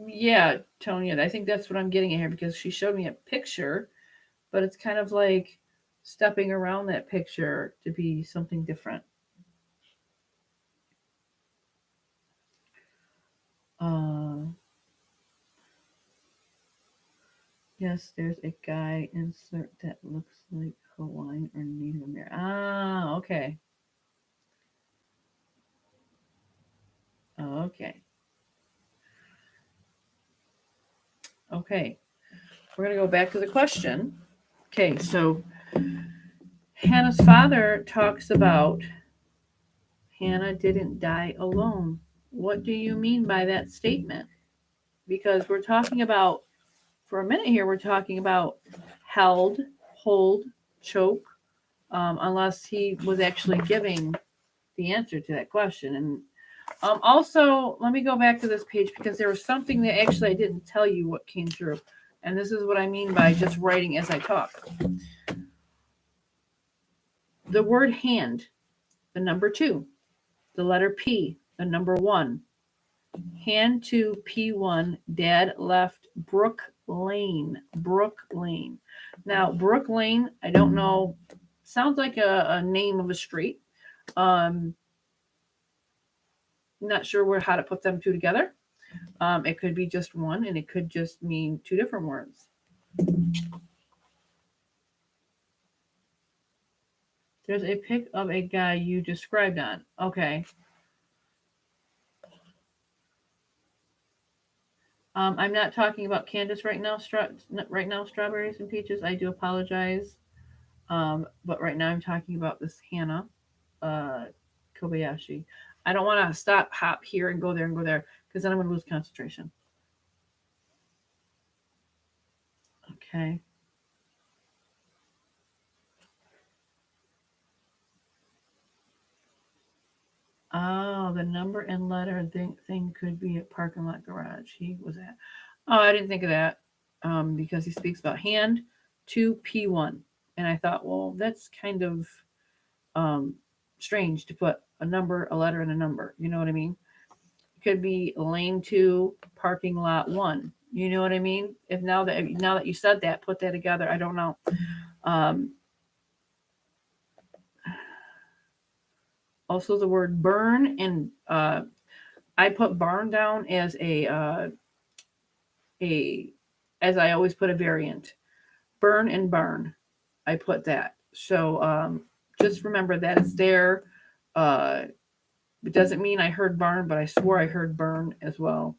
Yeah, Tonya, I think that's what I'm getting at here because she showed me a picture, but it's kind of like stepping around that picture to be something different. Uh, yes, there's a guy insert that looks like Hawaiian or Native American. Ah, okay. Okay. Okay. We're going to go back to the question. Okay, so Hannah's father talks about Hannah didn't die alone. What do you mean by that statement? Because we're talking about, for a minute here, we're talking about held, hold, choke, unless he was actually giving the answer to that question. And also, let me go back to this page because there was something that actually I didn't tell you what came through. And this is what I mean by just writing as I talk. The word hand, the number 2, the letter P, the number 1, hand to P1, dad left Brook Lane. Brook Lane. Now, Brook Lane, I don't know, sounds like a name of a street. Not sure how to put them two together. It could be just one, and it could just mean two different words. There's a pic of a guy you described on. Okay. I'm not talking about Candace right now. Right now, strawberries and peaches. I do apologize. But right now, I'm talking about this Hannah uh, Kobayashi. I don't want to stop, hop here, and go there because then I'm going to lose concentration. Okay. Oh, the number and letter thing could be a parking lot garage. He was at. Oh, I didn't think of that. Because he speaks about hand to P1. And I thought, well, that's kind of um, strange to put a number, a letter, and a number. You know what I mean? It could be lane 2, parking lot 1. You know what I mean? If now that you said that, put that together. I don't know. Um, Also, the word burn and I put barn down as a as I always put a variant. Burn and barn. I put that. So just remember that it's there. Uh, it doesn't mean I heard barn, but I swore I heard burn as well.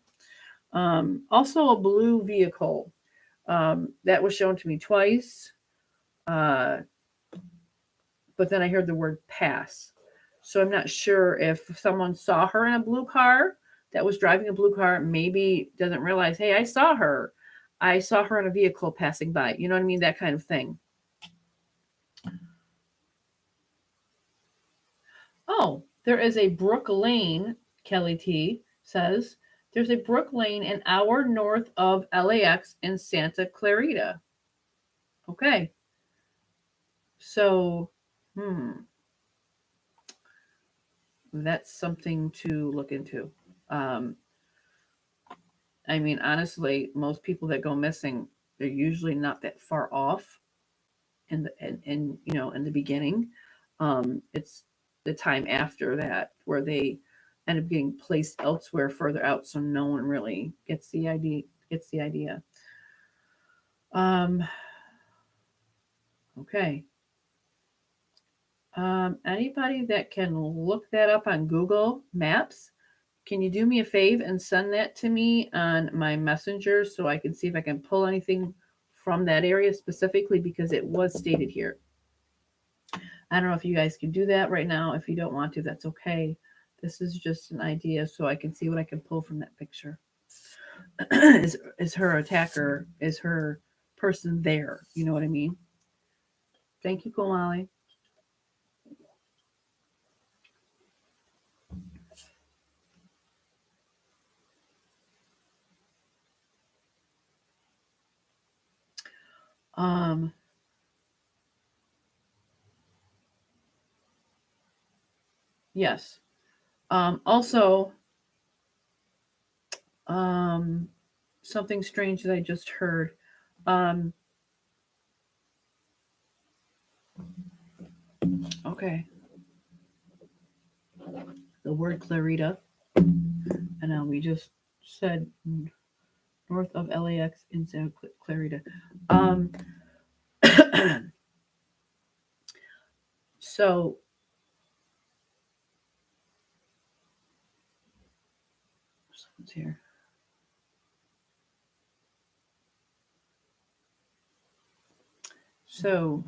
Also, a blue vehicle that was shown to me twice, uh, but then I heard the word pass. So I'm not sure if someone saw her in a blue car that was driving a blue car, maybe doesn't realize, hey, I saw her. I saw her in a vehicle passing by. You know what I mean? That kind of thing. Oh, there is a Brook Lane, Kelly T says. There's a Brook Lane an hour north of LAX in Santa Clarita. Okay. So, hmm, that's something to look into. Um, I mean, honestly, most people that go missing, they're usually not that far off in the beginning. It's the time after that where they end up getting placed elsewhere further out, so no one really gets the idea. Gets the idea. Um, okay. Anybody that can look that up on Google Maps, can you do me a fave and send that to me on my messenger so I can see if I can pull anything from that area specifically because it was stated here. I don't know if you guys can do that right now. If you don't want to, that's okay. This is just an idea so I can see what I can pull from that picture. is her attacker, is her person there? You know what I mean? Thank you, Komali. Um, yes. Also, um, something strange that I just heard. Um, okay, the word Clarita, and we just said north of LAX in Santa Clarita. Um, so someone's here. So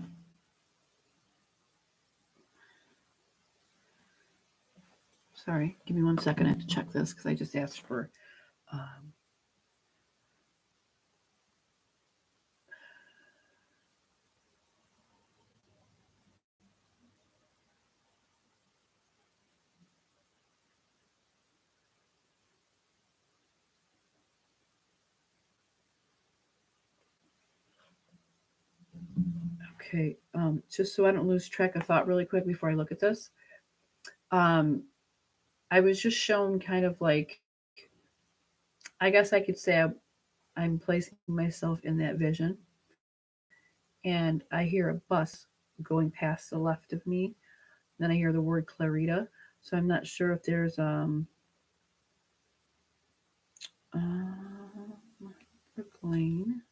sorry, give me 1 second. I have to check this because I just asked for. Um, okay, just so I don't lose track of thought really quick before I look at this. Um, I was just shown kind of like, I guess I could say I'm placing myself in that vision, and I hear a bus going past the left of me. Then I hear the word Clarita, so I'm not sure if there's Lane.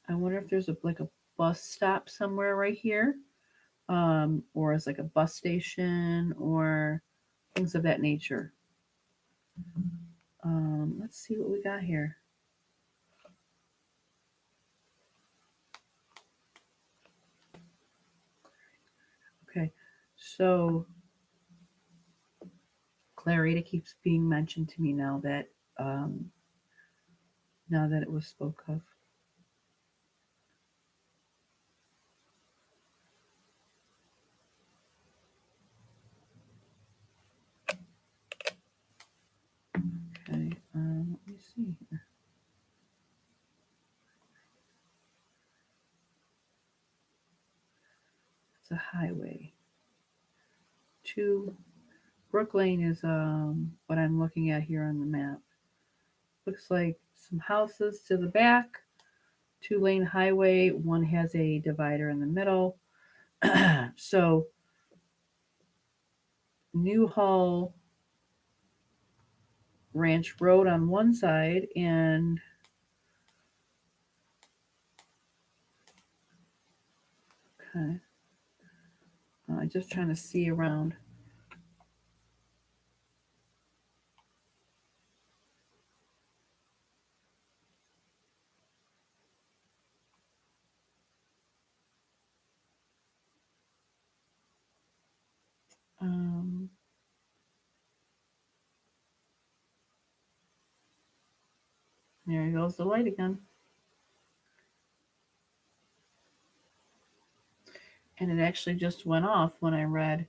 I wonder if there's like a bus stop somewhere right here, or it's like a bus station or things of that nature. Let's see what we got here. Okay, so Clarita keeps being mentioned to me um, now that it was spoke of. a highway. Two Brook Lane is what I'm looking at here on the map. Looks like some houses to the back, 2-lane highway. One has a divider in the middle. So Newhall Ranch Road on one side and okay. I'm just trying to see around. Um, there goes the light again. And it actually just went off when I read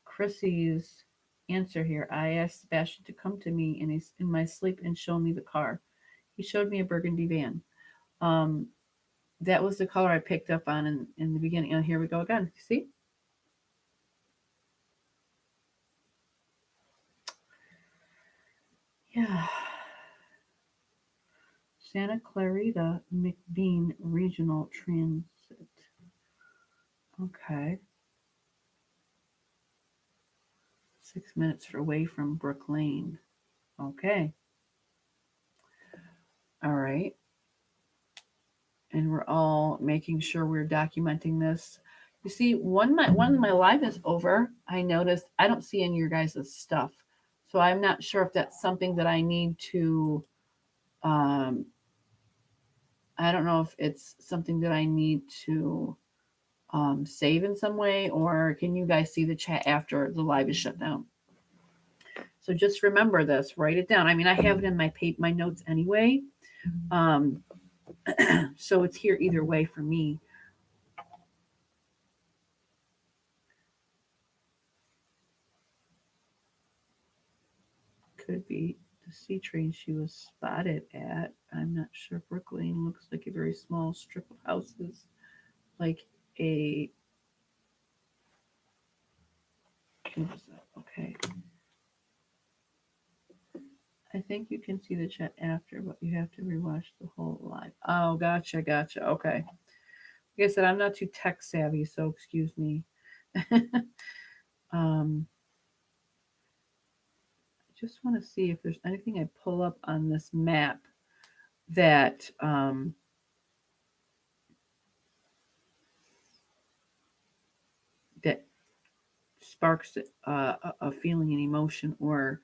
Chrissy's answer here. I asked Sebastian to come to me in my sleep and show me the car. He showed me a burgundy van. Um, that was the color I picked up on in the beginning. And here we go again. See? Yeah. Santa Clarita McBean Regional Transit. Okay. 6 minutes away from Brook Lane. Okay. All right. And we're all making sure we're documenting this. You see, when my live is over, I noticed I don't see any of your guys' stuff. So I'm not sure if that's something that I need to um I don't know if it's something that I need to save in some way, or can you guys see the chat after the live is shut down? So just remember this, write it down. I mean, I have it in my notes anyway. Um, so it's here either way for me. Could be the C train she was spotted at. I'm not sure. Brook Lane looks like a very small strip of houses, like a. Okay. I think you can see the chat after, but you have to rewatch the whole live. Oh, gotcha. Okay. Like I said, I'm not too tech savvy, so excuse me. um, I just want to see if there's anything I pull up on this map that that sparks a feeling and emotion or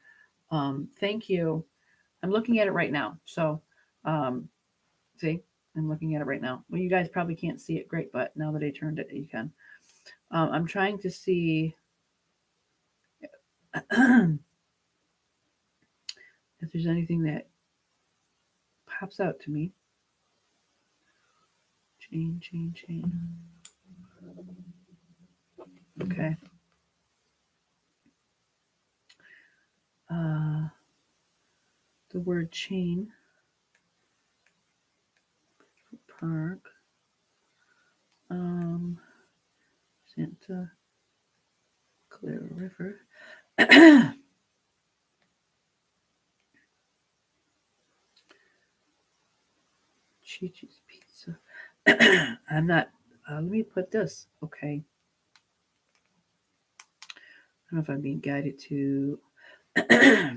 thank you. I'm looking at it right now. So um, see, I'm looking at it right now. Well, you guys probably can't see it great, but now that I turned it, you can. I'm trying to see if there's anything that pops out to me. Chain. Okay. Uh, the word chain. Park. Santa Clara River. Chi-Chi's Pizza. I'm not. Let me put this. Okay. I don't know if I'm being guided to. I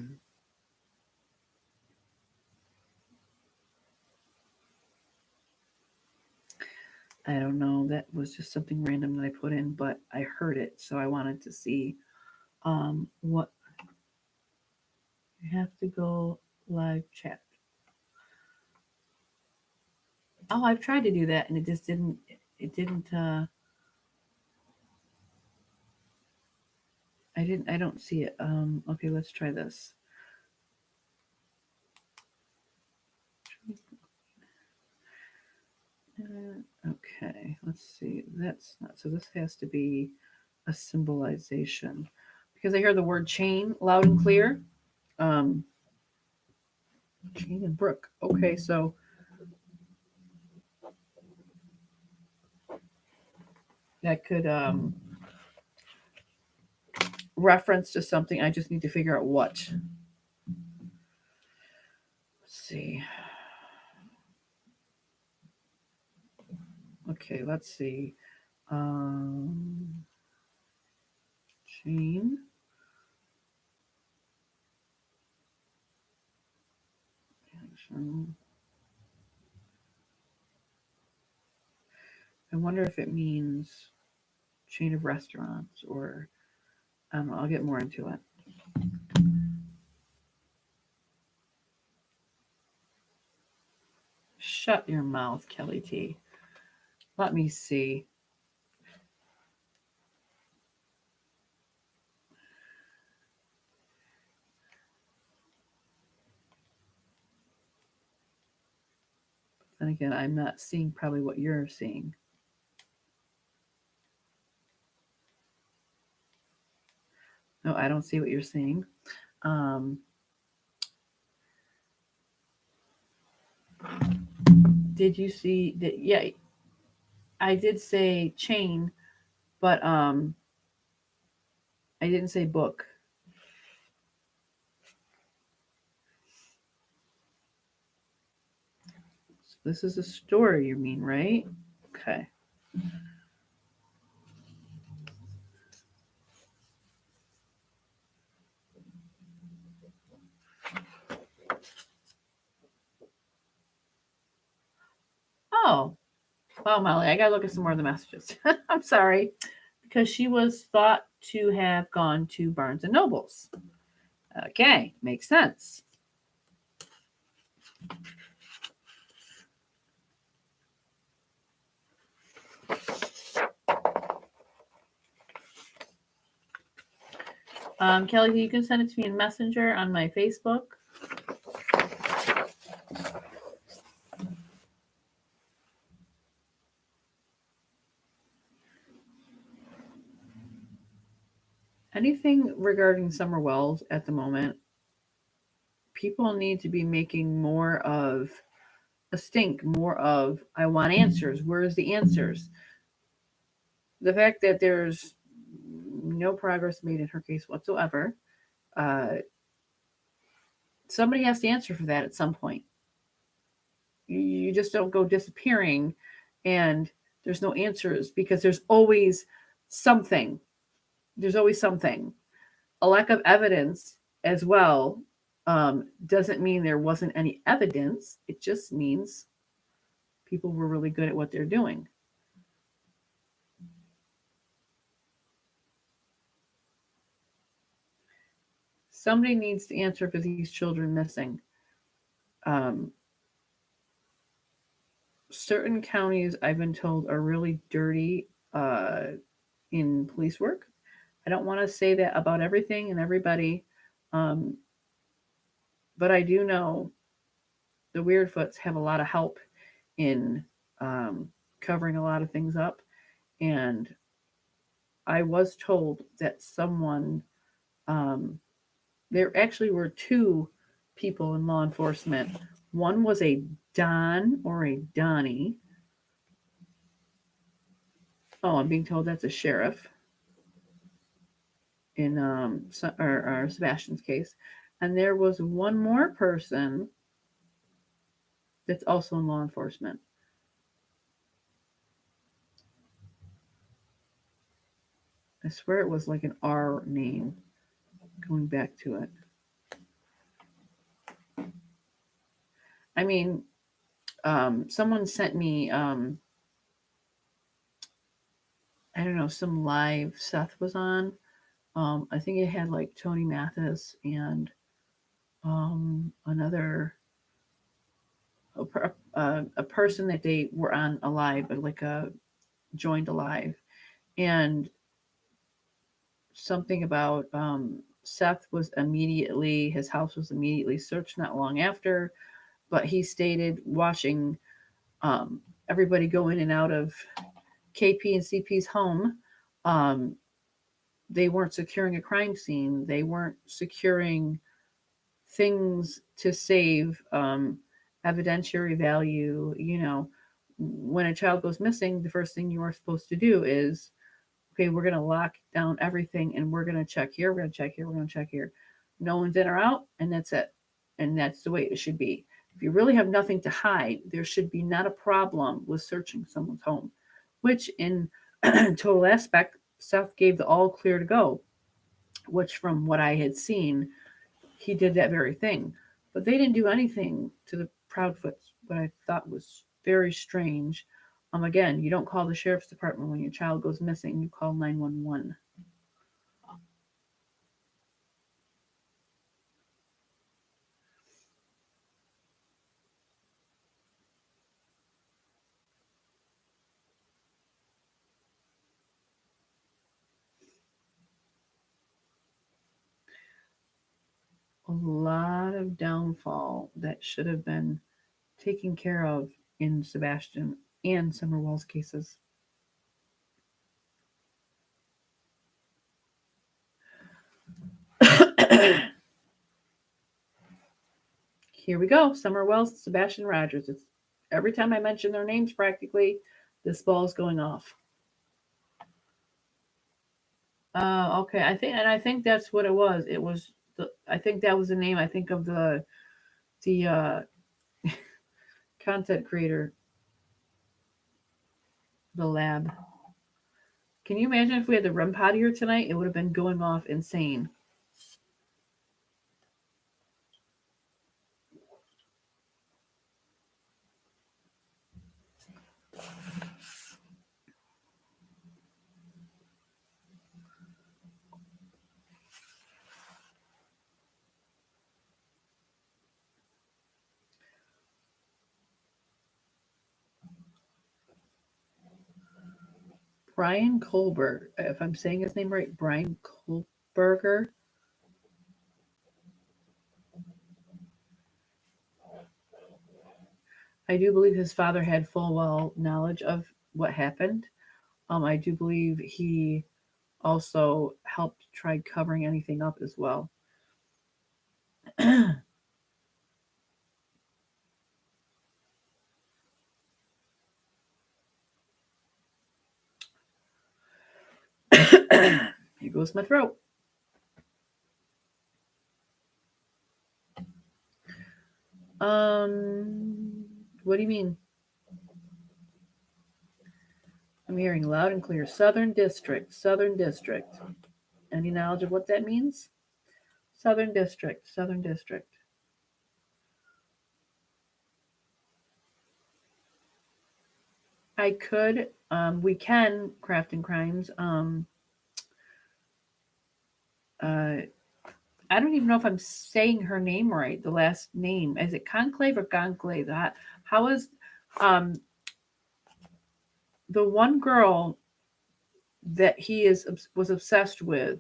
don't know. That was just something random that I put in, but I heard it, so I wanted to see what. You have to go live chat. Oh, I've tried to do that, and it just didn't. It didn't. I didn't. I don't see it. Okay, let's try this. Okay, let's see. That's not. So this has to be a symbolization because I hear the word chain loud and clear. Um, chain and brook. Okay, so that could reference to something. I just need to figure out what. Let's see. Okay, let's see. Chain. Action. I wonder if it means chain of restaurants or I don't know. I'll get more into it. Shut your mouth, Kelly T. Let me see. Then again, I'm not seeing probably what you're seeing. No, I don't see what you're seeing. Um, did you see that? Yeah, I did say chain, but I didn't say book. So this is a story, you mean, right? Okay. Oh, well, Molly, I gotta look at some more of the messages. I'm sorry, because she was thought to have gone to Barnes and Nobles. Okay, makes sense. Kelly, you can send it to me in Messenger on my Facebook. Anything regarding Summer Wells at the moment, people need to be making more of a stink, more of, I want answers. Where's the answers? The fact that there's no progress made in her case whatsoever, uh, somebody has to answer for that at some point. You just don't go disappearing and there's no answers because there's always something. There's always something. A lack of evidence as well doesn't mean there wasn't any evidence. It just means people were really good at what they're doing. Somebody needs to answer for these children missing. Um, certain counties, I've been told, are really dirty in police work. I don't want to say that about everything and everybody, um, but I do know the Weirdfoots have a lot of help in covering a lot of things up. And I was told that someone, there actually were two people in law enforcement. One was a Don or a Donnie. Oh, I'm being told that's a sheriff in or Sebastian's case. And there was one more person that's also in law enforcement. I swear it was like an R name. Going back to it. I mean, someone sent me, I don't know, some live Seth was on. I think it had like Tony Mathis and another a person that they were on alive, like a joined alive, and something about Seth was immediately his house was immediately searched not long after, but he stated watching everybody go in and out of KP and CP's home. Um, they weren't securing a crime scene. They weren't securing things to save evidentiary value. You know, when a child goes missing, the first thing you are supposed to do is okay, we're going to lock down everything and we're going to check here, we're going to check here, we're going to check here. No one's in or out, and that's it. And that's the way it should be. If you really have nothing to hide, there should be not a problem with searching someone's home, which in total aspect, Seth gave the all clear to go, which from what I had seen, he did that very thing. But they didn't do anything to the Proudfoots, what I thought was very strange. Again, you don't call the sheriff's department when your child goes missing, you call 911. A lot of downfall that should have been taken care of in Sebastian and Summerwell's cases. Here we go. Summerwell's Sebastian Rogers. It's every time I mention their names, practically, this ball's going off. Okay. I think that's what it was. It was I think that was the name. I think of the content creator, the lab. Can you imagine if we had the REM pod here tonight? It would have been going off insane. Brian Kohlberg, if I'm saying his name right, Brian Kohlberger. I do believe his father had full well knowledge of what happened. I do believe he also helped try covering anything up as well. Here goes my throat. What do you mean? I'm hearing loud and clear. Southern District, Southern District. Any knowledge of what that means? Southern District, Southern District. I could, we can craft and crimes. I don't even know if I'm saying her name right. The last name is it Conclave or Conclave? How is um the one girl that he was obsessed with?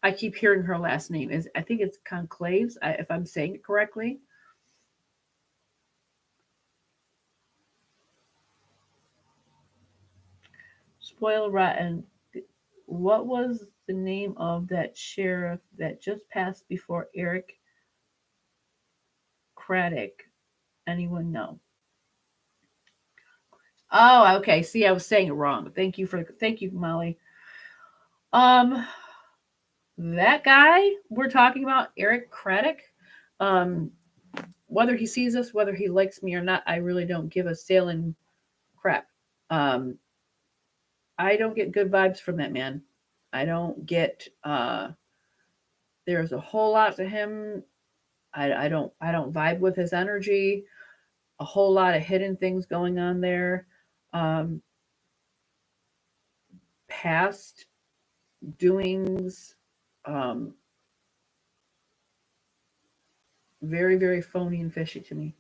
I keep hearing her last name. Is I think it's Conclaves, if I'm saying it correctly. Spoil rotten. What was the name of that sheriff that just passed before Eric Craddock? Anyone know? Oh, okay. See, I was saying it wrong. Thank you, Molly. Um, that guy we're talking about, Eric Craddock. Um, whether he sees us, whether he likes me or not, I really don't give a sailing crap. Um, I don't get good vibes from that man. I don't get. There's a whole lot to him. I don't vibe with his energy. A whole lot of hidden things going on there. Um, Past doings. Um, Very, very phony and fishy to me.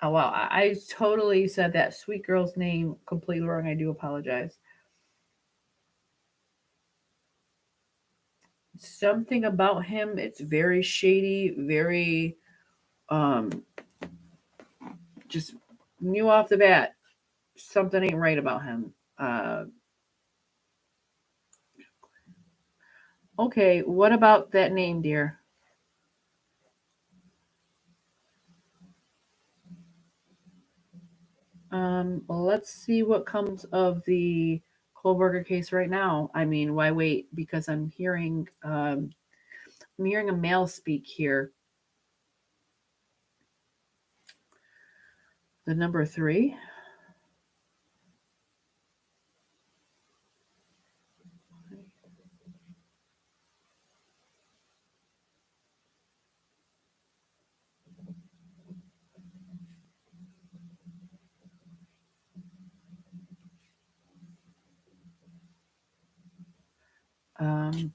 Oh wow, I totally said that sweet girl's name completely wrong. I do apologize. Something about him, it's very shady, very um just knew off the bat something ain't right about him. Okay, what about that name, dear? Well, let's see what comes of the Kohlberger case right now. I mean, why wait? Because I'm hearing a male speak here. The number three. Um,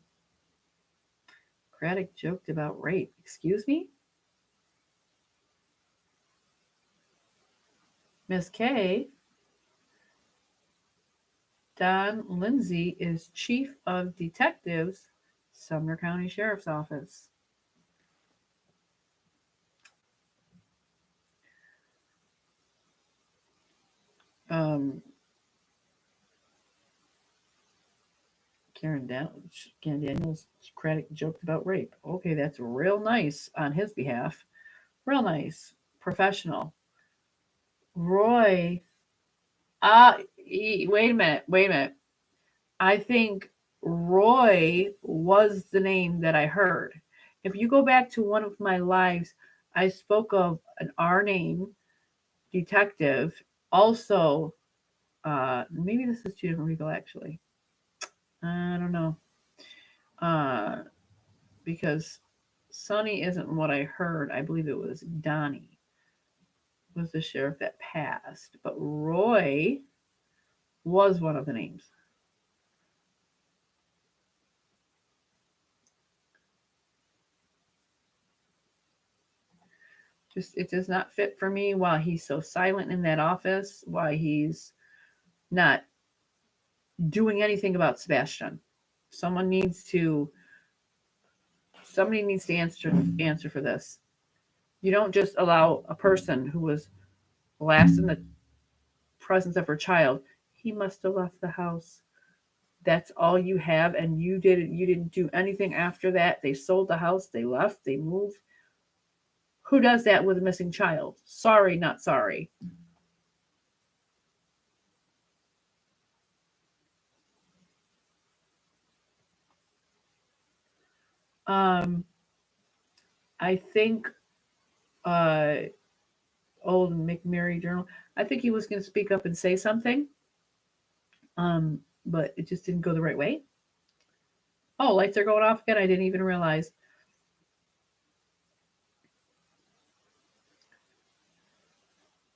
Craddock joked about rape. Excuse me, Miss K. Don Lindsay is chief of detectives, Sumner County Sheriff's Office. Um, Karen Daniels Craddock joked about rape. Okay, that's real nice on his behalf. Real nice, professional. Roy, uh, wait a minute, wait a minute. I think Roy was the name that I heard. If you go back to one of my lives, I spoke of an R name detective. Also, maybe this is two different people actually. I don't know. Uh, because Sonny isn't what I heard. I believe it was Donnie was the sheriff that passed, but Roy was one of the names. Just it does not fit for me while he's so silent in that office, why he's not doing anything about Sebastian. Someone needs to somebody needs to answer for this. You don't just allow a person who was last in the presence of her child. He must have left the house. That's all you have, and you didn't do anything after that. They sold the house, they left, they moved. Who does that with a missing child? Sorry, not sorry. Um, I think uh, old McMurray Journal. I think he was going to speak up and say something, um, but it just didn't go the right way. Oh, lights are going off again. I didn't even realize.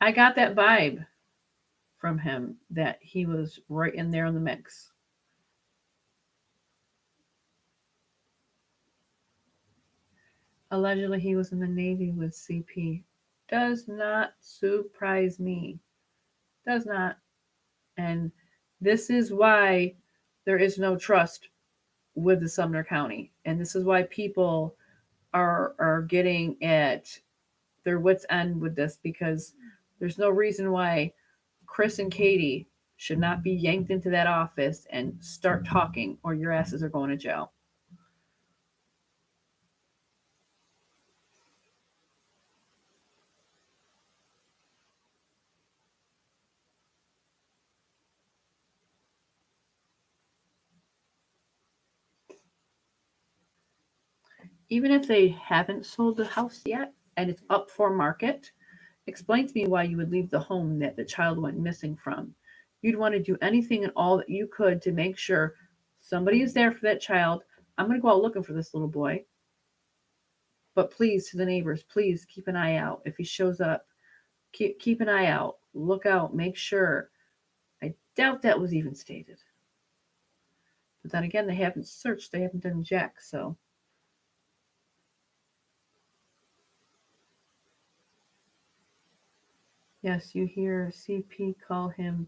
I got that vibe from him that he was right in there in the mix. Allegedly, he was in the Navy with CP. Does not surprise me. Does not. And this is why there is no trust with the Sumner County. And this is why people are getting at their wits end with this because there's no reason why Chris and Katie should not be yanked into that office and start talking or your asses are going to jail. Even if they haven't sold the house yet and it's up for market, explain to me why you would leave the home that the child went missing from. You'd want to do anything and all that you could to make sure somebody is there for that child. I'm going to go out looking for this little boy. But please, to the neighbors, please keep an eye out. If he shows up, keep an eye out. Look out. Make sure. I doubt that was even stated. But then again, they haven't searched. They haven't done jack. So, yes, you hear CP call him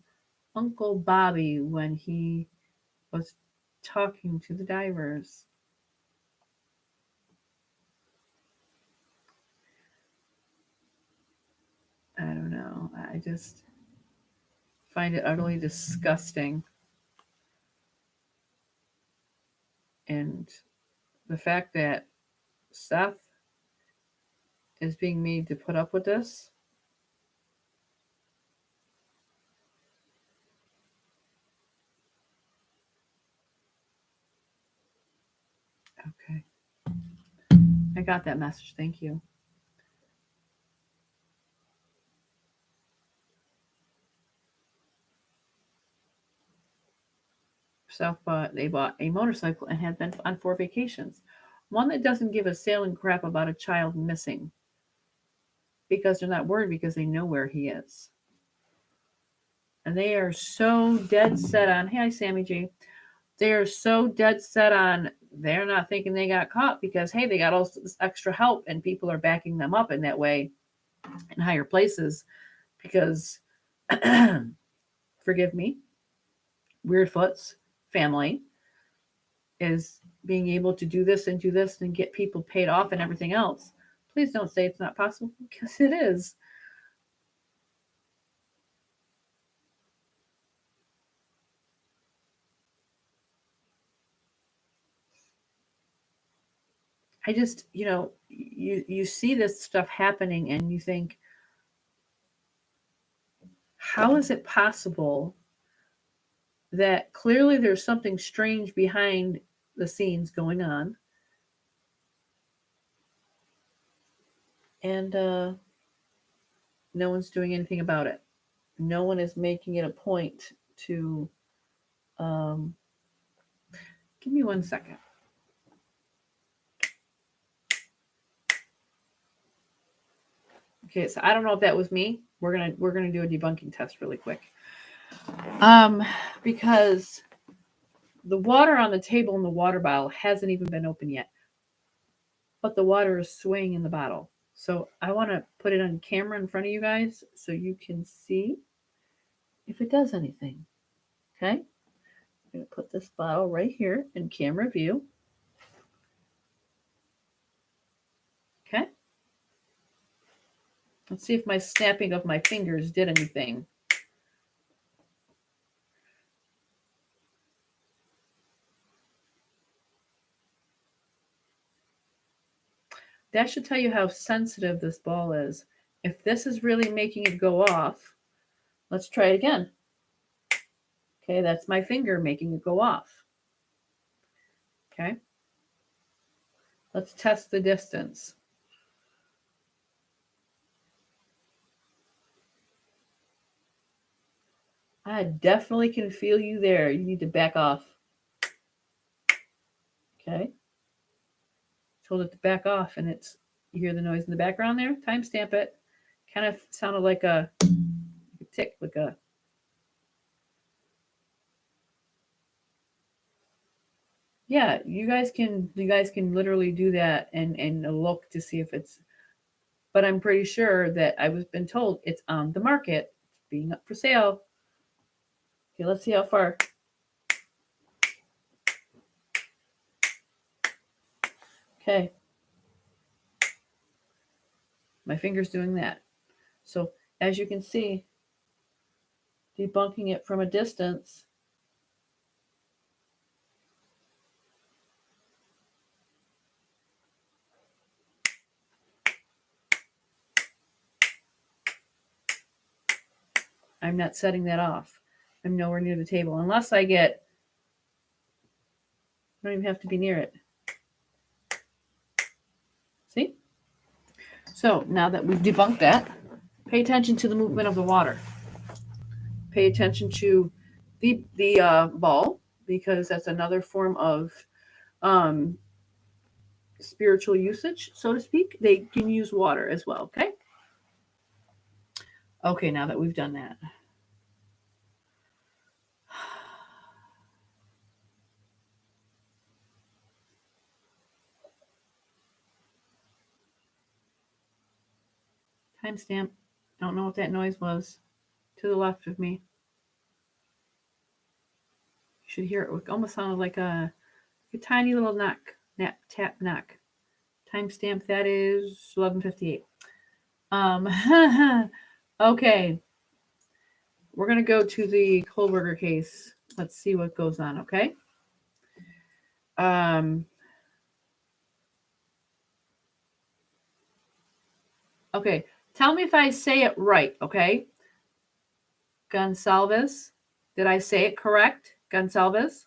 Uncle Bobby when he was talking to the divers. I don't know. I just find it utterly disgusting. And the fact that Seth is being made to put up with this. Okay. I got that message. Thank you. Seth they bought a motorcycle and had been on 4 vacations. One that doesn't give a sailing crap about a child missing because they're not worried because they know where he is. And they are so dead set on, hey, Sammy G. They are so dead set on, they're not thinking they got caught because, hey, they got all this extra help and people are backing them up in that way in higher places because, forgive me, Weirdfoot's family is being able to do this and get people paid off and everything else. Please don't say it's not possible because it is. I just, you see this stuff happening and you think, how is it possible that clearly there's something strange behind the scenes going on? And no one's doing anything about it. No one is making it a point to. Give me 1 second. Okay, so I don't know if that was me. We're gonna do a debunking test really quick. Because the water on the table in the water bottle hasn't even been opened yet, but the water is swaying in the bottle. So I want to put it on camera in front of you guys so you can see if it does anything. Okay, I'm gonna put this bottle right here in camera view. Okay. Let's see if my snapping of my fingers did anything. That should tell you how sensitive this ball is. If this is really making it go off, let's try it again. Okay, that's my finger making it go off. Okay. Let's test the distance. I definitely can feel you there. You need to back off. Okay. Told it to back off, and it's, you hear the noise in the background there? Timestamp it. Kind of sounded like a tick, like a. Yeah, you guys can literally do that and look to see if it's, but I'm pretty sure that I was been told it's on the market, it's being up for sale. Okay, let's see how far. Okay. My finger's doing that. So as you can see, debunking it from a distance. I'm not setting that off. I'm nowhere near the table unless I get, I don't even have to be near it. See? So now that we've debunked that, pay attention to the movement of the water. Pay attention to the ball, because that's another form of spiritual usage, so to speak. They can use water as well, okay? Okay, now that we've done that. Timestamp. Don't know what that noise was. To the left of me. You should hear it. It almost sounded like a tiny little knock. Tap, knock. Timestamp, that is 11:58. Okay. We're going to go to the Kohlberger case. Let's see what goes on, okay? Okay. Tell me if I say it right, okay? Gonsalves. Did I say it correct? Gonsalves?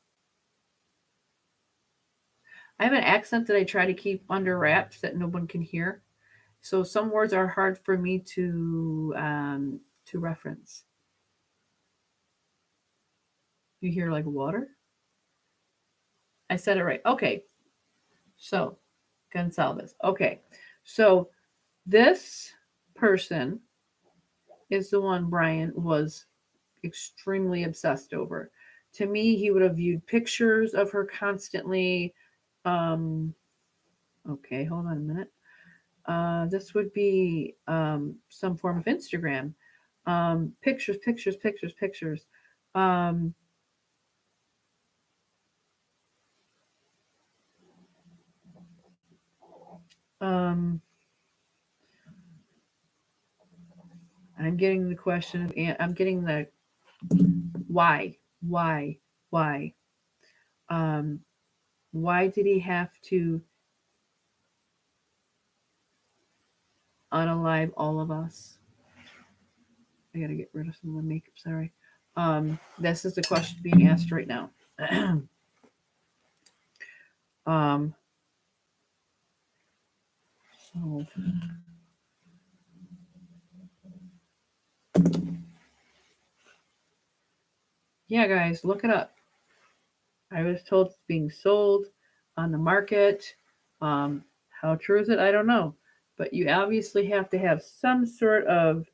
I have an accent that I try to keep under wraps that no one can hear. So some words are hard for me to reference. You hear like water? I said it right. Okay. So Gonsalves. Okay. So this person is the one Brian was extremely obsessed over. To me, he would have viewed pictures of her constantly. Um, okay, hold on a minute. This would be some form of Instagram. Pictures, pictures, pictures, pictures. Um, um, I'm getting the question of, I'm getting the why, why, why. Um, why did he have to unalive all of us? I gotta get rid of some of the makeup. Sorry. This is the question being asked right now. um, so yeah, guys, look it up. I was told it's being sold on the market. Um, how true is it? I don't know. But you obviously have to have some sort of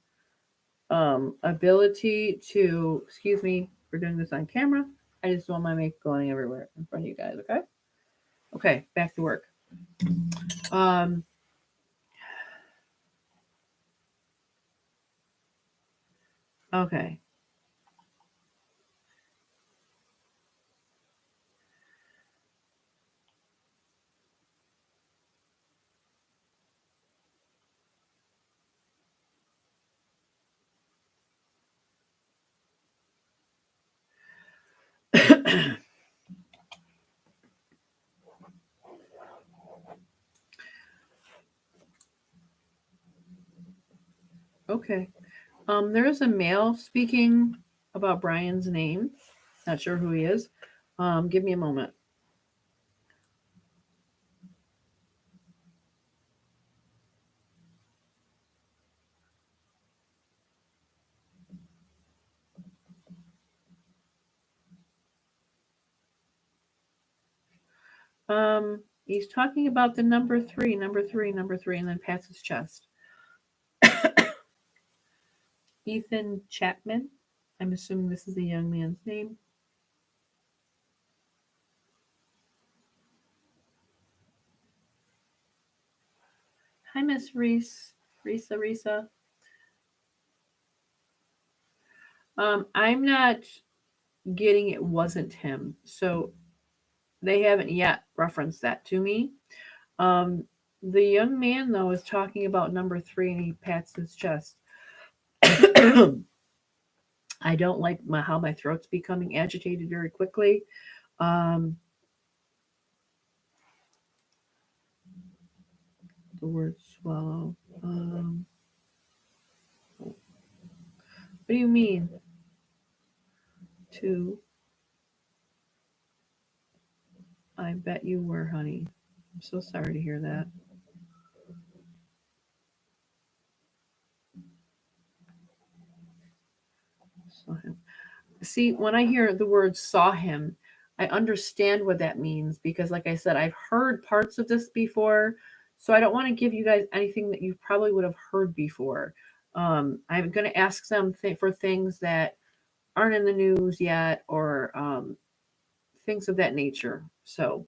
ability to, excuse me for doing this on camera. I just don't want my makeup going everywhere in front of you guys, okay? Okay, back to work. Um, okay. Okay. There is a male speaking about Brian's name. Not sure who he is. Give me a moment. He's talking about the number three, number three, number three, and then pats his chest. Ethan Chapman. I'm assuming this is the young man's name. Hi, Miss Reese. Risa. I'm not getting it wasn't him. So they haven't yet referenced that to me. Um, the young man, though, is talking about number three and he pats his chest. I don't like how my throat's becoming agitated very quickly. Um, the word swallow. What do you mean? To, I bet you were, honey. I'm so sorry to hear that. Saw him. See, when I hear the word saw him, I understand what that means because, like I said, I've heard parts of this before. So I don't want to give you guys anything that you probably would have heard before. I'm going to ask them for things that aren't in the news yet or things of that nature. So,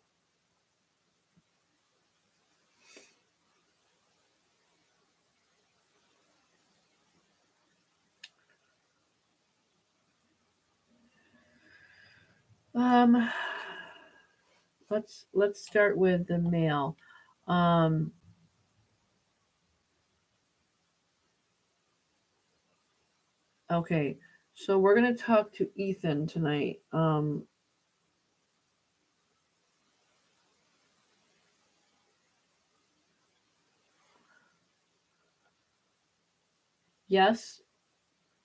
um, let's start with the male. Um, okay, so we're gonna talk to Ethan tonight. Yes,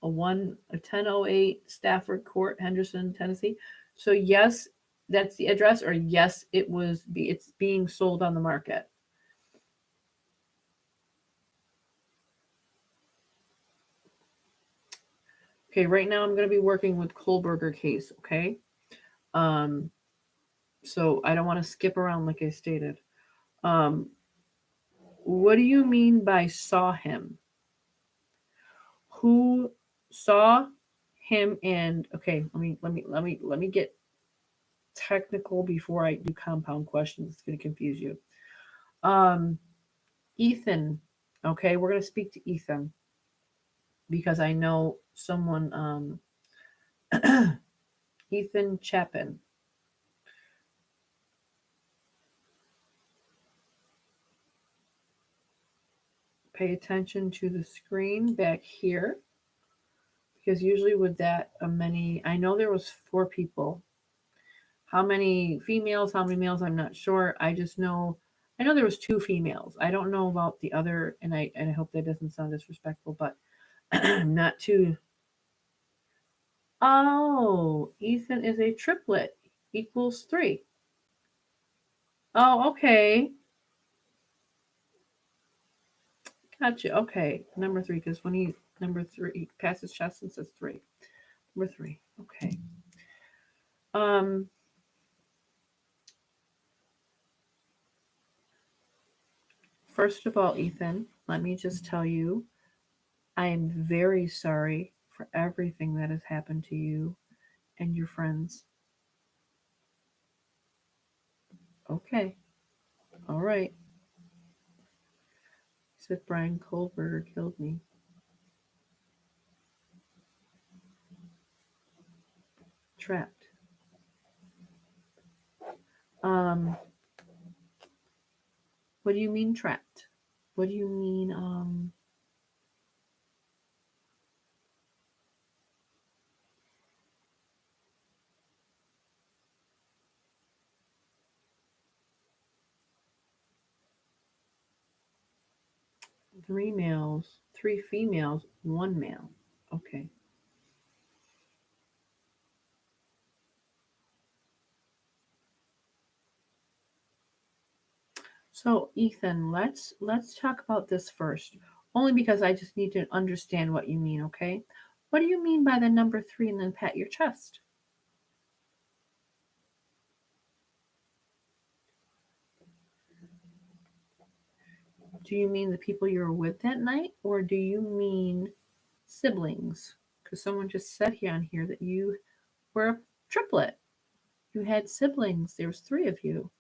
a 1008 Stafford Court, Henderson, Tennessee. So yes, that's the address, or yes, it's being sold on the market. Okay, right now I'm going to be working with Kohlberger case. Okay, um, so I don't want to skip around like I stated. Um, what do you mean by saw him? Who saw him? And okay, let me get technical before I do compound questions. It's going to confuse you. Um, Ethan. Okay, we're going to speak to Ethan because I know someone. Ethan Chapin. Pay attention to the screen back here because usually with that many, I know there was 4 people. How many females, how many males, I'm not sure. I know there was 2 females. I don't know about the other, and I hope that doesn't sound disrespectful, but not too. Oh, Ethan is a triplet, equals 3. Oh, okay. Gotcha. Okay. Number 3, because when he number 3 passes chest and says 3. Number 3. Okay. Um, First of all, Ethan, let me just tell you, I am very sorry for everything that has happened to you and your friends. Okay. All right. He said Brian Kohlberger killed me. Trapped. Um, what do you mean trapped? What do you mean, 3 males, 3 females, 1 male? Okay. So Ethan, let's talk about this first. Only because I just need to understand what you mean, okay? What do you mean by the number 3 and then pat your chest? Do you mean the people you were with that night, or do you mean siblings? Because someone just said here on here that you were a triplet. You had siblings. There was 3 of you.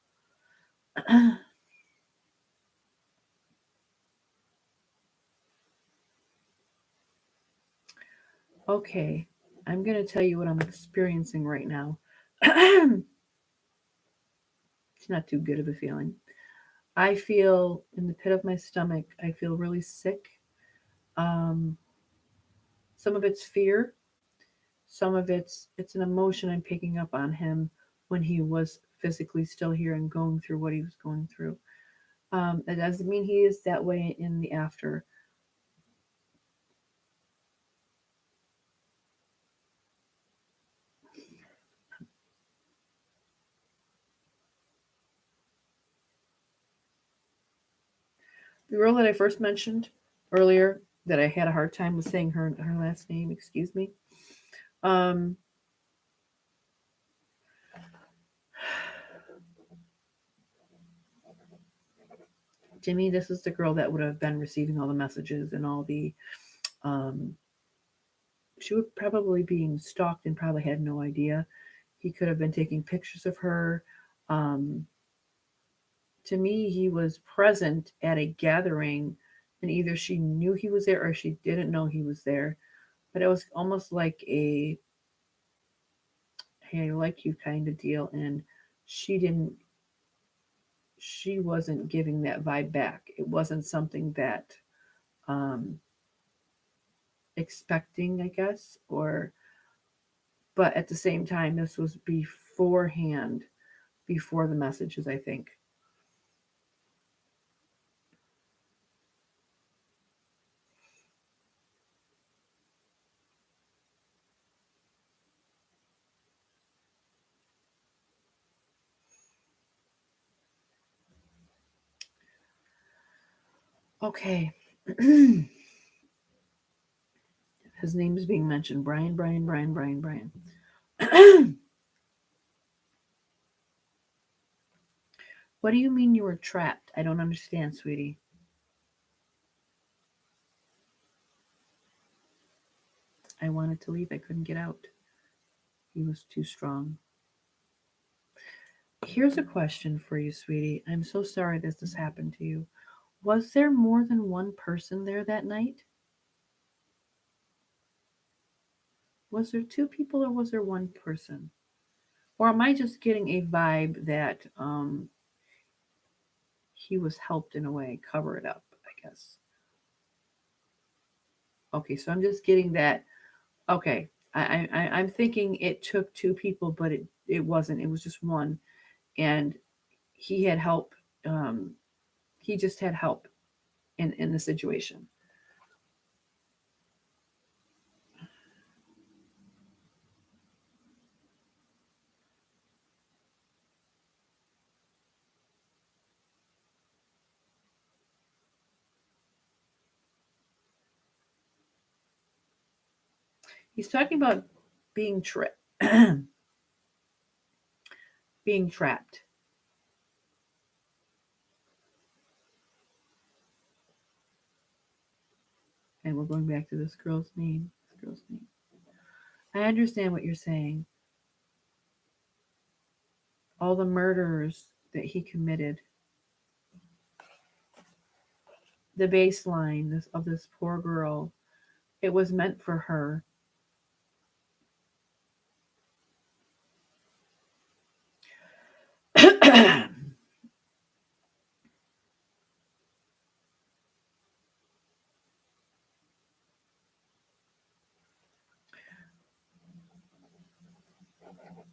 Okay, I'm gonna tell you what I'm experiencing right now. It's not too good of a feeling. I feel in the pit of my stomach. I feel really sick. Um, some of it's fear. Some of it's an emotion I'm picking up on him when he was physically still here and going through what he was going through. It doesn't mean he is that way in the after. The girl that I first mentioned earlier that I had a hard time with saying her last name, excuse me. Um, Jimmy, this is the girl that would have been receiving all the messages and all the um, she would probably being stalked and probably had no idea. He could have been taking pictures of her. Um, to me, he was present at a gathering, and either she knew he was there or she didn't know he was there. But it was almost like a "hey, I like you" kind of deal, and she didn't. She wasn't giving that vibe back. It wasn't something that um, expecting, I guess, or but at the same time, this was beforehand, before the messages, I think. Okay. His name is being mentioned. Brian. What do you mean you were trapped? I don't understand, sweetie. I wanted to leave. I couldn't get out. He was too strong. Here's a question for you, sweetie. I'm so sorry this happened to you. Was there more than one person there that night? Was there two people or was there one person? Or am I just getting a vibe that he was helped in a way, cover it up, I guess. Okay, so I'm just getting that. Okay, I'm thinking it took two people, but it wasn't. It was just one, and he had help. Um, he just had help in the situation. He's talking about being being trapped, and we're going back to this girl's name. This girl's name. I understand what you're saying. All the murders that he committed, the baseline of this poor girl, it was meant for her.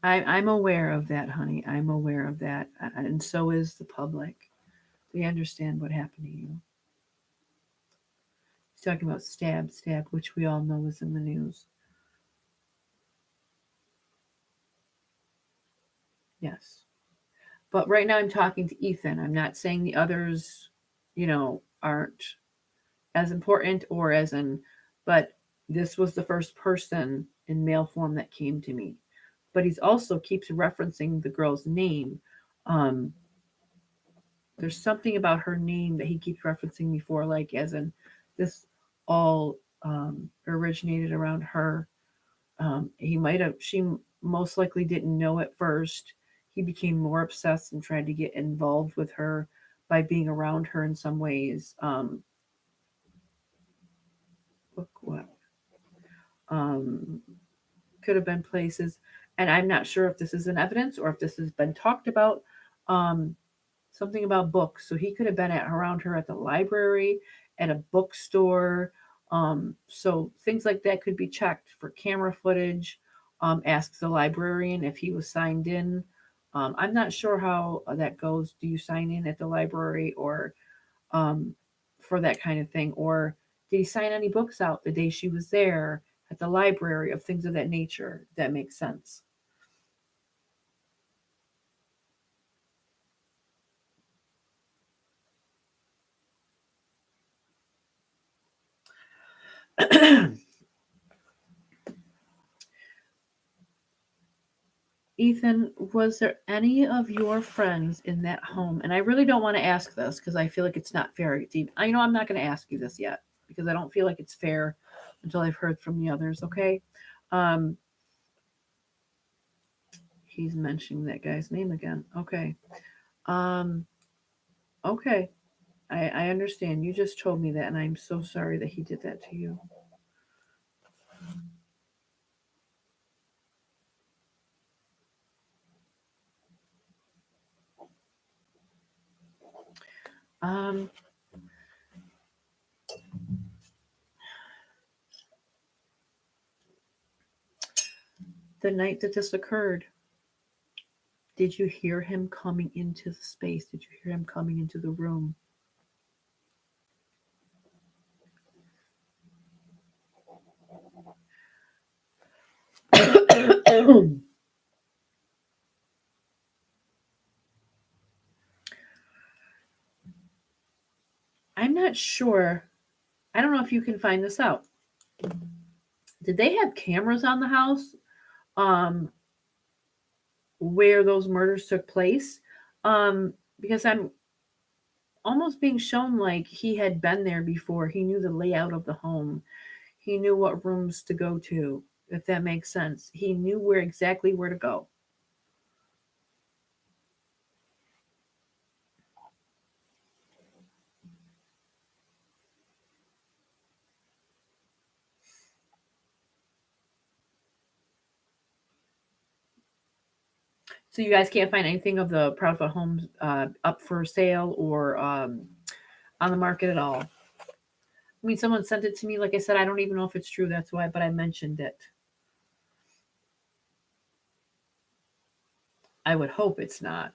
I'm aware of that, honey. I'm aware of that. And so is the public. They understand what happened to you. He's talking about stab, which we all know is in the news. Yes. But right now I'm talking to Ethan. I'm not saying the others, aren't as important or as in, but this was the first person in male form that came to me. But he's also keeps referencing the girl's name. Um, there's something about her name that he keeps referencing before, like as in this all originated around her. He might have, she most likely didn't know at first. He became more obsessed and tried to get involved with her by being around her in some ways. Look what um, could have been places, and I'm not sure if this is in evidence or if this has been talked about. Um, Something about books. So he could have been around her at the library, at a bookstore. So things like that could be checked for camera footage. Ask the librarian if he was signed in. I'm not sure how that goes. Do you sign in at the library or um, for that kind of thing? Or did he sign any books out the day she was there at the library of things of that nature? That makes sense. Ethan, was there any of your friends in that home? And I really don't want to ask this because I feel like it's not fair. Deep. I know I'm not going to ask you this yet because I don't feel like it's fair until I've heard from the others. Okay. Um, he's mentioning that guy's name again. Okay. Um, okay. I understand. You just told me that, and I'm so sorry that he did that to you. Um, the night that this occurred, did you hear him coming into the space? Did you hear him coming into the room? I'm not not sure. I don't know if you can find this out. Did they have cameras on the house um, where those murders took place? Because I'm almost being shown like he had been there before. He knew the layout of the home. He knew what rooms to go to, if that makes sense. He knew where to go. So you guys can't find anything of the Proudfoot homes up for sale or on the market at all. I mean, someone sent it to me. Like I said, I don't even know if it's true. That's why, but I mentioned it. I would hope it's not.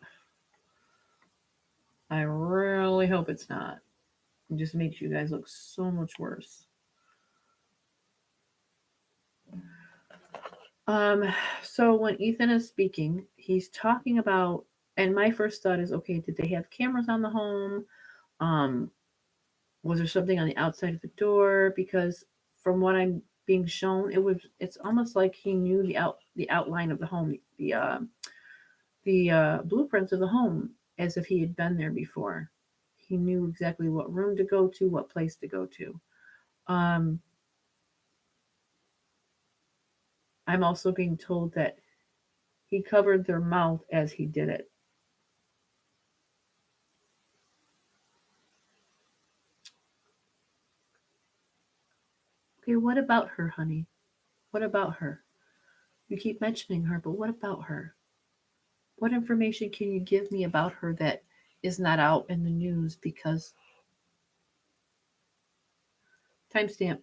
I really hope it's not. It just makes you guys look so much worse. Um, so when Ethan is speaking, he's talking about, and my first thought is, okay, did they have cameras on the home? Um, was there something on the outside of the door? Because from what I'm being shown, it's almost like he knew the outline of the home, the blueprints of the home, as if he had been there before. He knew exactly what room to go to, what place to go to. I'm also being told that he covered their mouth as he did it. Okay, what about her, honey? What about her? You keep mentioning her, but what about her? What information can you give me about her that is not out in the news? Because timestamp,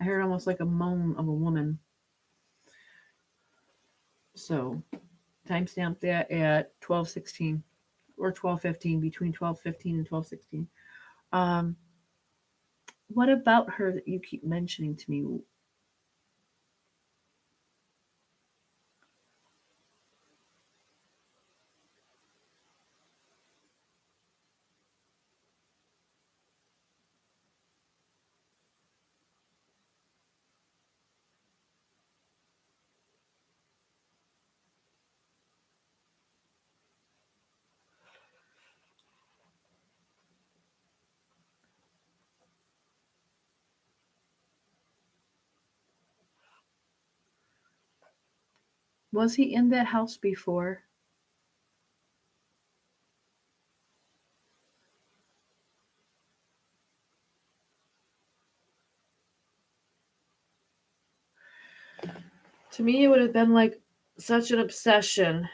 I heard almost like a moan of a woman. So timestamp that at 12:16 or 12:15, between 12:15 and 12:16. Um, what about her that you keep mentioning to me? Was he in that house before? To me, it would have been like such an obsession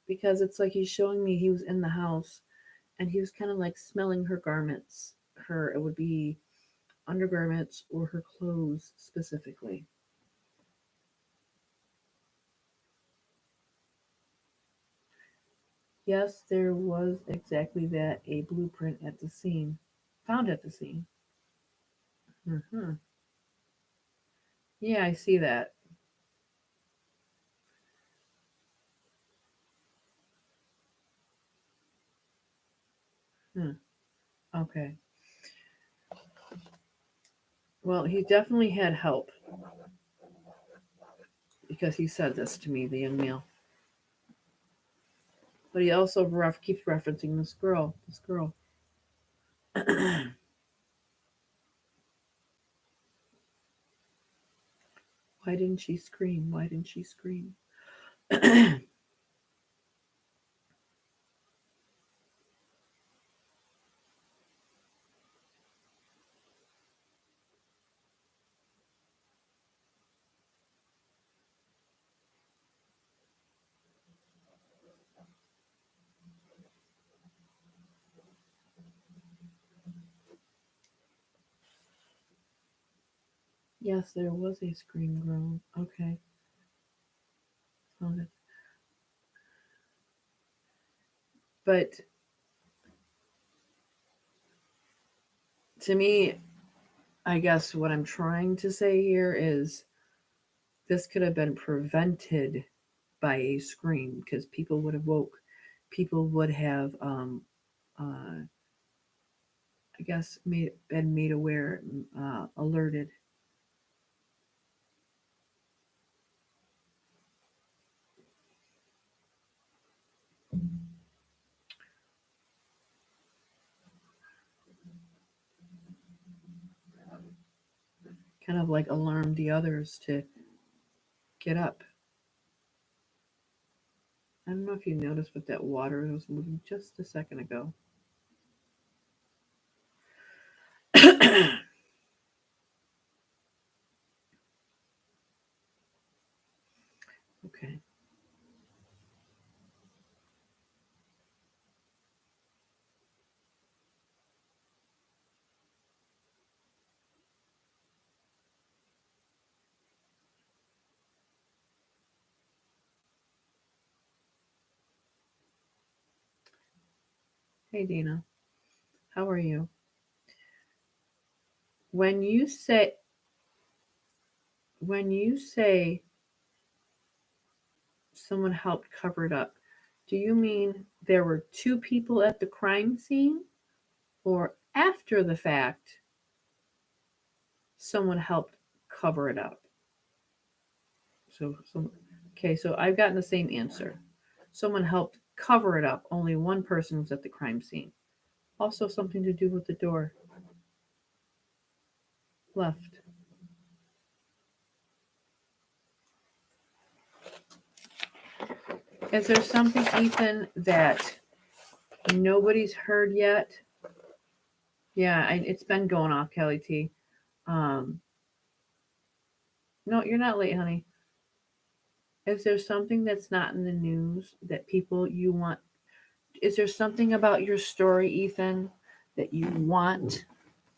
because it's like he's showing me he was in the house and he was kind of like smelling her garments. It would be undergarments or her clothes specifically. Yes, there was exactly that, a blueprint at the scene, found at the scene. Hmm. Yeah, I see that. Hmm. Okay. Well, he definitely had help because he said this to me, the young male. But he also keeps referencing this girl. This girl. Why didn't she scream? Why didn't she scream? Yes, there was a scream groan. Okay. Found it. But to me, I guess what I'm trying to say here is this could have been prevented by a scream because people would have woke. People would have I guess, been made aware, alerted. Kind of like alarmed the others to get up. I don't know if you noticed, but that water was moving just a second ago. Okay. Hey, Dina. How are you? When you say when you say someone helped cover it up, do you mean there were two people at the crime scene, or after the fact someone helped cover it up? So okay, so I've gotten the same answer. Someone helped cover it up. Only one person was at the crime scene. Also something to do with the door left. Is there something, Ethan, that nobody's heard yet? Yeah, it's been going off, Kelly T. Um, no, you're not late, honey. Is there something that's not in the news that people you want? Is there something about your story, Ethan, that you want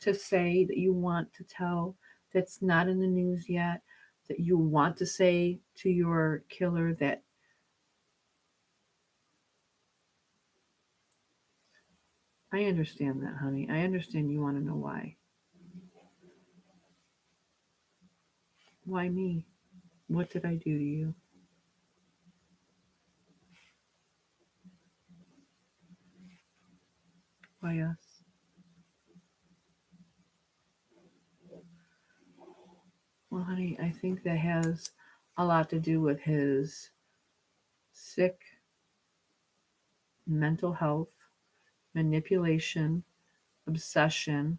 to say, that you want to tell, that's not in the news yet, that you want to say to your killer? That I understand that, honey. I understand you want to know why. Why me? What did I do to you? Why us? Well, honey, I think that has a lot to do with his sick mental health, manipulation, obsession.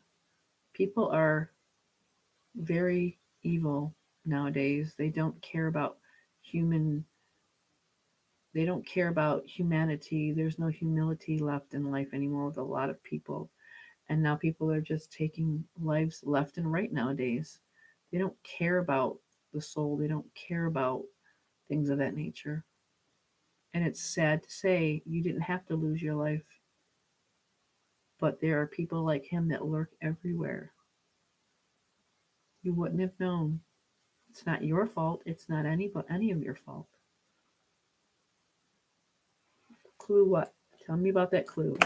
People are very evil nowadays. They don't care about human they don't care about humanity. There's no humility left in life anymore with a lot of people. And now people are just taking lives left and right nowadays. They don't care about the soul. They don't care about things of that nature. And it's sad to say you didn't have to lose your life, but there are people like him that lurk everywhere. You wouldn't have known. It's not your fault. It's not any of your fault. Clue what? Tell me about that clue.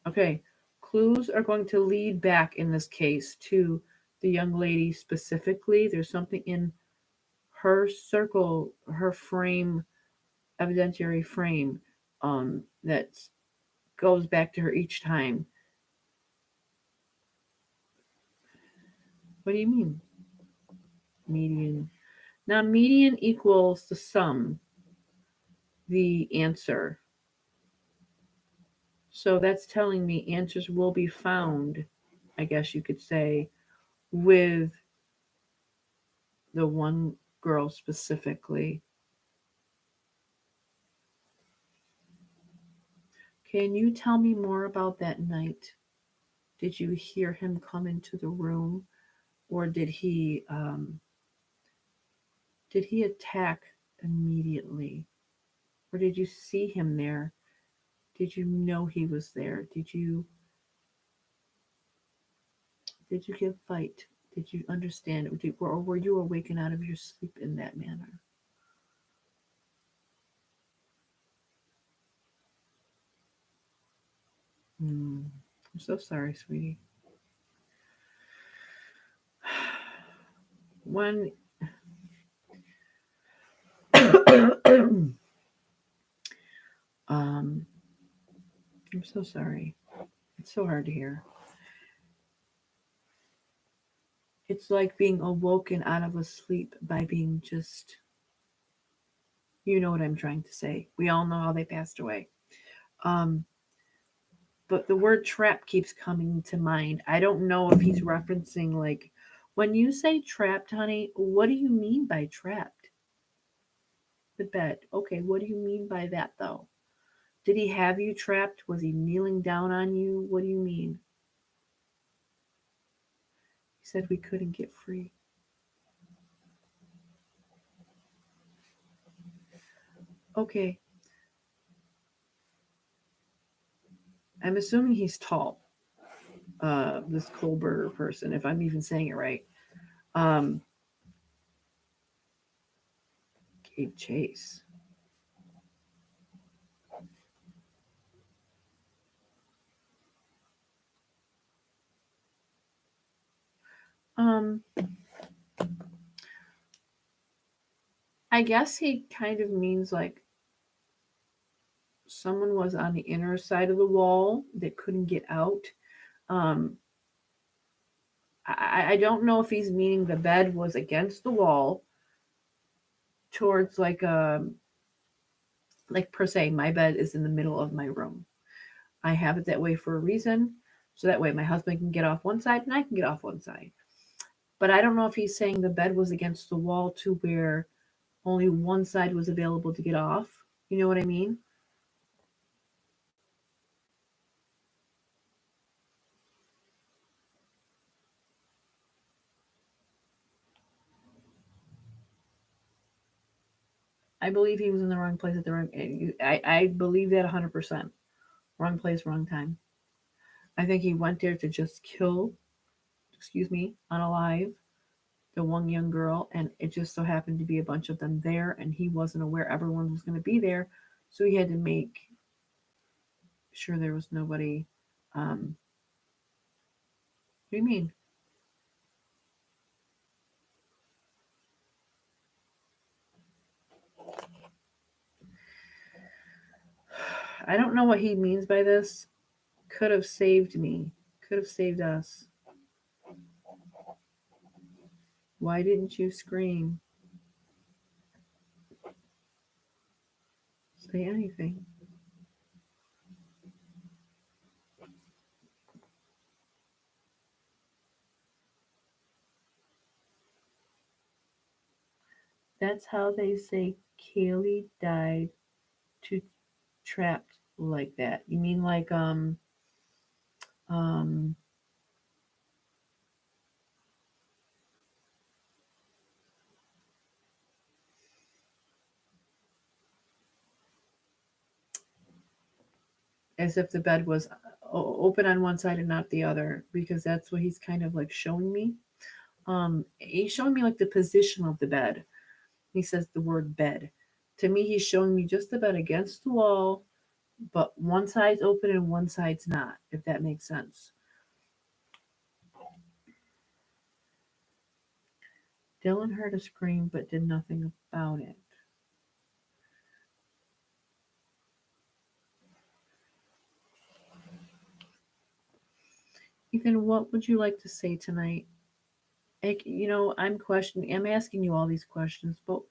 Okay. Clues are going to lead back in this case to the young lady specifically. There's something in her circle, her frame, evidentiary frame, that goes back to her each time. What do you mean? Median. Now, median equals the sum, the answer. So that's telling me answers will be found, I guess you could say, with the one girl specifically. Can you tell me more about that night? Did you hear him come into the room, or did he attack immediately, or did you see him there? Did you know he was there? Did you give fight? Did you understand it? Or were you awakened out of your sleep in that manner? I'm so sorry, sweetie. When I'm so sorry. It's so hard to hear. It's like being awoken out of a sleep by being just, you know what I'm trying to say. We all know how they passed away. Um, but the word trap keeps coming to mind. I don't know if he's referencing, like, when you say trapped, honey, what do you mean by trapped? The bed. Okay, what do you mean by that, though? Did he have you trapped? Was he kneeling down on you? What do you mean? He said we couldn't get free. Okay, I'm assuming he's tall. This Colbert person, if I'm even saying it right. Um, Gabe Chase. Um, I guess he kind of means like someone was on the inner side of the wall that couldn't get out. Um, I don't know if he's meaning the bed was against the wall towards like per se, my bed is in the middle of my room. I have it that way for a reason. So that way my husband can get off one side and I can get off one side. But I don't know if he's saying the bed was against the wall to where only one side was available to get off. You know what I mean? I believe he was in the wrong place at the wrong. I believe that 100%. Wrong place, wrong time. I think he went there to just kill, excuse me, unalive the one young girl, and it just so happened to be a bunch of them there, and he wasn't aware everyone was going to be there, so he had to make sure there was nobody. What do you mean? I don't know what he means by this. Could have saved me. Could have saved us. Why didn't you scream? Say anything. That's how they say Kaylee died to trapped like that. You mean like um as if the bed was open on one side and not the other, because that's what he's kind of like showing me. He's showing me like the position of the bed. He says the word bed. To me, he's showing me just the bed against the wall, but one side's open and one side's not, if that makes sense. Dylan heard a scream but did nothing about it. Ethan, what would you like to say tonight? I'm questioning, I'm asking you all these questions, but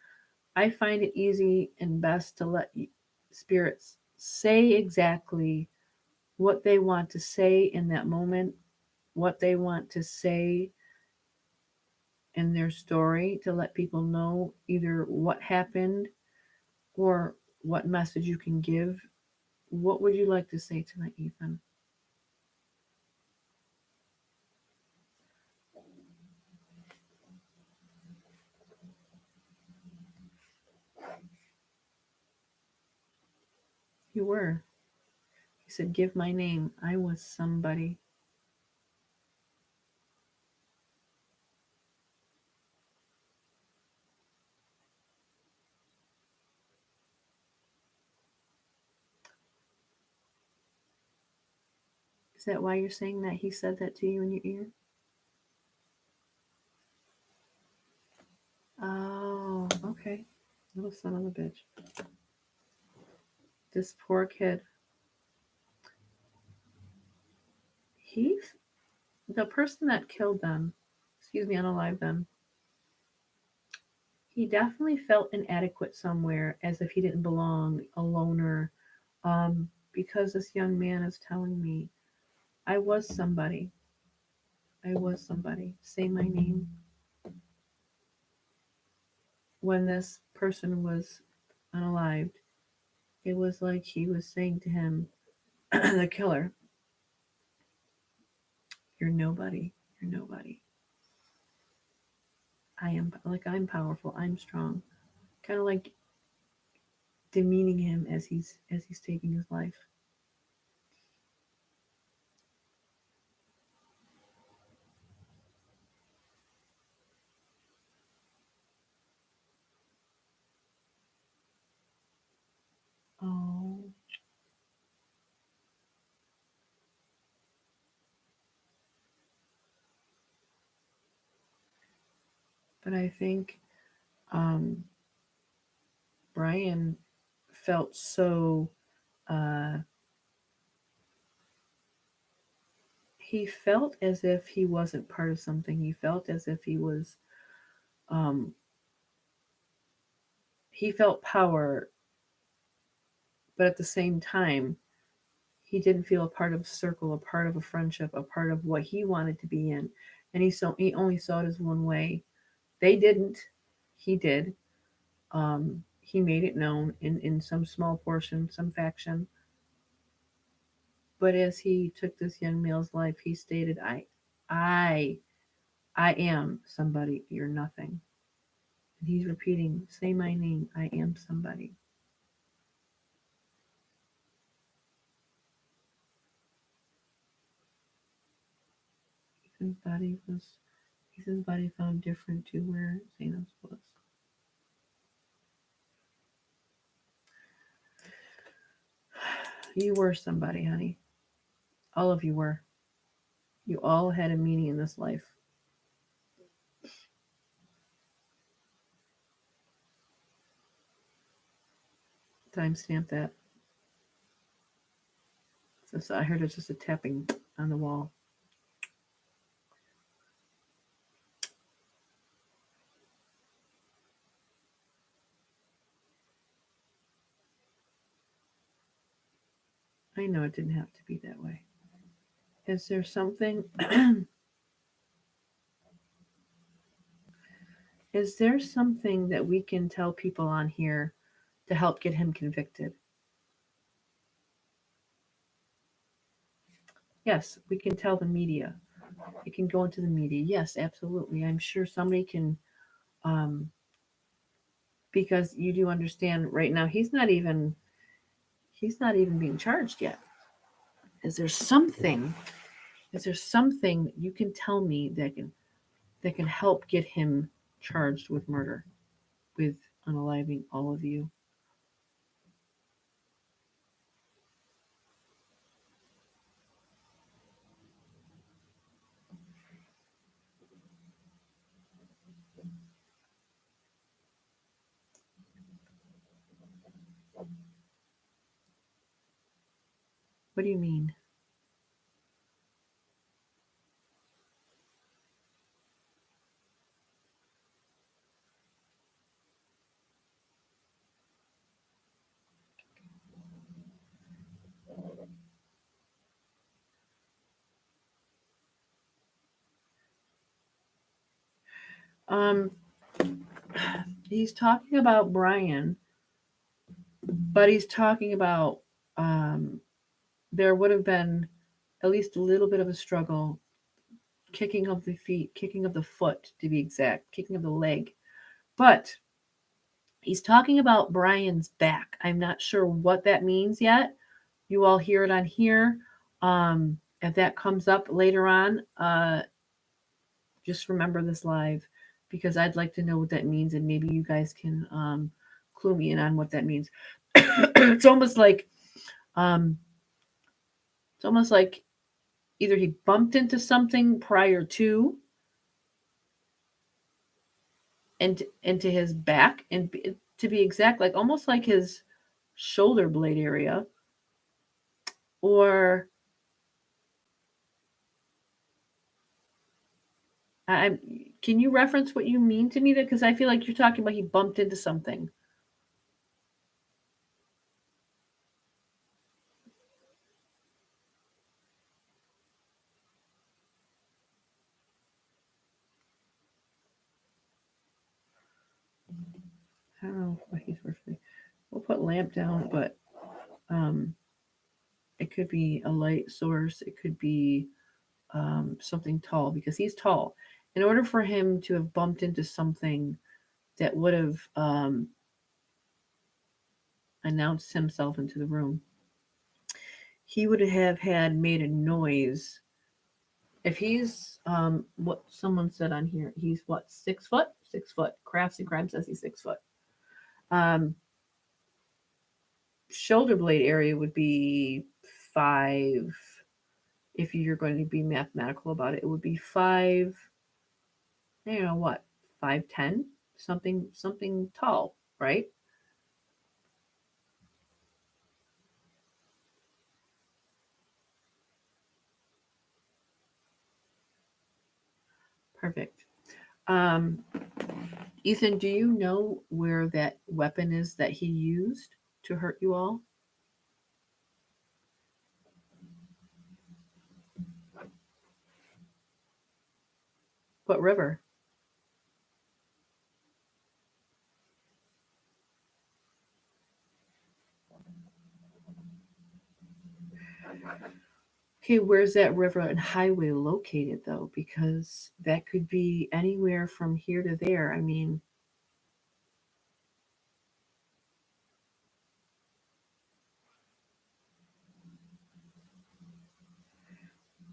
I find it easy and best to let spirits say exactly what they want to say in that moment, what they want to say in their story to let people know either what happened or what message you can give. What would you like to say tonight, Ethan? You were. He said, "Give my name. I was somebody." Is that why you're saying that he said that to you in your ear? Oh, okay. Little son of a bitch. This poor kid. He, the person that killed them, excuse me, unalived them, he definitely felt inadequate somewhere, as if he didn't belong, a loner. Because this young man is telling me, I was somebody. I was somebody. Say my name. When this person was unalived, it was like he was saying to him, the killer, you're nobody. You're nobody. I'm powerful. I'm strong. Kind of like demeaning him as he's taking his life. Oh, but I think um, Brian felt so. Uh, he felt as if he wasn't part of something. He felt as if he was. Um, he felt power, but at the same time, he didn't feel a part of a circle, a part of a friendship, a part of what he wanted to be in, and he only saw it as one way. They didn't. He did. Um, he made it known in some small portion, some faction. But as he took this young male's life, he stated, I, I am somebody. You're nothing. And he's repeating, say my name. I am somebody. Ethan's body was, Ethan's body found different to where Zainab's was. You were somebody, honey. All of you were. You all had a meaning in this life. Timestamp that. So I heard it's just a tapping on the wall. I know it didn't have to be that way. Is there something? Is there something that we can tell people on here to help get him convicted? Yes, we can tell the media. It can go into the media. Yes, absolutely. I'm sure somebody can, um, because you do understand right now he's not even being charged yet. Is there something? Is there something you can tell me that can help get him charged with murder, with unaliving all of you? What do you mean? Um, he's talking about Brian, but he's talking about um, there would have been at least a little bit of a struggle, kicking of the feet, kicking of the foot to be exact, kicking of the leg. But he's talking about Brian's back. I'm not sure what that means yet. You all hear it on here. If that comes up later on, just remember this live because I'd like to know what that means, and maybe you guys can clue me in on what that means. it's almost like um, it's almost like either he bumped into something prior to and into his back, and to be exact, like almost like his shoulder blade area, or I, can you reference what you mean to me? That because I feel like you're talking about he bumped into something. I don't know what he's referring. We'll put lamp down, but um, it could be a light source. It could be something tall because he's tall. In order for him to have bumped into something that would have announced himself into the room, he would have had made a noise. If he's what someone said on here, he's what 6 foot? 6 foot. Crafts and Crime says he's 6 foot. Um, shoulder blade area would be 5. If you're going to be mathematical about it, it would be 5. I don't know what 5'10", something tall, right? Perfect. Um, Ethan, do you know where that weapon is that he used to hurt you all? What river? Okay, where's that river and highway located though? Because that could be anywhere from here to there. I mean,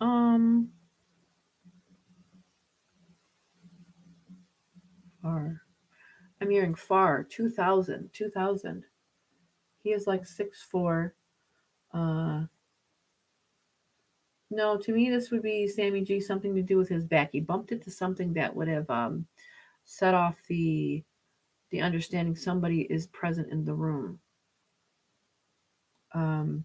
um, far. I'm hearing far. 2,000. 2,000. He is like 6'4". Uh, no, to me this would be Sammy G. Something to do with his back. He bumped into something that would have set off the understanding somebody is present in the room. Um,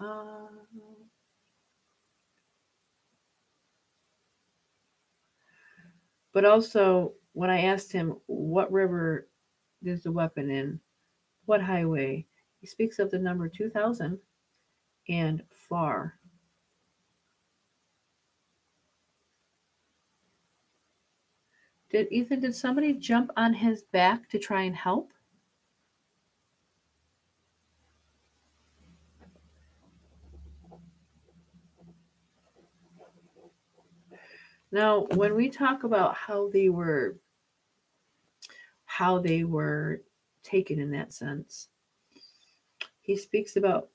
uh, but also, when I asked him what river is the weapon in, what highway, he speaks of the number 2,000 and far. Did somebody jump on his back to try and help? Now, when we talk about how they were taken in that sense, he speaks about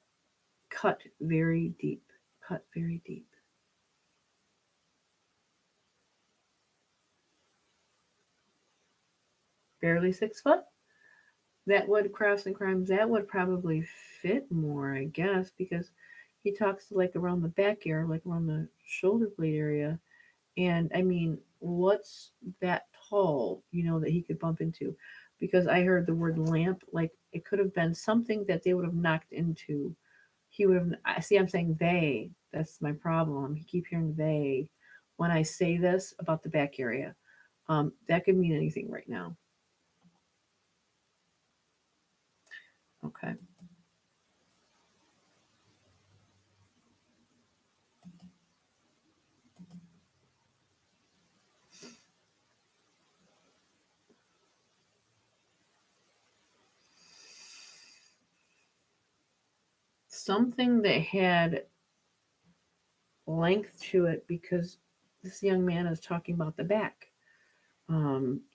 cut very deep, cut very deep. Barely 6 foot. That would Crafts and Crimes. That would probably fit more, I guess, because he talks like around the back area, like around the shoulder blade area. And I mean, what's that tall, that he could bump into? Because I heard the word lamp, like it could have been something that they would have knocked into. He would have, I see, I'm saying they. That's my problem. I keep hearing they when I say this about the back area. That could mean anything right now. Okay. Something that had length to it because this young man is talking about the back,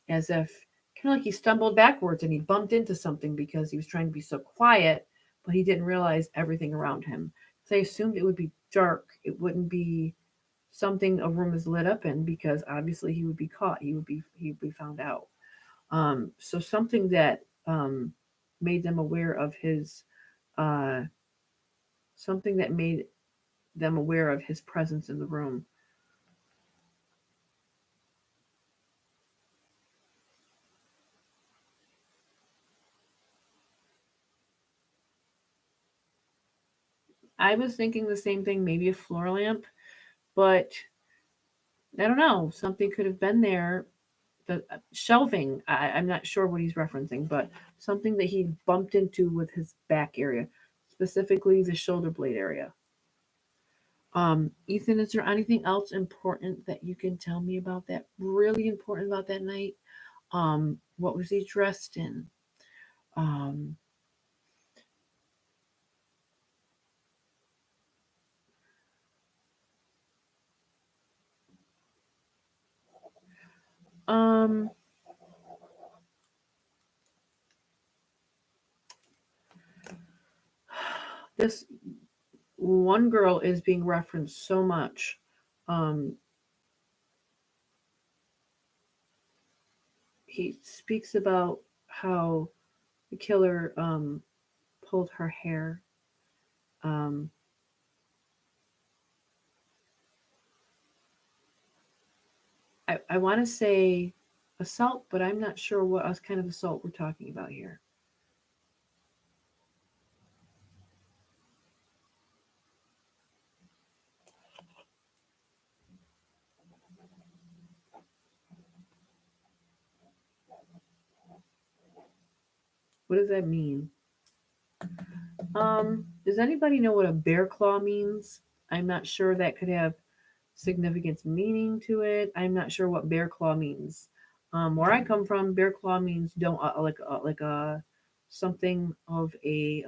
as if kind of like he stumbled backwards and he bumped into something because he was trying to be so quiet, but he didn't realize everything around him. So I assumed it would be dark. It wouldn't be something a room is lit up in because obviously he would be caught. He would be found out. So something that made them aware of his uh, something that made them aware of his presence in the room. I was thinking the same thing, maybe a floor lamp, but I don't know. Something could have been there. The shelving, I'm not sure what he's referencing, but something that he bumped into with his back area, specifically the shoulder blade area. Ethan, is there anything else important that you can tell me about that? Really important about that night? What was he dressed in? Um, um, this one girl is being referenced so much. Um, he speaks about how the killer pulled her hair. Um, I want to say assault, but I'm not sure what else kind of assault we're talking about here. What does that mean? Does anybody know what a bear claw means? I'm not sure that could have significant meaning to it. I'm not sure what bear claw means. Where I come from, bear claw means don't like a something of a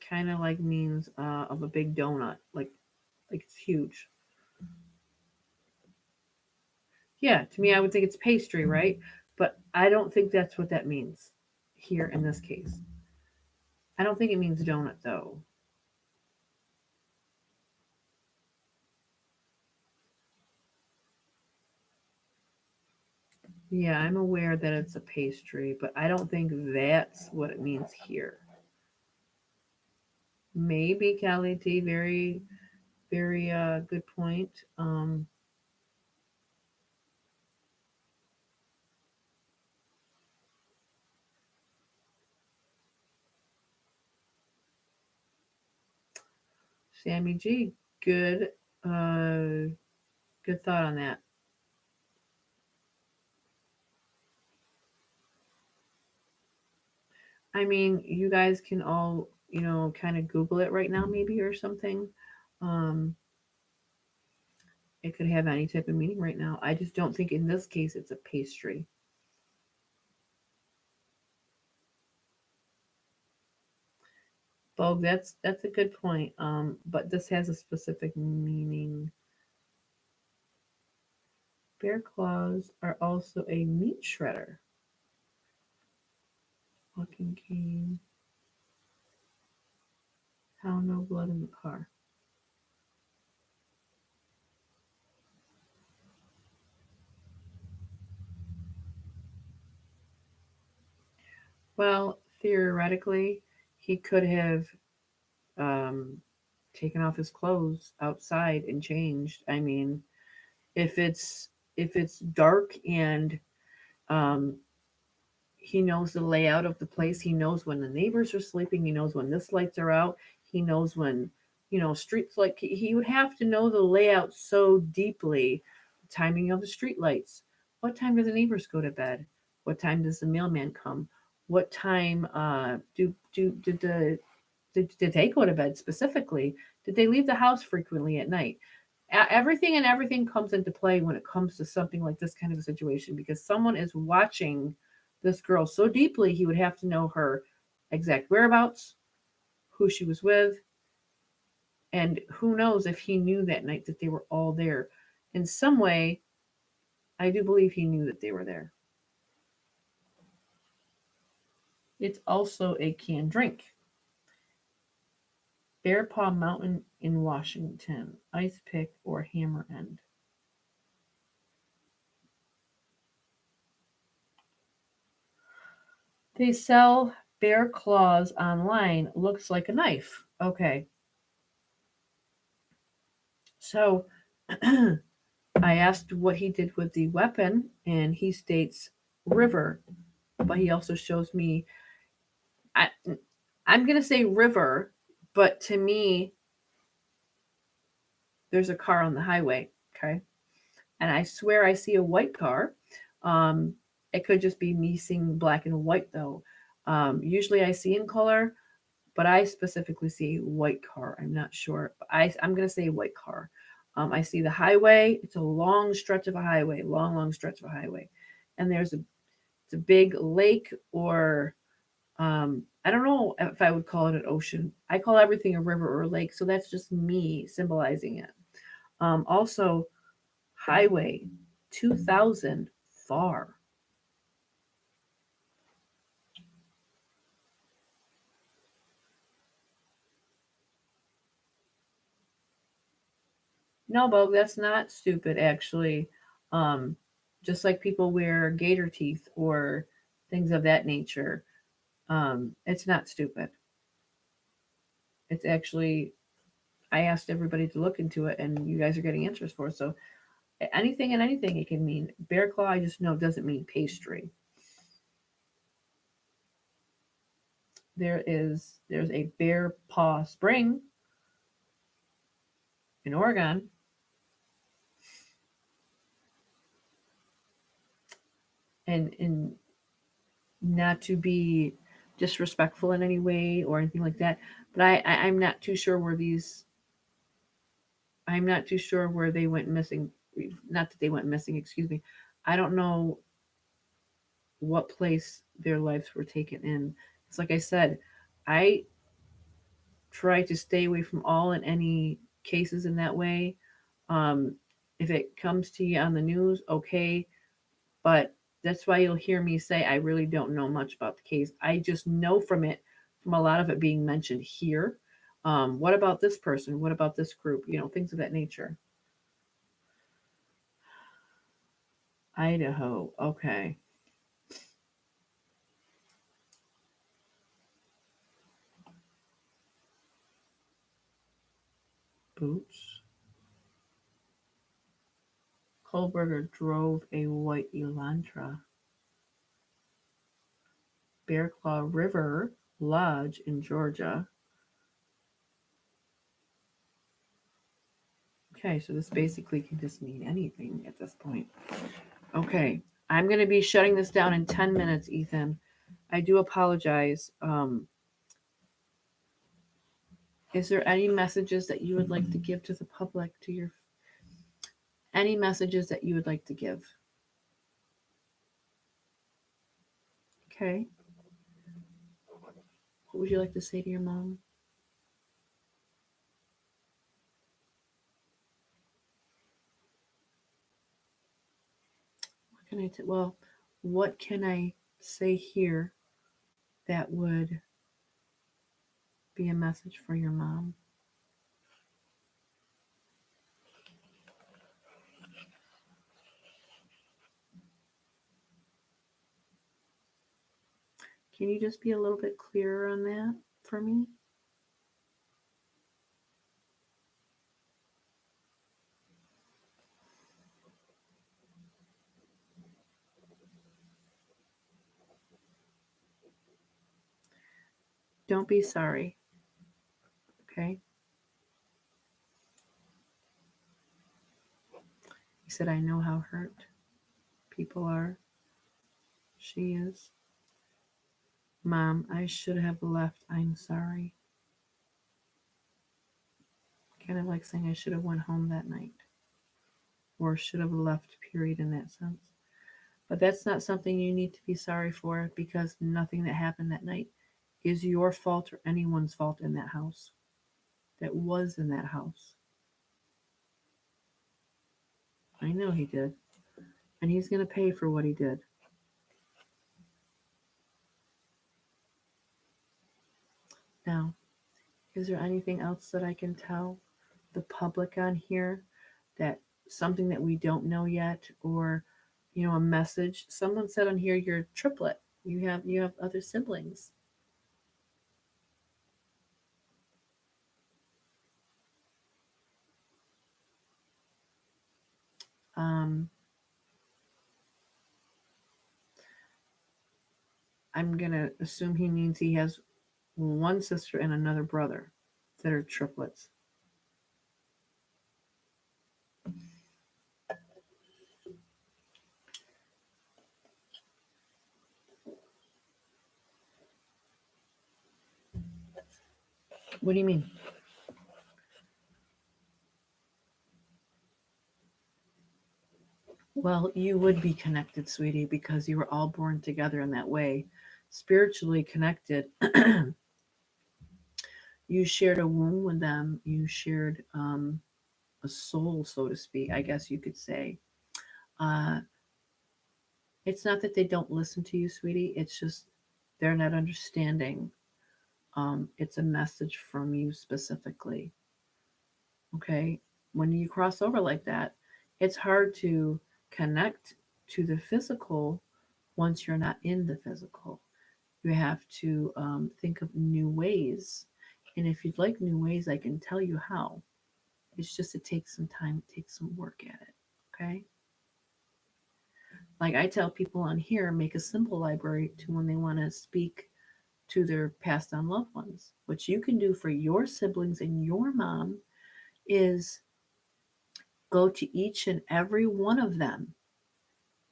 kind of like means of a big donut, like it's huge. Yeah, to me, I would think it's pastry, right? But I don't think that's what that means here in this case. I don't think it means donut though. Yeah, I'm aware that it's a pastry, but I don't think that's what it means here. Maybe Callie T, very, very good point. Um, Sammy G, good, good thought on that. I mean, you guys can all, kind of Google it right now, maybe or something. Um, it could have any type of meaning right now. I just don't think in this case it's a pastry. Bogue, that's a good point. But this has a specific meaning. Bear claws are also a meat shredder. Walking cane. How no blood in the car. Well, theoretically, he could have um, taken off his clothes outside and changed. I mean, if it's if it's dark and um, he knows the layout of the place. He knows when the neighbors are sleeping. He knows when this lights are out. He knows when, streets like he would have to know the layout so deeply. Timing of the street lights. What time do the neighbors go to bed? What time does the mailman come? What time do did they go to bed specifically? Did they leave the house frequently at night? Everything and everything comes into play when it comes to something like this kind of a situation because someone is watching this girl so deeply he would have to know her exact whereabouts, who she was with, and who knows if he knew that night that they were all there. In some way, I do believe he knew that they were there. It's also a canned drink. Bear Paw Mountain in Washington, ice pick or hammer end. They sell bear claws online. Looks like a knife. Okay. So I asked what he did with the weapon, and he states river, but he also shows me. I, I'm going to say river, but to me, there's a car on the highway. Okay. And I swear I see a white car. Um, it could just be me seeing black and white though. Usually I see in color, but I specifically see white car. I'm not sure. I'm going to say white car. I see the highway. It's a long stretch of a highway, long stretch of a highway. And it's a big lake or I don't know if I would call it an ocean. I call everything a river or a lake. So that's just me symbolizing it. Also, highway 2000 far. No, Bo, that's not stupid, actually. Um, just like people wear gator teeth or things of that nature. It's not stupid. It's actually, I asked everybody to look into it, and you guys are getting answers for it. So anything and anything it can mean. Bear claw, I just know doesn't mean pastry. There's a Bear Paw Spring in Oregon, and not to be disrespectful in any way or anything like that. But I'm not too sure where these. I'm not too sure where they went missing. Not that they went missing. Excuse me. I don't know what place their lives were taken in. It's like I said, I try to stay away from all and any cases in that way. Um, if it comes to you on the news, okay, but that's why you'll hear me say I really don't know much about the case. I just know from it, from a lot of it being mentioned here. What about this person? What about this group? Things of that nature. Idaho. Okay. Boots. Kohlberger drove a white Elantra. Bear Claw River Lodge in Georgia. Okay, so this basically can just mean anything at this point. Okay, I'm going to be shutting this down in 10 minutes, Ethan. I do apologize. Is there any messages that you would like to give to the public, any messages that you would like to give? Okay. What would you like to say to your mom? What can I say here that would be a message for your mom? Can you just be a little bit clearer on that for me? Don't be sorry. Okay. He said, I know how hurt people are. She is. Mom, I should have left. I'm sorry. Kind of like saying I should have went home that night or should have left, period, in that sense. But that's not something you need to be sorry for because nothing that happened that night is your fault or anyone's fault in that house that was in that house. I know he did. And he's going to pay for what he did. Now, is there anything else that I can tell the public on here that something that we don't know yet or a message? Someone said on here you're a triplet. You have other siblings. Um, I'm gonna assume he means he has one sister and another brother that are triplets. What do you mean? Well, you would be connected, sweetie, because you were all born together in that way, spiritually connected. You shared a womb with them. You shared a soul, so to speak, I guess you could say. Uh, it's not that they don't listen to you, sweetie. It's just they're not understanding. It's a message from you specifically. Okay. When you cross over like that, it's hard to connect to the physical once you're not in the physical. You have to think of new ways. And if you'd like new ways, I can tell you how. It's just it takes some time, it takes some work at it. Okay. Like I tell people on here, make a simple library to when they want to speak to their passed on loved ones. What you can do for your siblings and your mom is go to each and every one of them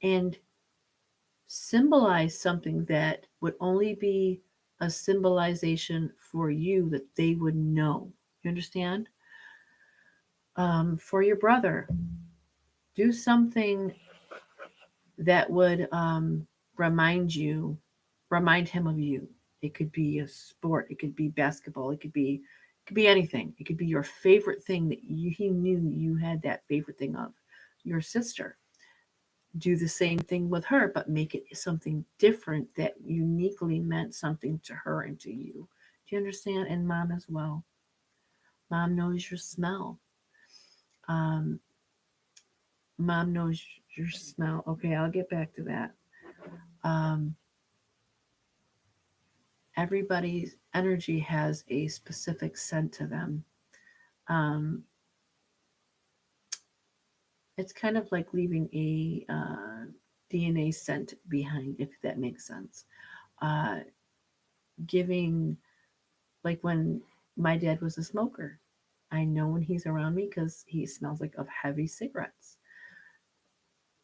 and symbolize something that would only be a symbolization for you that they would know. You understand? For your brother, do something that would remind you, remind him of you. It could be a sport, it could be basketball, it could be anything. It could be your favorite thing that he knew you had that favorite thing of. Your sister, do the same thing with her, but make it something different that uniquely meant something to her and to you. Do you understand? And mom as well. Mom knows your smell. Um, Mom knows your smell. Okay, I'll get back to that. Um, Everybody's energy has a specific scent to them. Um, it's kind of like leaving a DNA scent behind, if that makes sense. Uh, Giving, like when my dad was a smoker, I know when he's around me because he smells like of heavy cigarettes.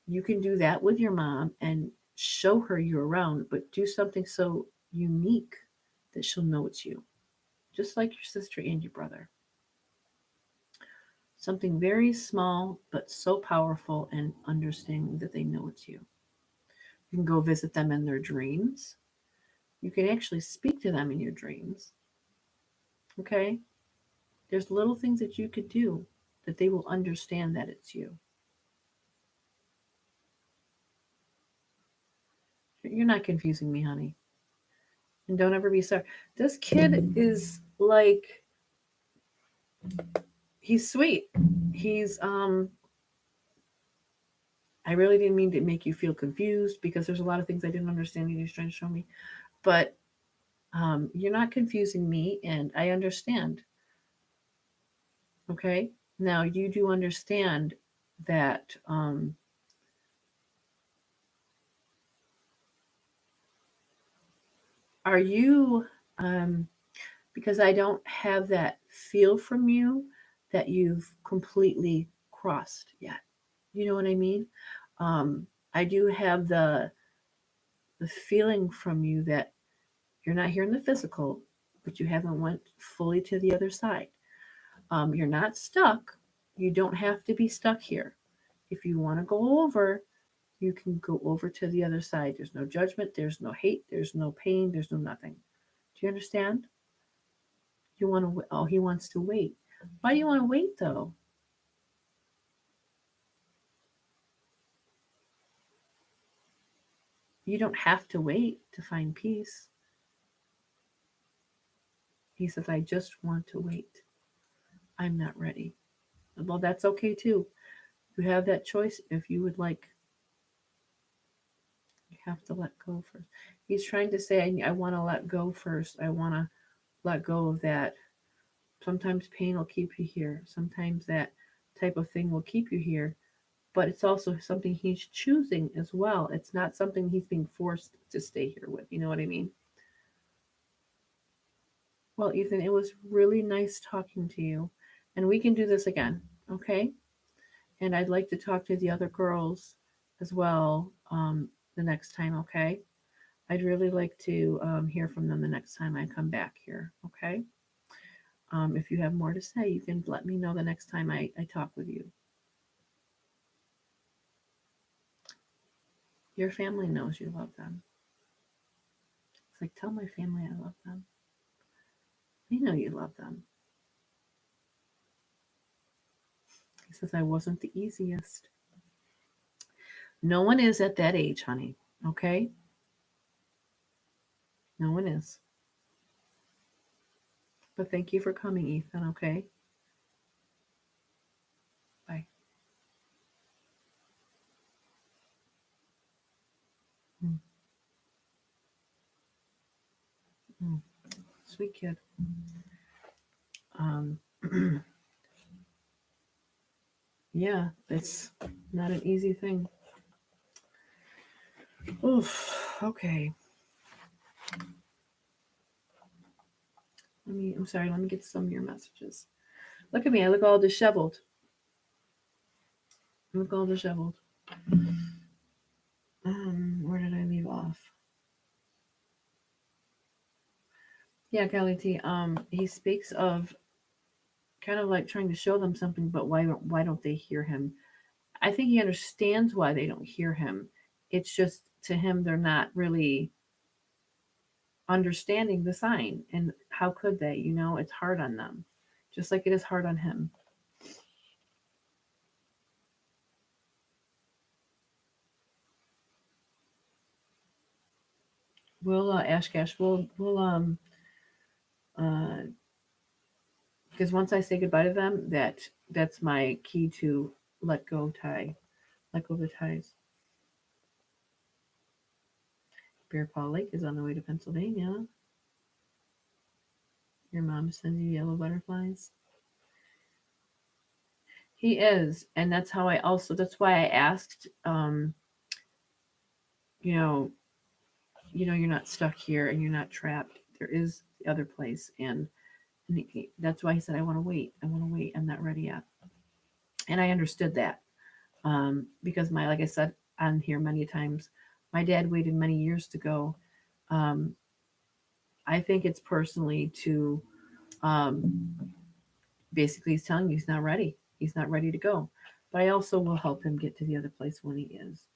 You can do that with your mom and show her you're around, but do something so unique that she'll know it's you, just like your sister and your brother. Something very small but so powerful and understanding that they know it's you. You can go visit them in their dreams. You can actually speak to them in your dreams. Okay? There's little things that you could do that they will understand that it's you. You're not confusing me, honey. And don't ever be sorry. This kid is like, he's sweet. He's I really didn't mean to make you feel confused because there's a lot of things I didn't understand he was trying to show me. But you're not confusing me, and I understand. Okay. Now you do understand that are you um, because I don't have that feel from you that you've completely crossed yet. You know what I mean? Um, I do have the feeling from you that you're not here in the physical, but you haven't went fully to the other side. You're not stuck. You don't have to be stuck here. If you want to go over, you can go over to the other side. There's no judgment, there's no hate, there's no pain, there's no nothing. Do you understand? You want to, oh, he wants to wait. Why do you want to wait though? You don't have to wait to find peace. He says, I just want to wait. I'm not ready. Well, that's okay too. You have that choice if you would like. You have to let go first. He's trying to say, I want to let go first. I want to let go of that. Sometimes pain will keep you here. Sometimes that type of thing will keep you here. But it's also something he's choosing as well. It's not something he's being forced to stay here with. You know what I mean? Well, Ethan, it was really nice talking to you. And we can do this again, okay? And I'd like to talk to the other girls as well the next time, okay? I'd really like to hear from them the next time I come back here, okay? If you have more to say, you can let me know the next time I talk with you. Your family knows you love them. It's like, tell my family I love them. They know you love them. He says, I wasn't the easiest. No one is at that age, honey, okay? No one is. But thank you for coming, Ethan, okay? Bye. Mm, mm. Sweet kid. Um, yeah, it's not an easy thing. Oof. Okay. I'm sorry. Let me get some of your messages. Look at me. I look all disheveled. I look all disheveled. Where did I leave off? Yeah, Kelly T. He speaks of kind of like trying to show them something, but why don't they hear him? I think he understands why they don't hear him. It's just to him they're not really understanding the sign, and how could they? It's hard on them, just like it is hard on him. We'll Ashcash, uh because once I say goodbye to them, that's my key to let go tie let go of the ties. Bear Paw Lake is on the way to Pennsylvania. Your mom sends you yellow butterflies. He is, and that's why I asked, you know, you're not stuck here and you're not trapped. There is the other place, and that's why he said, I want to wait. I want to wait. I'm not ready yet. And I understood that, because like I said on here many times, my dad waited many years to go. Um, I think it's personally to, um, basically, he's telling you he's not ready. He's not ready to go. But I also will help him get to the other place when he is.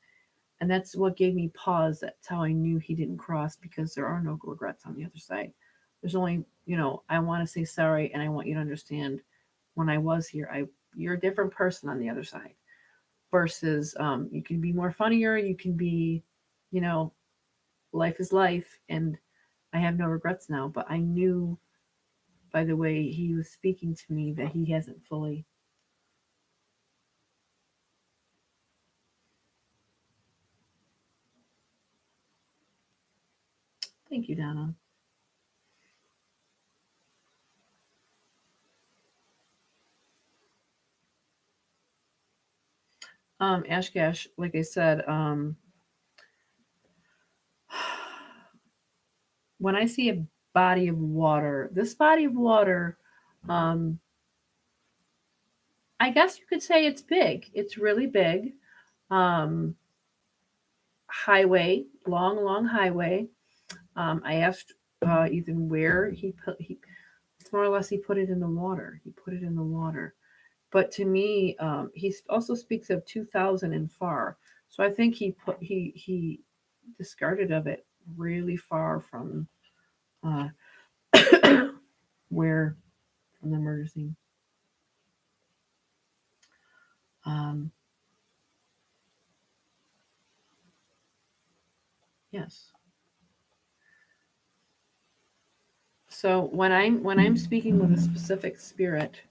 And that's what gave me pause. That's how I knew he didn't cross, because there are no regrets on the other side. There's only, I want to say sorry, and I want you to understand, when I was here, you're a different person on the other side. Versus, you can be more funnier, you can be, you know, life is life, and I have no regrets now. But I knew by the way he was speaking to me that he hasn't fully. Thank you, Donna. Ashgash, like I said, when I see a body of water, this body of water, um, I guess you could say it's big. It's really big. Um, Highway, long, long highway. I asked Ethan where it's more or less he put it in the water. He put it in the water. But to me, he also speaks of 2000 and far. So I think he discarded of it really far from uh, where from the murder scene. Um, yes. So when I'm speaking with a specific spirit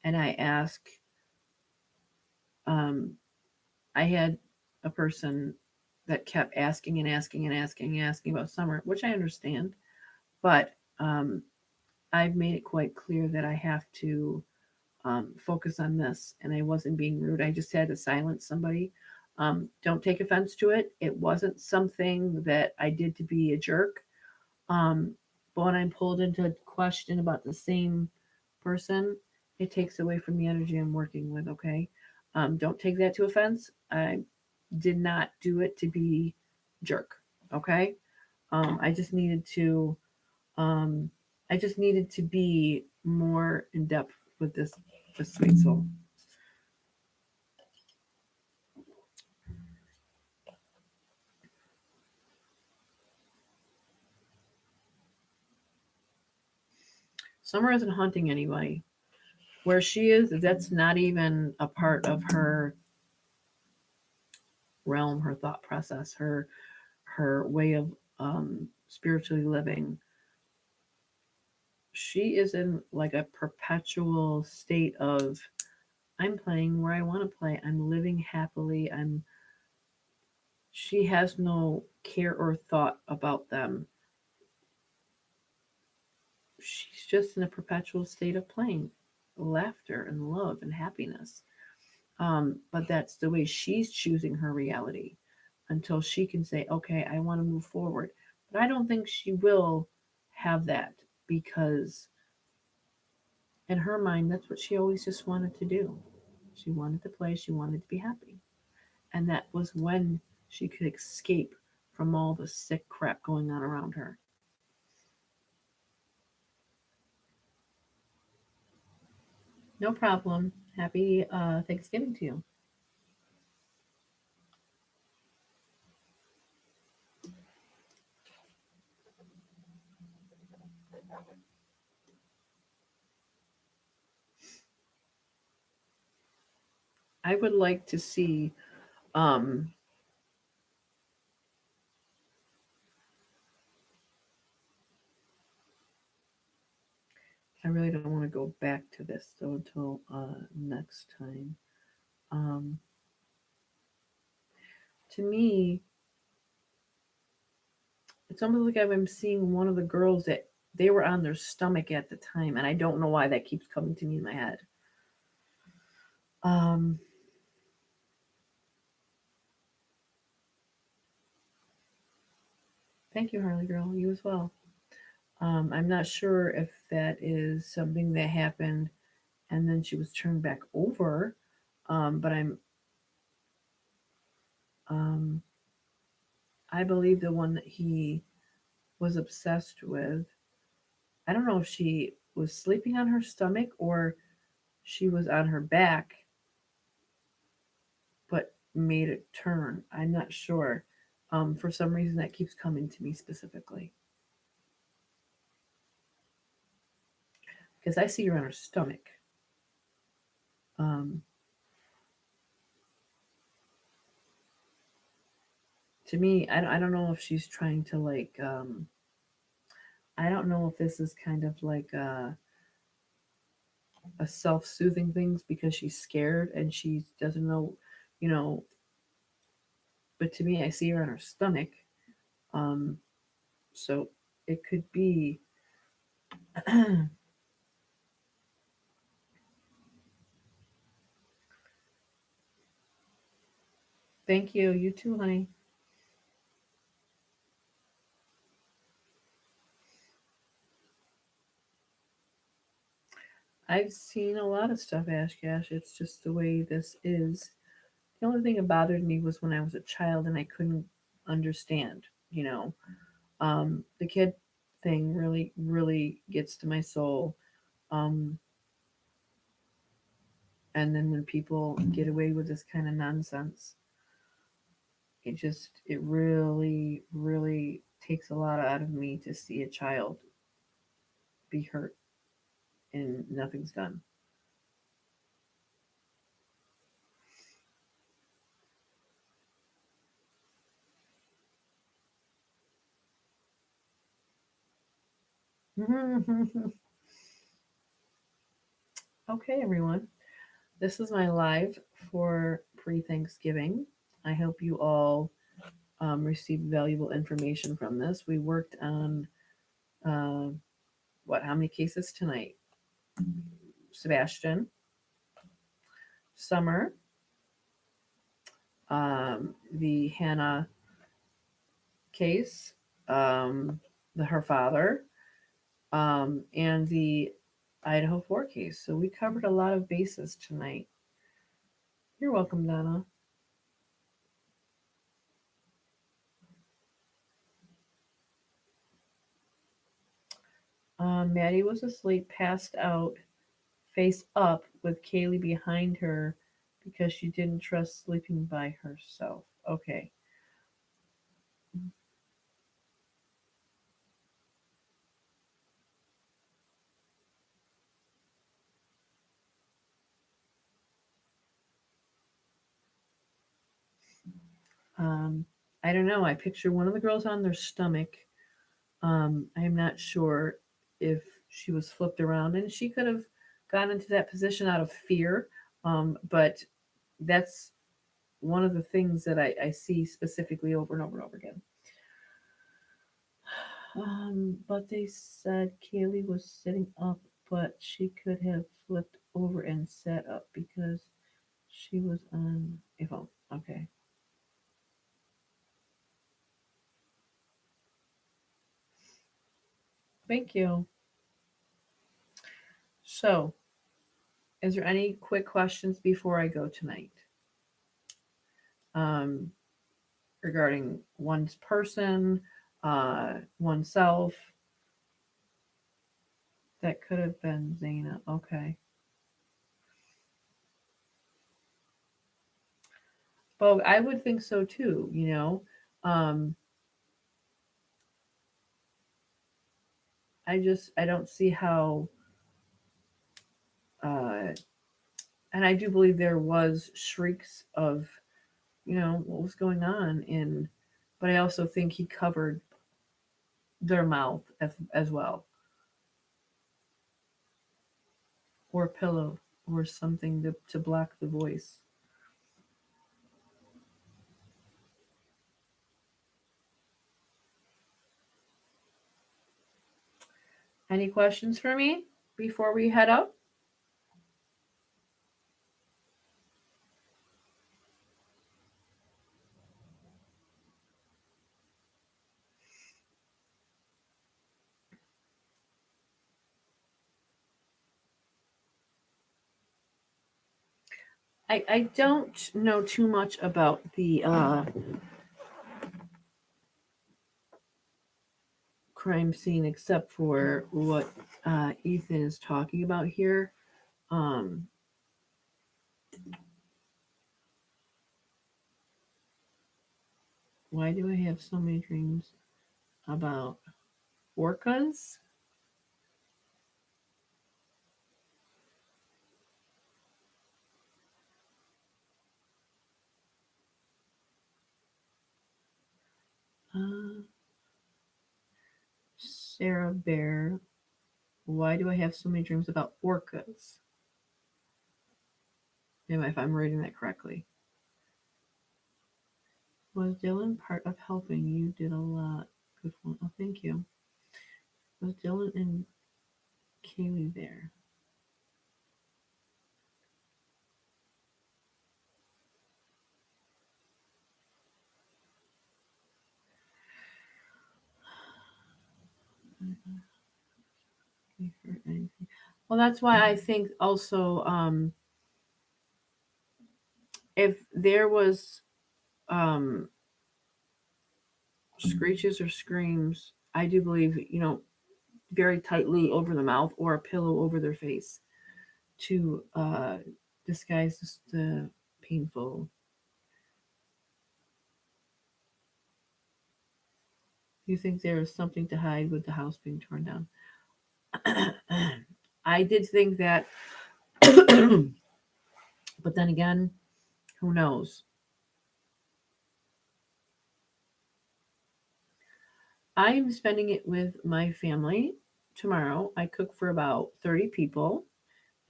and I ask, um, I had a person that kept asking and asking and asking and asking about summer, which I understand, but um, I've made it quite clear that I have to focus on this, and I wasn't being rude. I just had to silence somebody. Don't take offense to it. It wasn't something that I did to be a jerk. Um, But when I'm pulled into question about the same person, it takes away from the energy I'm working with, okay? Don't take that to offense. I did not do it to be jerk, okay? I just needed to um, I just needed to be more in depth with this sweet soul. Summer isn't hunting anybody. Where she is, that's not even a part of her realm, her thought process, her way of spiritually living. She is in like a perpetual state of I'm playing where I want to play. I'm living happily. She has no care or thought about them. She's just in a perpetual state of playing, laughter and love and happiness. But that's the way she's choosing her reality until she can say, okay, I want to move forward. But I don't think she will have that because in her mind, that's what she always just wanted to do. She wanted to play, she wanted to be happy. And that was when she could escape from all the sick crap going on around her. No problem. Happy Thanksgiving to you. I would like to see, um, I really don't want to go back to this though until next time. Um, to me, it's almost like I'm seeing one of the girls that they were on their stomach at the time, and I don't know why that keeps coming to me in my head. Um, Thank you, Harley Girl. You as well. I'm not sure if that is something that happened and then she was turned back over. But um, I believe the one that he was obsessed with. I don't know if she was sleeping on her stomach or she was on her back, but made it turn. I'm not sure. For some reason, that keeps coming to me specifically because I see her on her stomach. Um, to me, I don't know if she's trying to like. I don't know if this is kind of like a self-soothing things because she's scared and she doesn't know, you know. But to me, I see her on her stomach, um, so it could be. Thank you. You too, honey. I've seen a lot of stuff, Ash Cash. It's just the way this is. The only thing that bothered me was when I was a child and I couldn't understand. You know, the kid thing really, really gets to my soul. Um, and then when people get away with this kind of nonsense, it really, really takes a lot out of me to see a child be hurt and nothing's done. Okay, everyone. This is my live for pre Thanksgiving. I hope you all received valuable information from this. We worked on uh, how many cases tonight? Sebastian, Summer, the Hannah case, her father, and the Idaho 4 case. So we covered a lot of bases tonight. You're welcome, Donna. Maddie was asleep, passed out, face up, with Kaylee behind her because she didn't trust sleeping by herself. Okay. Um, I don't know. I picture one of the girls on their stomach. I'm not sure if she was flipped around, and she could have gone into that position out of fear. But that's one of the things that I see specifically over and over and over again. But they said Kaylee was sitting up, but she could have flipped over and sat up because she was on a phone. Okay. Thank you. So, is there any quick questions before I go tonight? Um, Regarding one's person, oneself. That could have been Zaina. Okay. Well, I would think so too, you know. Um, I don't see how, uh, and I do believe there was shrieks of, what was going on in, but I also think he covered their mouth as well, or a pillow, or something to block the voice. Any questions for me before we head out? I don't know too much about the crime scene except for what Ethan is talking about here. Um, why do I have so many dreams about orcas? Uh, Sarah Bear. Why do I have so many dreams about orcas? If I'm reading that correctly. Was Dylan part of helping? You did a lot. Good one. Oh, thank you. Was Dylan and Kaylee there? Well, that's why I think also if there was um, screeches or screams, I do believe, very tightly over the mouth or a pillow over their face to disguise the painful. You think there is something to hide with the house being torn down? I did think that, but then again, who knows? I'm spending it with my family tomorrow. I cook for about 30 people.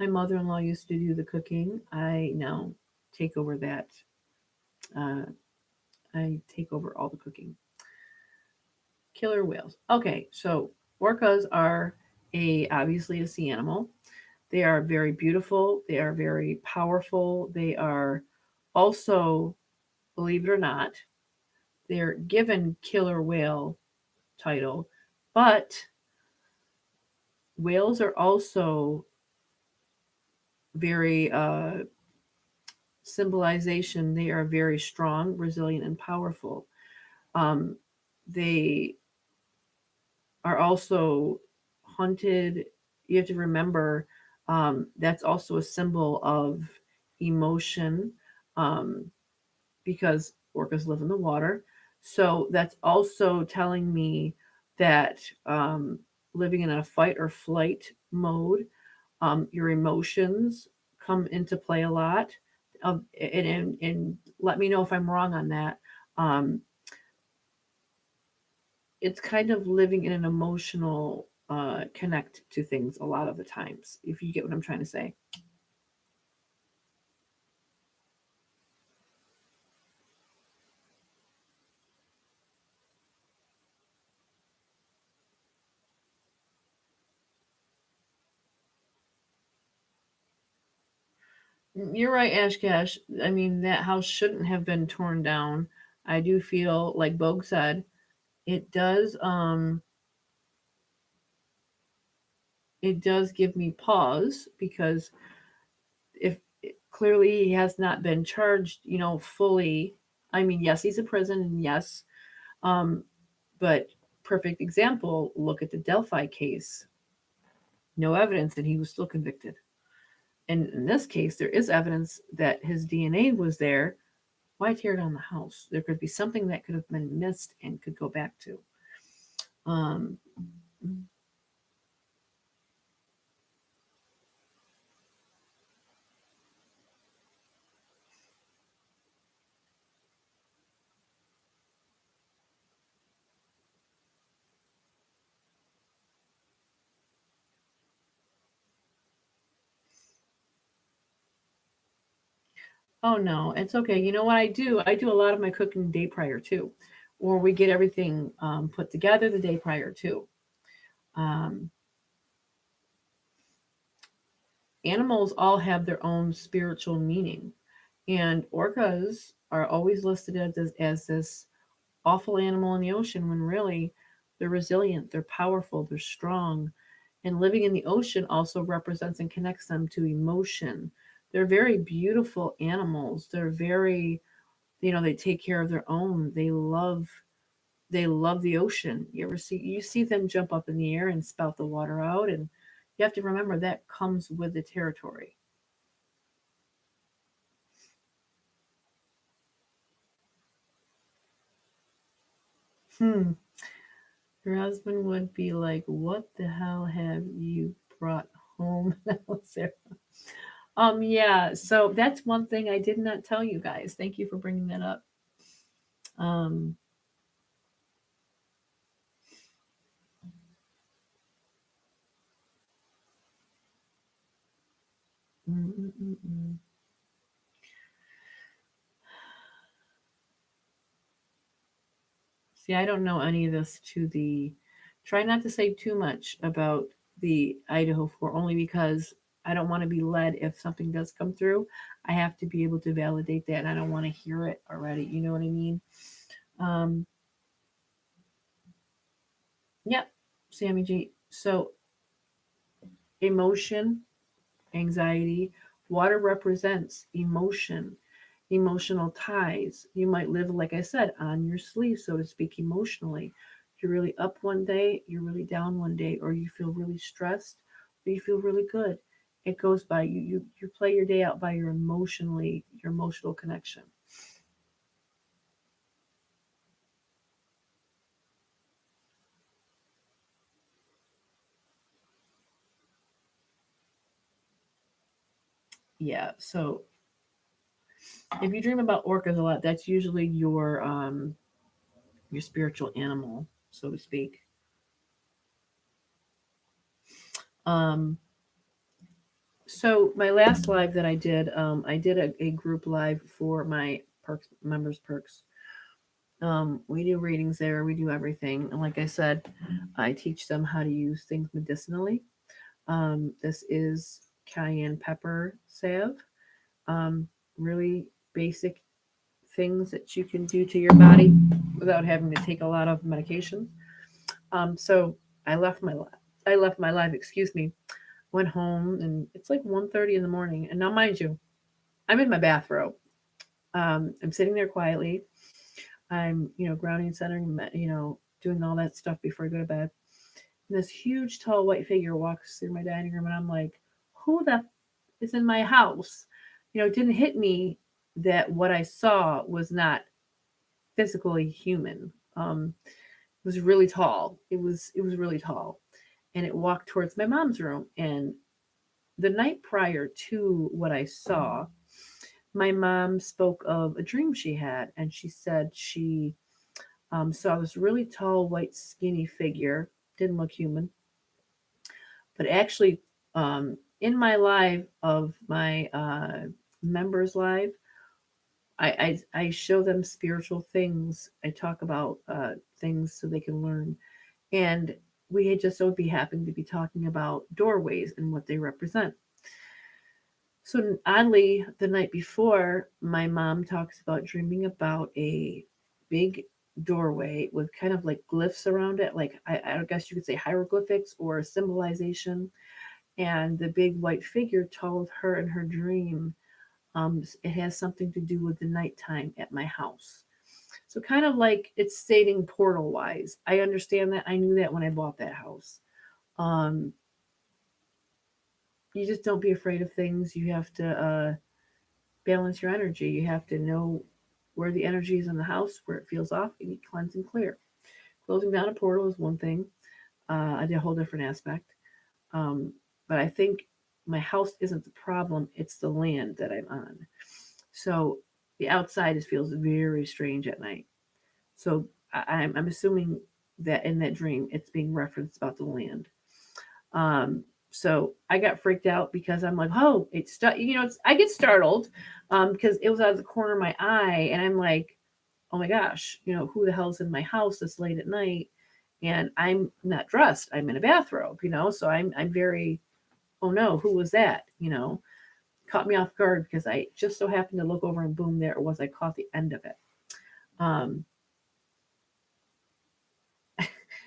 My mother in law used to do the cooking. I now take over that. Uh, I take over all the cooking. Killer whales. Okay, so orcas are obviously a sea animal. They are very beautiful. They are very powerful. They are also, believe it or not, they're given killer whale title, but Whales are also very symbolization. They are very strong, resilient, and powerful. Um, they are also hunted. You have to remember that's also a symbol of emotion, um, because orcas live in the water. So that's also telling me that living in a fight or flight mode, your emotions come into play a lot. And let me know if I'm wrong on that. Um, it's kind of living in an emotional connect to things a lot of the times, if you get what I'm trying to say. You're right, Ashcash. I mean, that house shouldn't have been torn down. I do feel like Bogue said, it does it does give me pause, because if clearly he has not been charged, fully. I mean, yes, he's in prison, and yes, um, but perfect example, look at the Delphi case. No evidence, and he was still convicted. And in this case, there is evidence that his DNA was there. Why tear down the house? There could be something that could have been missed and could go back to. Um, oh no, it's okay. You know what I do? I do a lot of my cooking the day prior too, or we get everything put together the day prior too. Um, Animals all have their own spiritual meaning, and orcas are always listed as this awful animal in the ocean, when really they're resilient, they're powerful, they're strong. And living in the ocean also represents and connects them to emotion. They're very beautiful animals. They're very, they take care of their own. They love the ocean. You see them jump up in the air and spout the water out, and you have to remember that comes with the territory. Hmm. Her husband would be like, "What the hell have you brought home?" Sarah. Yeah, so that's one thing I did not tell you guys. Thank you for bringing that up. Um, mm, mm, mm, mm. See, I don't know any of this to the. Try not to say too much about the Idaho 4, only because I don't want to be led if something does come through. I have to be able to validate that, and I don't want to hear it already. You know what I mean? Um, yep, Sammy G. So, emotion, anxiety. Water represents emotion, emotional ties. You might live, like I said, on your sleeve, so to speak, emotionally. You're really up one day, you're really down one day, or you feel really stressed, or you feel really good. It goes by you play your day out by your emotional connection. Yeah. So if you dream about orcas a lot, that's usually your spiritual animal, so to speak. Um, So my last live that I did a group live for my perks members perks. We do readings there, we do everything, and like I said, I teach them how to use things medicinally. This is cayenne pepper salve. Um, Really basic things that you can do to your body without having to take a lot of medications. So I left my I left my life, excuse me, went home, and it's like 1:30 in the morning. And now, mind you, I'm in my bathrobe. I'm sitting there quietly. I'm, grounding, centering, doing all that stuff before I go to bed. And this huge, tall, white figure walks through my dining room, and I'm like, who the is in my house? It didn't hit me that what I saw was not physically human. Um, it was really tall. It was really tall, and it walked towards my mom's room. And the night prior to what I saw, my mom spoke of a dream she had, and she said she saw this really tall, white, skinny figure. Didn't look human, but actually, in my live of my members live, I show them spiritual things. I talk about things so they can learn. And we had just so be happened to be talking about doorways and what they represent. So oddly, the night before, my mom talks about dreaming about a big doorway with kind of like glyphs around it, like I guess you could say hieroglyphics or symbolization. And the big white figure told her in her dream, it has something to do with the nighttime at my house. So kind of like it's stating portal wise. I understand that. I knew that when I bought that house. Um, you just don't be afraid of things. You have to balance your energy. You have to know where the energy is in the house, where it feels off, and you cleanse and clear. Closing down a portal is one thing, a whole different aspect. Um, but I think my house isn't the problem, it's the land that I'm on. So the outside is feels very strange at night. So I'm assuming that in that dream, it's being referenced about the land. Um, so I got freaked out because I'm like, oh, I get startled because it was out of the corner of my eye, and I'm like, oh my gosh, who the hell's in my house this late at night? And I'm not dressed. I'm in a bathrobe, so I'm very, oh no, who was that? Caught me off guard because I just so happened to look over and boom, there it was. I caught the end of it. Um,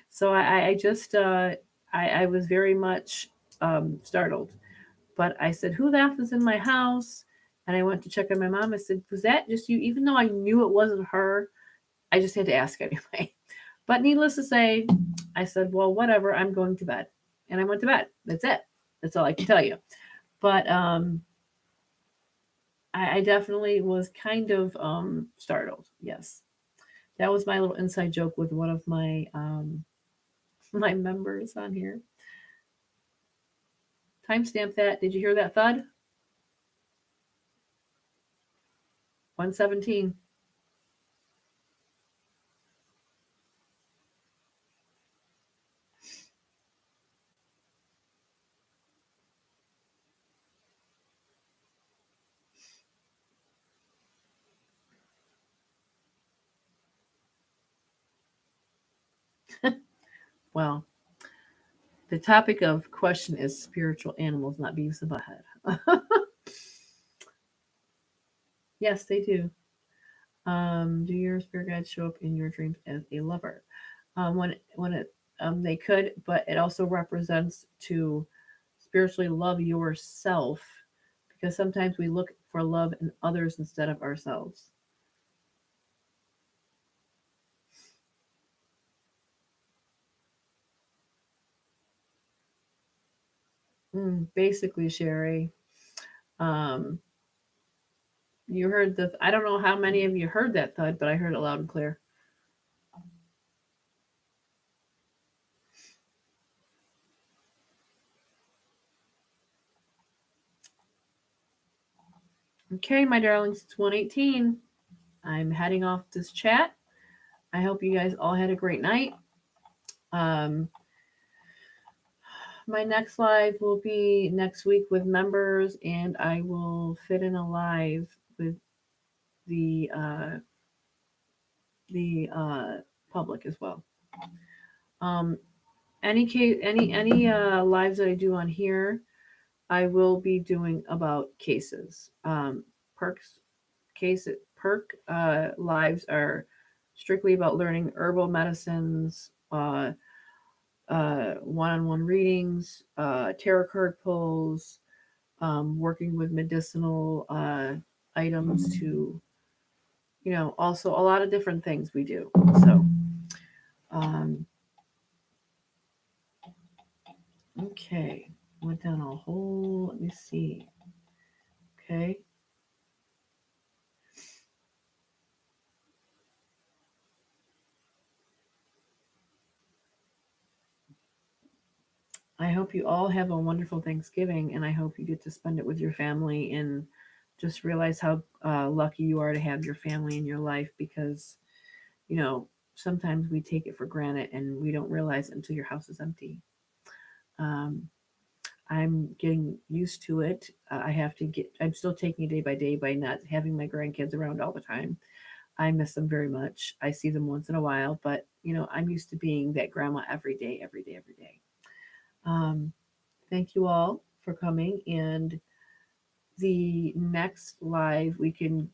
so I just I was very much startled. But I said, who the F is in my house? And I went to check on my mom. I said, was that just you? Even though I knew it wasn't her, I just had to ask anyway. But needless to say, I said, well, whatever, I'm going to bed. And I went to bed. That's it. That's all I can tell you. But I definitely was kind of startled. Yes. That was my little inside joke with one of my my members on here. Timestamp that. Did you hear that thud? 117. Well, the topic of question is spiritual animals not being of a head. Yes, they do. Do your spirit guides show up in your dreams as a lover? When they could, but it also represents to spiritually love yourself because sometimes we look for love in others instead of ourselves. Basically, Sherry, um, you heard the. I don't know how many of you heard that thud, but I heard it loud and clear. Okay, my darlings, it's 118. I'm heading off this chat. I hope you guys all had a great night. Um, my next live will be next week with members, and I will fit in a live with the uh, the public as well. Um, any lives that I do on here, I will be doing about cases. Perks perk lives are strictly about learning herbal medicines, one-on-one readings, tarot card pulls, working with medicinal items to, also a lot of different things we do. So, um, okay, went down a whole, let me see. Okay. I hope you all have a wonderful Thanksgiving, and I hope you get to spend it with your family and just realize how lucky you are to have your family in your life because, you know, sometimes we take it for granted and we don't realize it until your house is empty. Um, I'm getting used to it. I'm still taking it day by day by not having my grandkids around all the time. I miss them very much. I see them once in a while, but, I'm used to being that grandma every day, every day, every day. Um, Thank you all for coming. And the next live, we can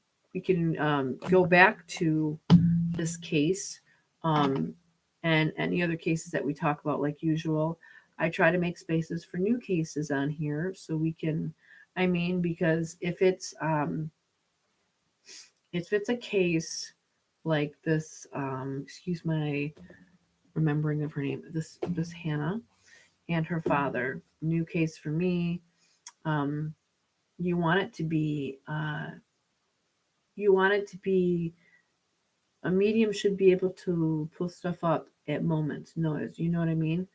go back to this case, um, and any other cases that we talk about, like usual. I try to make spaces for new cases on here so we can. I mean, because if it's a case like this, excuse my remembering of her name, this Hannah and her father, new case for me. Um, you want it to be you want it to be a medium should be able to pull stuff up at moments notice, you know what I mean.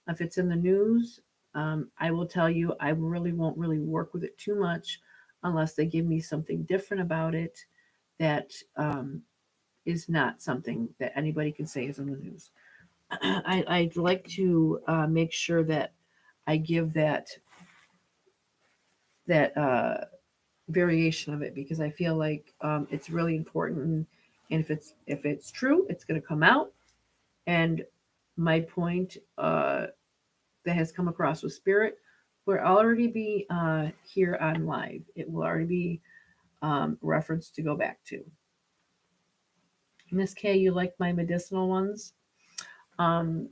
If it's in the news, I will tell you I really won't really work with it too much unless they give me something different about it that is not something that anybody can say is in the news. I'd like to make sure that I give that variation of it because I feel like it's really important. And if it's true, it's going to come out. And my point that has come across with spirit will already be here on live. It will already be referenced to go back to. Miss K, you like my medicinal ones? Um,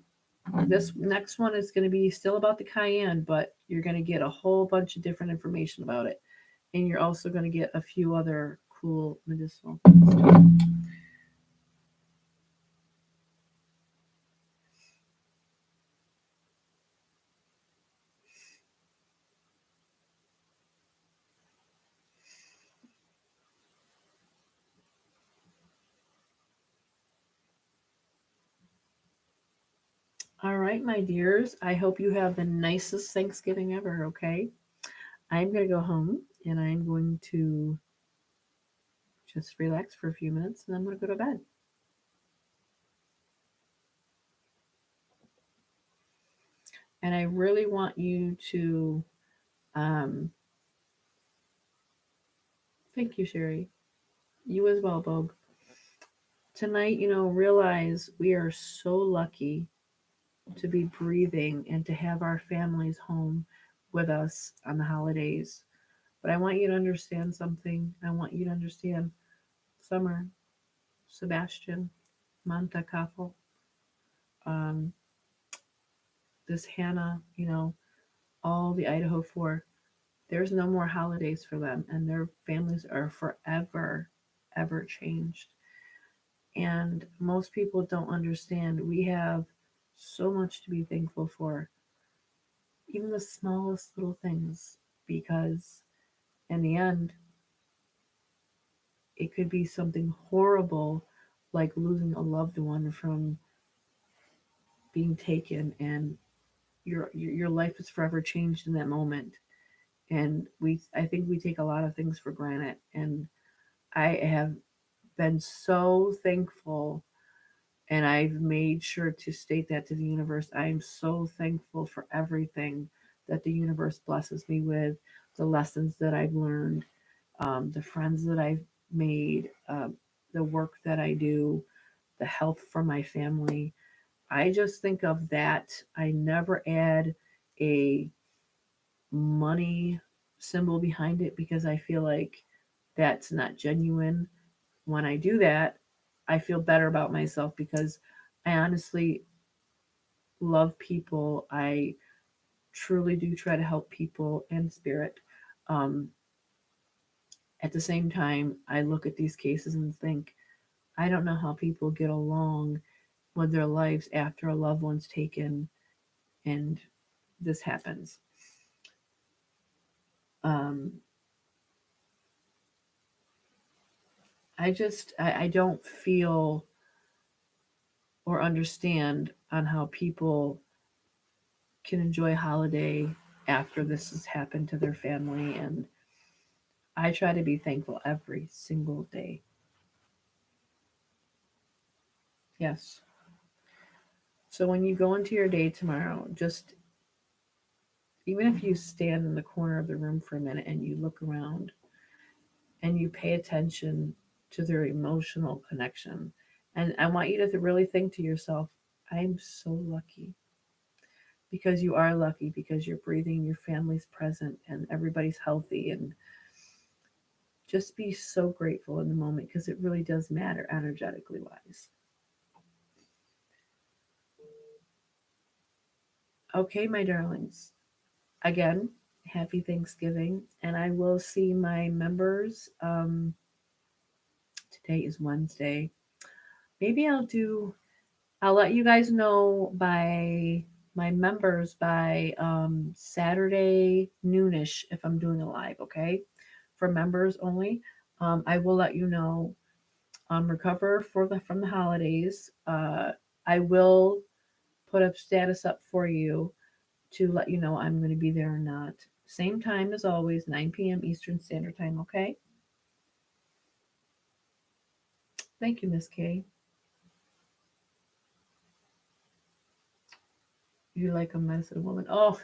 this next one is going to be still about the cayenne, but you're going to get a whole bunch of different information about it. And you're also going to get a few other cool medicinal things. All right, my dears. I hope you have the nicest Thanksgiving ever, okay? I'm going to go home and I'm going to just relax for a few minutes and I'm going to go to bed. And I really want you to, um, thank you, Sherry. You as well, Bob. Tonight, realize we are so lucky to be breathing and to have our families home with us on the holidays. But I want you to understand something. I want you to understand Summer, Sebastian, Manta Kaffel, um, this Hannah, all the Idaho 4. There's no more holidays for them, and their families are forever, ever changed. And most people don't understand. We have so much to be thankful for, even the smallest little things, because in the end, it could be something horrible like losing a loved one from being taken, and your life is forever changed in that moment. And I think we take a lot of things for granted, and I have been so thankful, and I've made sure to state that to the universe. I am so thankful for everything that the universe blesses me with, the lessons that I've learned, the friends that I've made, the work that I do, the health for my family. I just think of that. I never add a money symbol behind it because I feel like that's not genuine. When I do that, I feel better about myself because I honestly love people. I truly do try to help people in spirit. Um, at the same time, I look at these cases and think, I don't know how people get along with their lives after a loved one's taken and this happens. Um, I don't feel or understand on how people can enjoy a holiday after this has happened to their family. And I try to be thankful every single day. Yes. So when you go into your day tomorrow, just even if you stand in the corner of the room for a minute and you look around and you pay attention to their emotional connection. And I want you to really think to yourself, I'm so lucky, because you are lucky, because you're breathing, your family's present, and everybody's healthy. And just be so grateful in the moment, because it really does matter energetically wise. Okay, my darlings. Again, happy Thanksgiving. And I will see my members. Today is Wednesday. Maybe I'll let you guys know by my members by Saturday noonish if I'm doing a live, okay? For members only. I will let you know. Recover from the holidays. I will put a status up for you to let you know I'm going to be there or not. Same time as always, 9 p.m. Eastern Standard Time, okay? Thank you, Miss Kay. You like a medicine woman. Oh,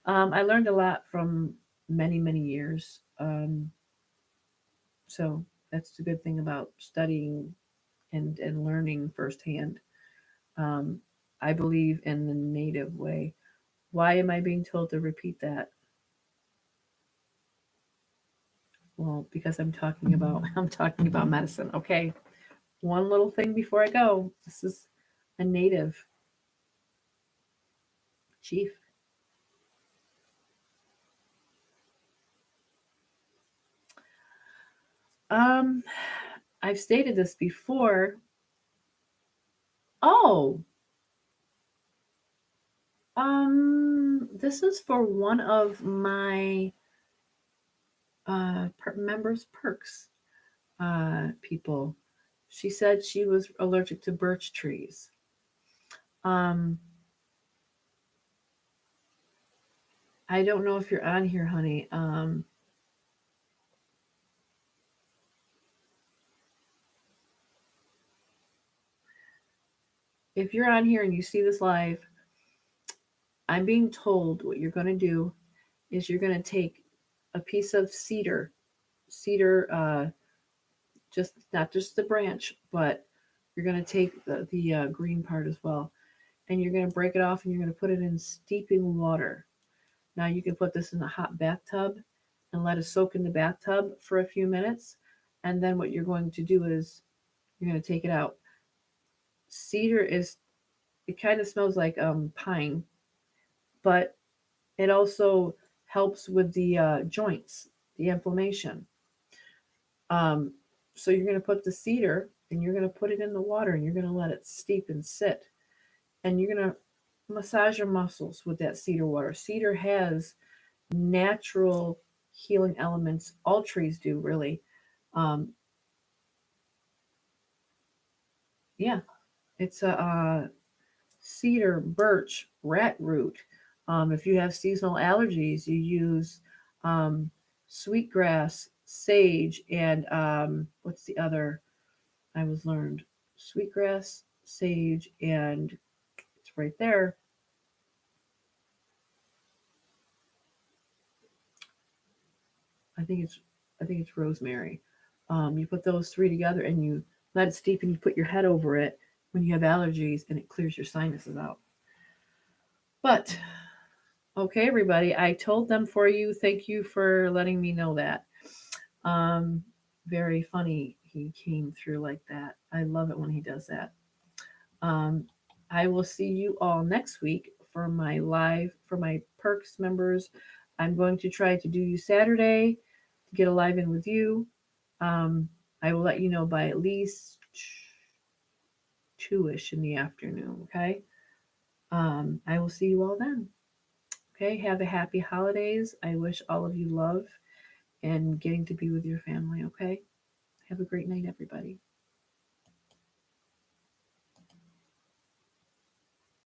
I learned a lot from many, many years. So that's the good thing about studying and learning firsthand. Um, I believe in the native way. Why am I being told to repeat that? Well, because I'm talking about medicine. Okay. One little thing before I go. This is a native chief. Um, I've stated this before. Oh, this is for one of my members' perks people. She said she was allergic to birch trees. Um, I don't know if you're on here, honey. If you're on here and you see this live, I'm being told what you're going to do is you're going to take a piece of cedar, just not just the branch, but you're going to take the green part as well, and you're going to break it off and you're going to put it in steeping water. Now you can put this in a hot bathtub and let it soak in the bathtub for a few minutes, and then what you're going to do is you're going to take it out. Cedar is it kind of smells like pine, but it also helps with the joints, the inflammation. Um, so you're going to put the cedar and you're going to put it in the water and you're going to let it steep and sit. And you're going to massage your muscles with that cedar water. Cedar has natural healing elements. All trees do, really. Um, yeah, it's a cedar, birch, rat root. If you have seasonal allergies, you use um, sweetgrass, sage, and what's the other? I was learned sweetgrass, sage, and it's right there. I think it's I think it's rosemary. You put those three together and you let it steep and you put your head over it when you have allergies and it clears your sinuses out. But okay, everybody, I told them for you. Thank you for letting me know that. Um, Very funny he came through like that. I love it when he does that. Um, I will see you all next week for my live, for my Perks members. I'm going to try to do you Saturday to get a live in with you. Um, I will let you know by at least 2ish in the afternoon, okay? I will see you all then. Okay, have a happy holidays. I wish all of you love and getting to be with your family, okay? Have a great night, everybody.